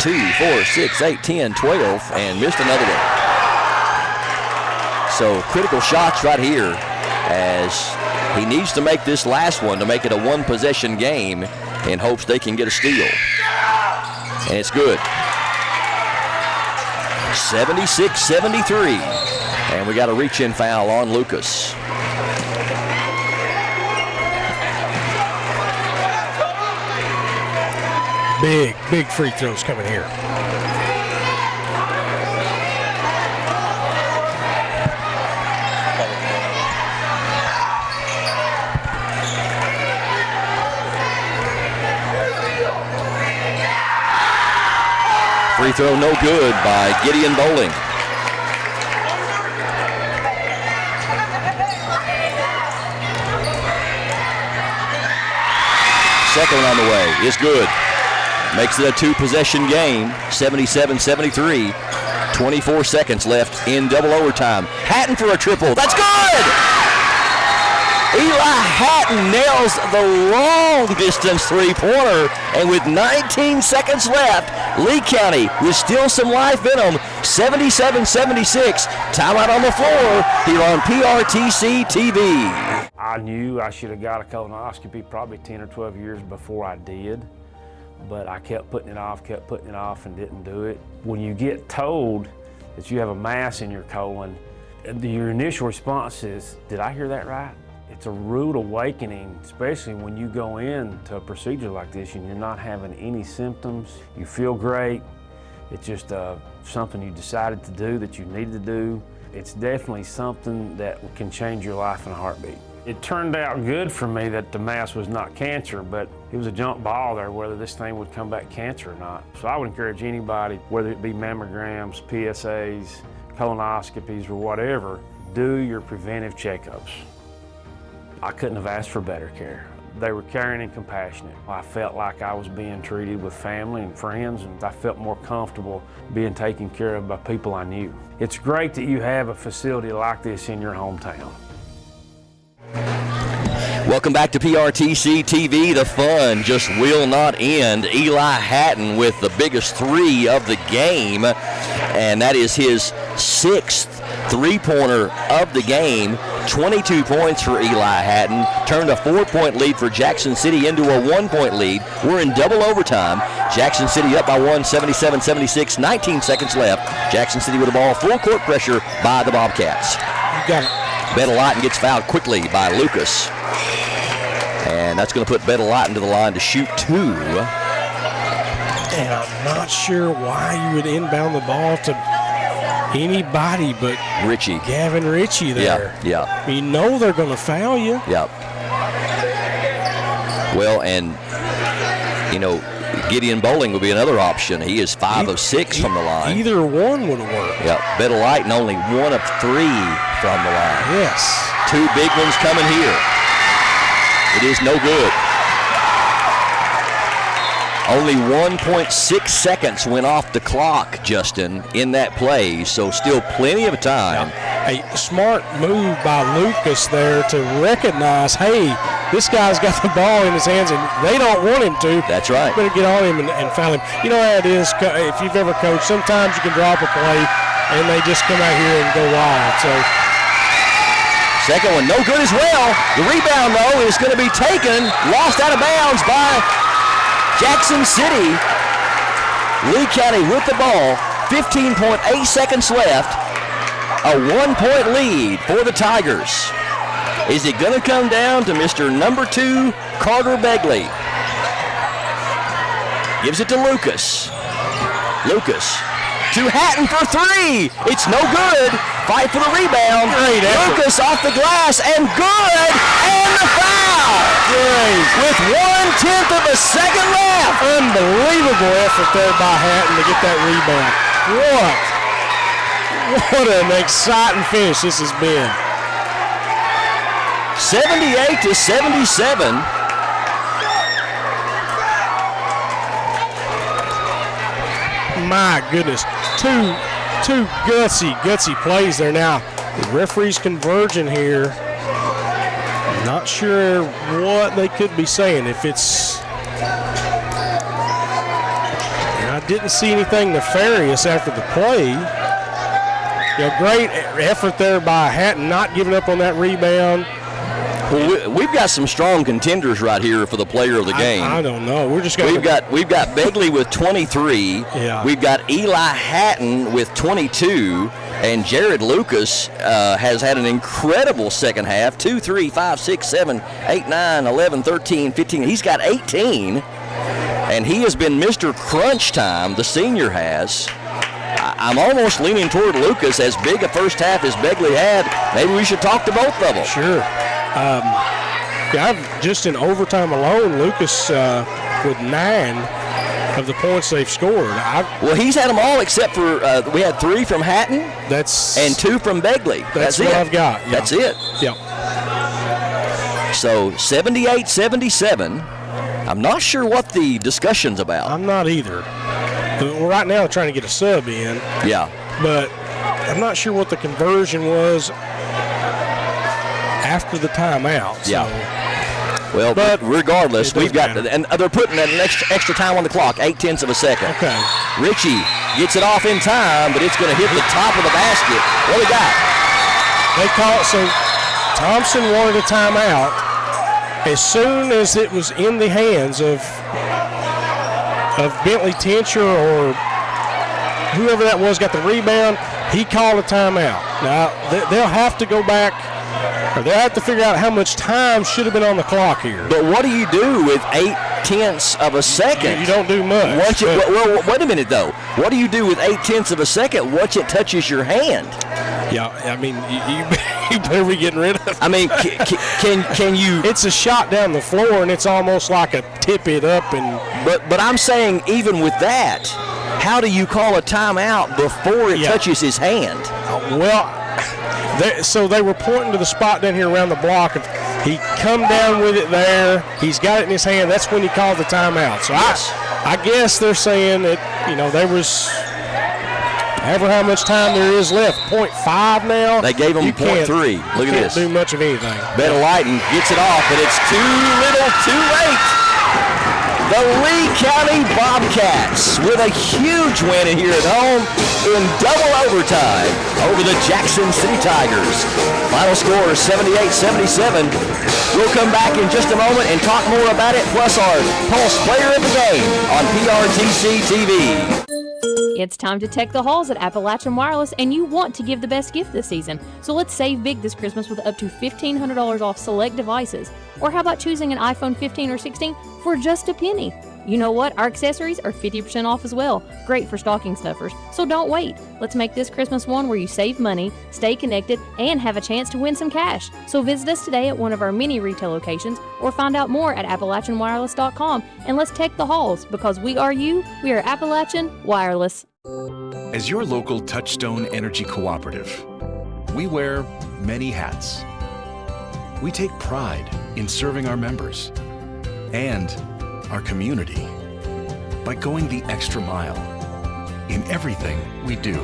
2, 4, 6, 8, 10, 12, and missed another one. So critical shots right here as he needs to make this last one to make it a 1-possession game in hopes they can get a steal. And it's good. 76-73. And we got a reach-in foul on Lucas. big free throws coming here. Free throw no good by Gideon Bowling. Second one on the way is good. Makes it a two-possession game, 77-73. 24 seconds left in double overtime. Hatton for a triple. That's good! Eli Hatton nails the long-distance three-pointer, and with 19 seconds left, Lee County with still some life in them, 77-76. Timeout on the floor here on PRTC TV. I knew I should have got a colonoscopy probably 10 or 12 years before I did, but I kept putting it off, and didn't do it. When you get told that you have a mass in your colon, your initial response is, did I hear that right? It's a rude awakening, especially when you go into a procedure like this and you're not having any symptoms. You feel great. It's just something you decided to do, that you needed to do. It's definitely something that can change your life in a heartbeat. It turned out good for me that the mass was not cancer, but it was a jump ball there whether this thing would come back cancer or not. So I would encourage anybody, whether it be mammograms, PSAs, colonoscopies, or whatever, do your preventive checkups. I couldn't have asked for better care. They were caring and compassionate. I felt like I was being treated with family and friends, and I felt more comfortable being taken care of by people I knew. It's great that you have a facility like this in your hometown. Welcome back to PRTC TV. The fun just will not end. Eli Hatton with the biggest three of the game, and that is his sixth three-pointer of the game. 22 points for Eli Hatton. Turned a 4-point lead for Jackson City into a 1-point lead. We're in double overtime. Jackson City up by 1, 77-76. 19 seconds left. Jackson City with the ball. Full court pressure by the Bobcats. You got it. Bettelotton gets fouled quickly by Lucas. And that's going to put Bettelotton to the line to shoot two. And I'm not sure why you would inbound the ball to anybody but Ritchie. Gavin Ritchie there. Yeah. You know they're going to foul you. Yep. Well, and, you know, Gideon Bowling would be another option. He is 5 of 6 from the line. Either one would have worked. Yep. Bettelotton only 1 of 3 from the line. Yes. 2 big ones coming here. It is no good. Only 1.6 seconds went off the clock, Justin, in that play, so still plenty of time. A smart move by Lucas there to recognize, hey, this guy's got the ball in his hands and they don't want him to. That's right. Better get on him and foul him. You know how it is, if you've ever coached, sometimes you can drop a play and they just come out here and go wild. So second one, no good as well. The rebound, though, is going to be taken, lost out of bounds by Jackson City. Lee County with the ball, 15.8 seconds left. A 1-point lead for the Tigers. Is it going to come down to Mr. number 2, Carter Begley? Gives it to Lucas. Lucas to Hatton for 3. It's no good. Fight for the rebound. Great effort. Lucas off the glass and good. And the foul. Great. With 1/10 of a second left. Unbelievable effort there by Hatton to get that rebound. What an exciting finish this has been. 78-77. My goodness, two gutsy plays there. Now the referees converging here. Not sure what they could be saying. If it's, and I didn't see anything nefarious after the play. Great effort there by Hatton, not giving up on that rebound. Well, we've got some strong contenders right here for the player of the game. I don't know. We're just going. We've got Begley with 23. Yeah. We've got Eli Hatton with 22, and Jared Lucas has had an incredible second half. 2, 3, 5, 6, 7, 8, 9, 11, 13, 15. He's got 18. and he has been Mr. Crunch Time, the senior has. I'm almost leaning toward Lucas. As big a first half as Begley had, maybe we should talk to both of them. Sure. Just in overtime alone, Lucas with 9 of the points they've scored. Well, he's had them all except for we had 3 from Hatton and 2 from Begley. That's what I've got. Yeah. That's it. Yep. So 78-77. I'm not sure what the discussion's about. I'm not either. We're right now trying to get a sub in. Yeah. But I'm not sure what the conversion was after the timeout. So. Yeah. Well, but regardless, we've got, and they're putting an extra time on the clock, 0.8 of a second. Okay. Richie gets it off in time, but it's going to hit the top of the basket. What do we got? They call it, so Thompson wanted a timeout. As soon as it was in the hands of Bentley Tincher or whoever that was got the rebound, he called a timeout. Now, they'll have to go back, or they'll have to figure out how much time should have been on the clock here. But what do you do with 0.8 of a second? You don't do much. Well, wait a minute, though. What do you do with 0.8 of a second once it touches your hand? Yeah, I mean, you better be getting rid of it. I mean, can you? It's a shot down the floor, and it's almost like a tip it up. But I'm saying even with that, how do you call a timeout before it touches his hand? So they were pointing to the spot down here around the block. He come down with it there. He's got it in his hand. That's when he called the timeout. So I guess they're saying that, there was ever how much time there is left. 0.5 now. They gave him 0.3. Look at this. Can't do much of anything. Better Lighten gets it off, but it's too little, too late. The Lee County Bobcats with a huge win here at home in double overtime over the Jackson City Tigers. Final score is 78-77. We'll come back in just a moment and talk more about it, plus our Pulse Player of the Game on PRTC TV. It's time to tech the halls at Appalachian Wireless, and you want to give the best gift this season. So let's save big this Christmas with up to $1,500 off select devices. Or how about choosing an iPhone 15 or 16 for just a penny? You know what? Our accessories are 50% off as well. Great for stocking stuffers. So don't wait. Let's make this Christmas one where you save money, stay connected, and have a chance to win some cash. So visit us today at one of our many retail locations or find out more at AppalachianWireless.com. And let's tech the halls, because we are you. We are Appalachian Wireless. As your local Touchstone Energy Cooperative, we wear many hats. We take pride in serving our members and our community by going the extra mile in everything we do.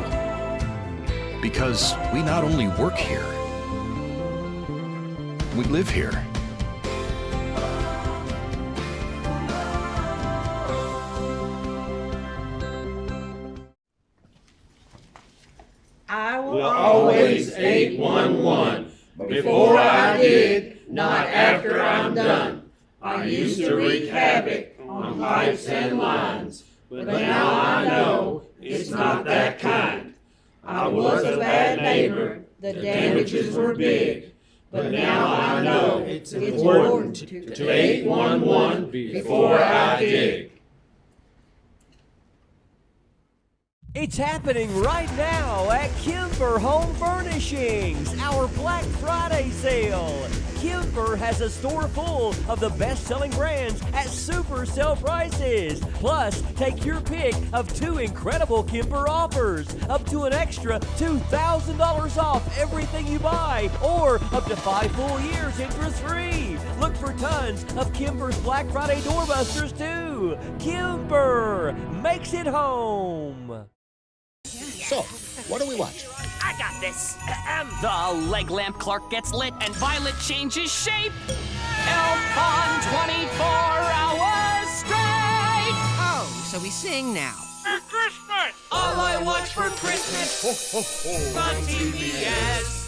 Because we not only work here, we live here. I will always 811. Before I dig, not after I'm done. I used to wreak havoc on pipes and lines, but now I know it's not that kind. I was a bad neighbor, the damages were big, but now I know it's important to 811 before I dig. It's happening right now at Kimber Home Furnishings, our Black Friday sale. Kimber has a store full of the best-selling brands at super sale prices. Plus, take your pick of 2 incredible Kimber offers, up to an extra $2,000 off everything you buy, or up to 5 full years interest-free. Look for tons of Kimber's Black Friday doorbusters too. Kimber makes it home. So, what do we watch? I got this. The leg lamp Clark gets lit and Violet changes shape. Elf on 24 hours straight. Oh, so we sing now. For Christmas! All I watch for Christmas on TBS.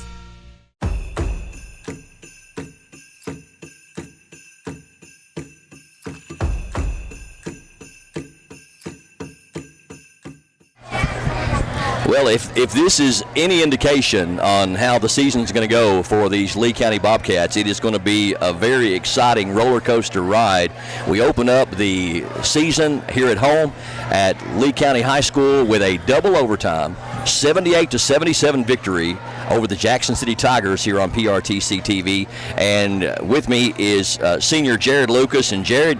Well, if this is any indication on how the season's going to go for these Lee County Bobcats, it is going to be a very exciting roller coaster ride. We open up the season here at home at Lee County High School with a double overtime 78-77 victory over the Jackson City Tigers here on PRTC TV. And with me is senior Jared Lucas. And Jared,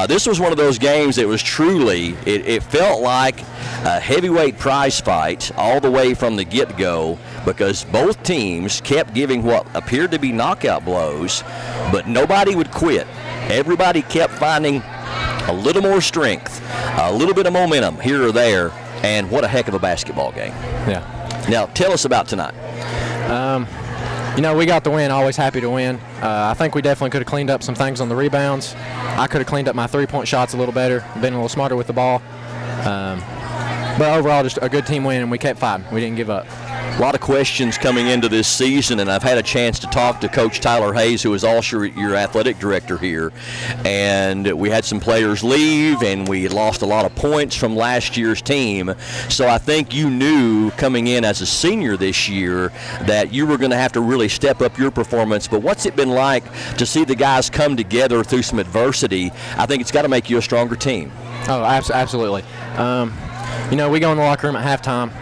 this was one of those games that was truly, it felt like a heavyweight prize fight all the way from the get-go, because both teams kept giving what appeared to be knockout blows, but nobody would quit. Everybody kept finding a little more strength, a little bit of momentum here or there, and what a heck of a basketball game. Yeah. Now, tell us about tonight. We got the win, always happy to win. I think we definitely could have cleaned up some things on the rebounds. I could have cleaned up my three-point shots a little better, been a little smarter with the ball. But overall, just a good team win, and we kept fighting. We didn't give up. A lot of questions coming into this season, and I've had a chance to talk to Coach Tyler Hayes, who is also your athletic director here. And we had some players leave, and we had lost a lot of points from last year's team. So I think you knew coming in as a senior this year that you were going to have to really step up your performance. But what's it been like to see the guys come together through some adversity? I think it's got to make you a stronger team. Oh, absolutely. We go in the locker room at halftime,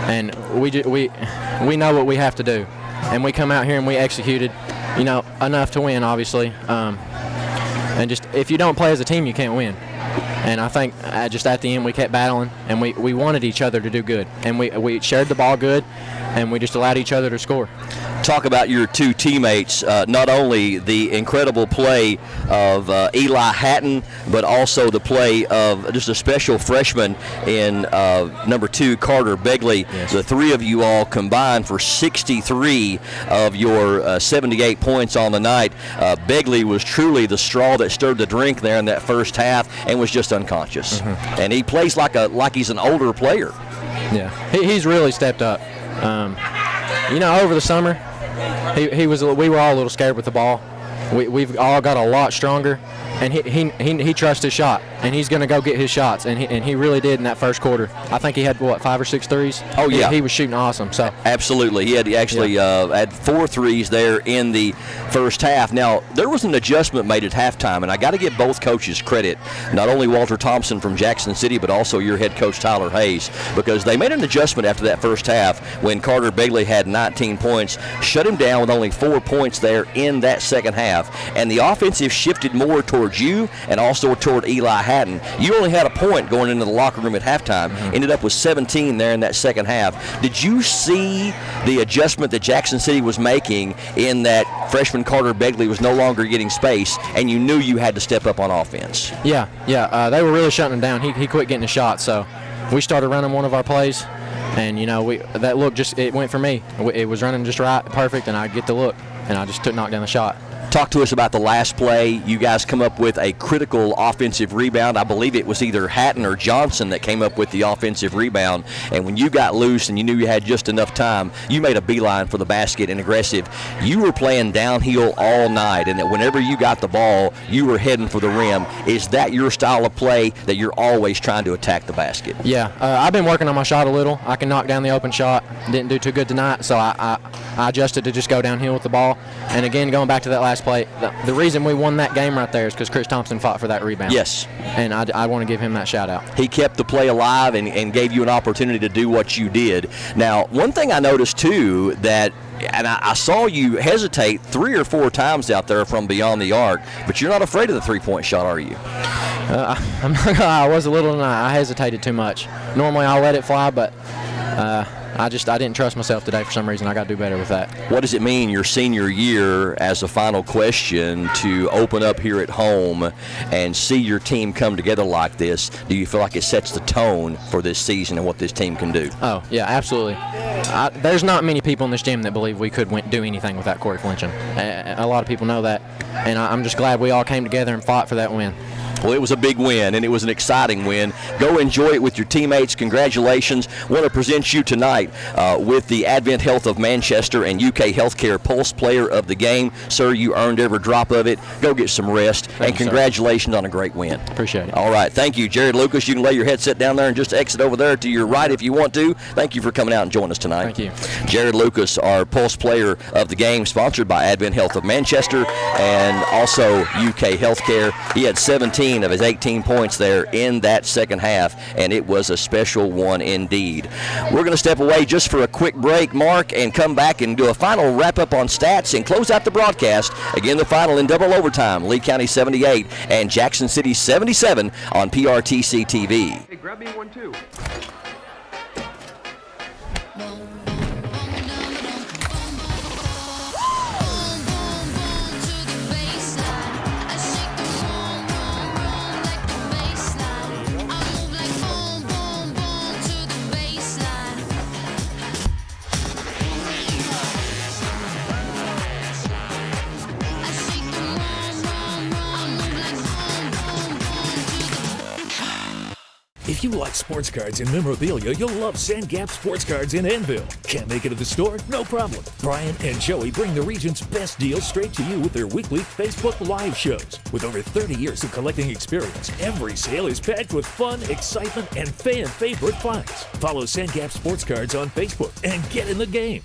and we know what we have to do, and we come out here and we executed, enough to win, obviously. And just if you don't play as a team, you can't win. And I think just at the end we kept battling, and we wanted each other to do good, and we shared the ball good, and we just allowed each other to score. Talk about your two teammates, not only the incredible play of Eli Hatton, but also the play of just a special freshman in number 2, Carter Begley. Yes. The three of you all combined for 63 of your 78 points on the night. Begley was truly the straw that stirred the drink there in that first half and was just unconscious. Mm-hmm. And he plays like he's an older player. Yeah, he's really stepped up. Over the summer, we were all a little scared with the ball. We've all got a lot stronger, and he trusts his shot, and he's going to go get his shots, and he really did in that first quarter. I think he had 5 or 6 threes. Oh yeah, he was shooting awesome. So absolutely, he had 4 threes there in the first half. Now there was an adjustment made at halftime, and I got to give both coaches credit, not only Walter Thompson from Jackson City, but also your head coach Tyler Hayes, because they made an adjustment after that first half when Carter Begley had 19 points, shut him down with only 4 points there in that second half, and the offensive shifted more towards you and also toward Eli Hatton. You only had a point going into the locker room at halftime, ended up with 17 there in that second half. Did you see the adjustment that Jackson City was making in that freshman Carter Begley was no longer getting space, and you knew you had to step up on offense? Yeah, they were really shutting him down. He quit getting a shot, so we started running one of our plays, and that look it went for me. It was running just right, perfect, and I get the look, and I just knocked down the shot. Talk to us about the last play. You guys come up with a critical offensive rebound. I believe it was either Hatton or Johnson that came up with the offensive rebound. And when you got loose and you knew you had just enough time, you made a beeline for the basket and aggressive. You were playing downhill all night, and that whenever you got the ball, you were heading for the rim. Is that your style of play, that you're always trying to attack the basket? Yeah, I've been working on my shot a little. I can knock down the open shot. Didn't do too good tonight, so I adjusted to just go downhill with the ball. And again, going back to that last play, the reason we won that game right there is because Chris Thompson fought for that rebound. Yes. And I want to give him that shout out. He kept the play alive and gave you an opportunity to do what you did. Now, one thing I noticed too, and I saw you hesitate 3 or 4 times out there from beyond the arc, but you're not afraid of the three-point shot, are you? I'm not gonna lie, I was a little tonight. I hesitated too much. Normally I'll let it fly, but I didn't trust myself today for some reason. I got to do better with that. What does it mean your senior year, as a final question, to open up here at home and see your team come together like this? Do you feel like it sets the tone for this season and what this team can do? Oh, yeah, absolutely. There's not many people in this gym that believe we could do anything without Corey Flincham. A lot of people know that, and I'm just glad we all came together and fought for that win. Well, it was a big win, and it was an exciting win. Go enjoy it with your teammates. Congratulations. Want to present you tonight with the Advent Health of Manchester and UK Healthcare Pulse Player of the Game. Sir, you earned every drop of it. Go get some rest, and congratulations on a great win. Appreciate it. All right. Thank you, Jared Lucas. You can lay your headset down there and just exit over there to your right if you want to. Thank you for coming out and joining us tonight. Thank you. Jared Lucas, our Pulse Player of the Game, sponsored by Advent Health of Manchester and also UK Healthcare. He had 17 of his 18 points there in that second half, and it was a special one indeed. We're going to step away just for a quick break, Mark, and come back and do a final wrap-up on stats and close out the broadcast. Again, the final in double overtime, Lee County 78 and Jackson City 77 on PRTC TV. Hey, grab me one too. If you like sports cards and memorabilia, you'll love Sand Gap Sports Cards in Annville. Can't make it to the store? No problem. Brian and Joey bring the region's best deals straight to you with their weekly Facebook Live shows. With over 30 years of collecting experience, every sale is packed with fun, excitement, and fan favorite finds. Follow Sand Gap Sports Cards on Facebook and get in the game.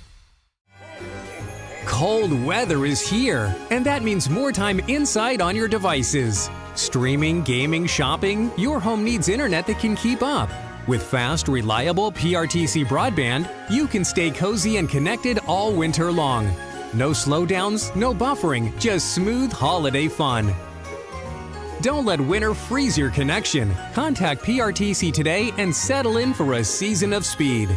Cold weather is here, and that means more time inside on your devices. Streaming, gaming, shopping, your home needs internet that can keep up. With fast, reliable PRTC broadband, you can stay cozy and connected all winter long. No slowdowns, no buffering, just smooth holiday fun. Don't let winter freeze your connection. Contact PRTC today and settle in for a season of speed.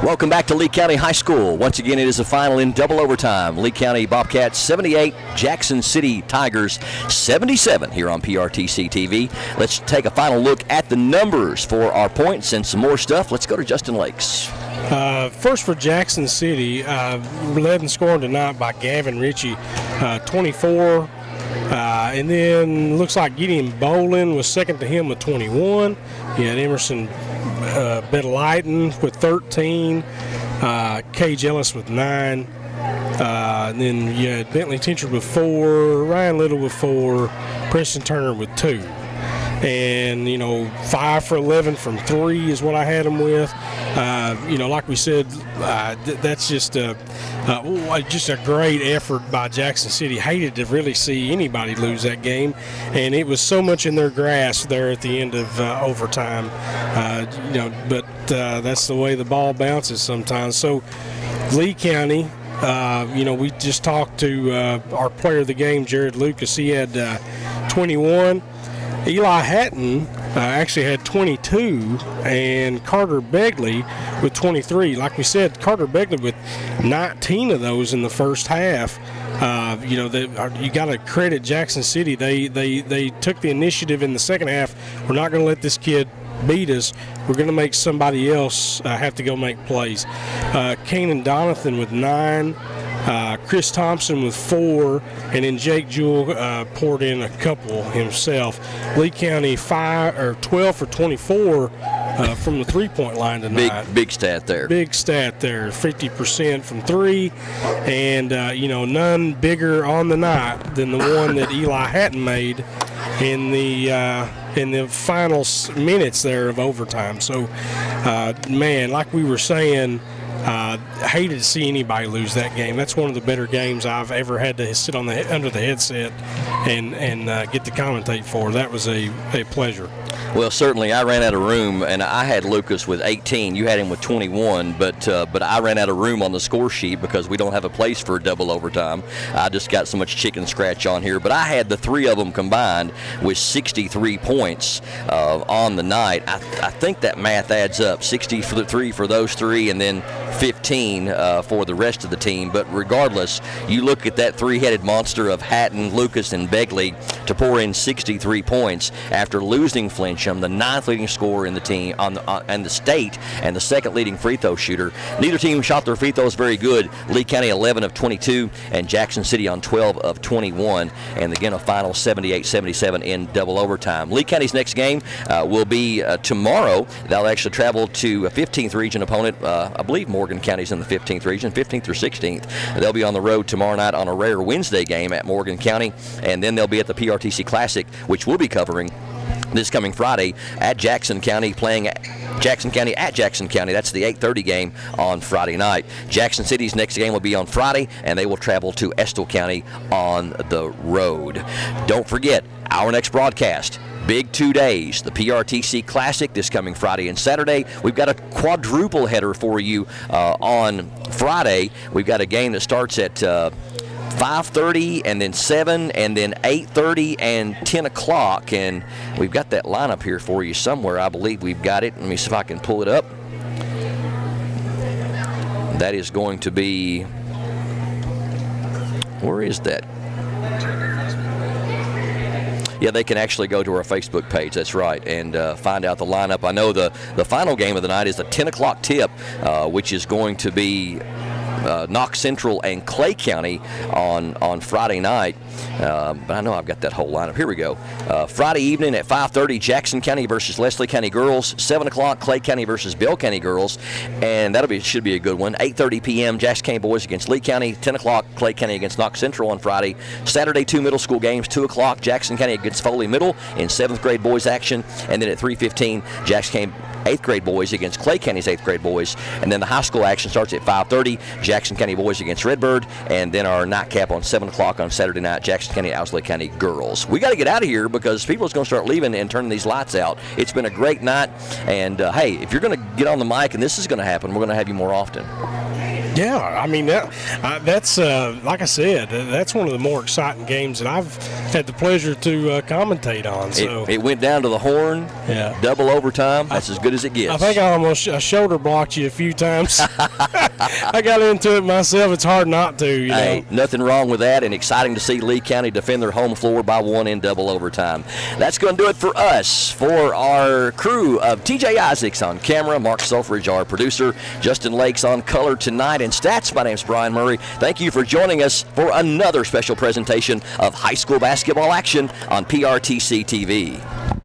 Welcome back to Lee County High School. Once again, it is the final in double overtime. Lee County Bobcats 78, Jackson City Tigers 77 here on PRTC TV. Let's take a final look at the numbers for our points and some more stuff. Let's go to Justin Lakes. First for Jackson City, led in scoring tonight by Gavin Ritchie, 24. And then looks like Gideon Bolin was second to him with 21. You had Emerson Bedalighton with 13, Cage Ellis with 9, and then you had Bentley Tincher with 4, Ryan Little with 4, Preston Turner with 2. And, 5 for 11 from 3 is what I had them with. Like we said, that's just a great effort by Jackson City. Hated to really see anybody lose that game, and it was so much in their grasp there at the end of overtime. But that's the way the ball bounces sometimes. So Lee County, we just talked to our player of the game, Jared Lucas. He had 21. Eli Hatton actually had 22, and Carter Begley with 23. Like we said, Carter Begley with 19 of those in the first half. You got to credit Jackson City. They took the initiative in the second half. We're not going to let this kid beat us. We're going to make somebody else have to go make plays. Kanan Donathan with 9. Chris Thompson with 4, and then Jake Jewell poured in a couple himself. Lee County 12 for 24 from the three-point line tonight. Big stat there. Big stat there. 50% from 3, and none bigger on the night than the one that Eli Hatton made in the final minutes there of overtime. So, like we were saying, hated to see anybody lose that game. That's one of the better games I've ever had to sit under the headset and get to commentate for. That was a pleasure. Well, certainly I ran out of room, and I had Lucas with 18. You had him with 21, but I ran out of room on the score sheet because we don't have a place for double overtime. I just got so much chicken scratch on here, but I had the three of them combined with 63 points on the night. I think that math adds up. 63 for those three, and then 15 for the rest of the team. But regardless, you look at that three-headed monster of Hatton, Lucas, and Begley to pour in 63 points after losing Flincham, the 9th leading scorer in the team and the state, and the 2nd leading free throw shooter. Neither team shot their free throws very good. Lee County 11 of 22 and Jackson City on 12 of 21. And again, a final 78-77 in double overtime. Lee County's next game will be tomorrow. They'll actually travel to a 15th region opponent. I believe Morgan County's in the 15th region, 15th or 16th. They'll be on the road tomorrow night on a rare Wednesday game at Morgan County, and then they'll be at the PRTC Classic, which we'll be covering this coming Friday at Jackson County, playing Jackson County at Jackson County. That's the 8:30 game on Friday night. Jackson City's next game will be on Friday, and they will travel to Estill County on the road. Don't forget, our next broadcast, big 2 days, the PRTC Classic this coming Friday and Saturday. We've got a quadruple header for you on Friday. We've got a game that starts at 5:30 and then 7 and then 8:30 and 10 o'clock, and we've got that lineup here for you somewhere. I believe we've got it. Let me see if I can pull it up. That is going to be, where is that? Yeah, they can actually go to our Facebook page, that's right, and find out the lineup. I know the final game of the night is the 10 o'clock tip, which is going to be Knox Central and Clay County on Friday night. But I know I've got that whole lineup. Here we go. Friday evening at 5:30, Jackson County versus Leslie County girls. 7 o'clock, Clay County versus Bell County girls, and should be a good one. 8:30 p.m., Jackson County boys against Lee County. 10 o'clock, Clay County against Knox Central on Friday. Saturday, 2 middle school games. 2 o'clock, Jackson County against Foley Middle in 7th grade boys action, and then at 3:15, Jackson County 8th grade boys against Clay County's 8th grade boys, and then the high school action starts at 5:30, Jackson County boys against Redbird, and then our nightcap on 7 o'clock on Saturday night, Jackson County, Owsley County girls. We got to get out of here because people are going to start leaving and turning these lights out. It's been a great night, and hey, if you're going to get on the mic and this is going to happen, we're going to have you more often. Yeah, I mean, that's like I said, that's one of the more exciting games that I've had the pleasure to commentate on. So it went down to the horn, yeah, double overtime. That's as good as it gets. I think I almost shoulder blocked you a few times. I got into it myself. It's hard not to. You know? Nothing wrong with that, and exciting to see Lee County defend their home floor by 1 in double overtime. That's going to do it for us. For our crew of TJ Isaacs on camera, Mark Selfridge, our producer, Justin Lakes on color tonight and stats. My name's Brian Murray. Thank you for joining us for another special presentation of high school basketball action on PRTC TV.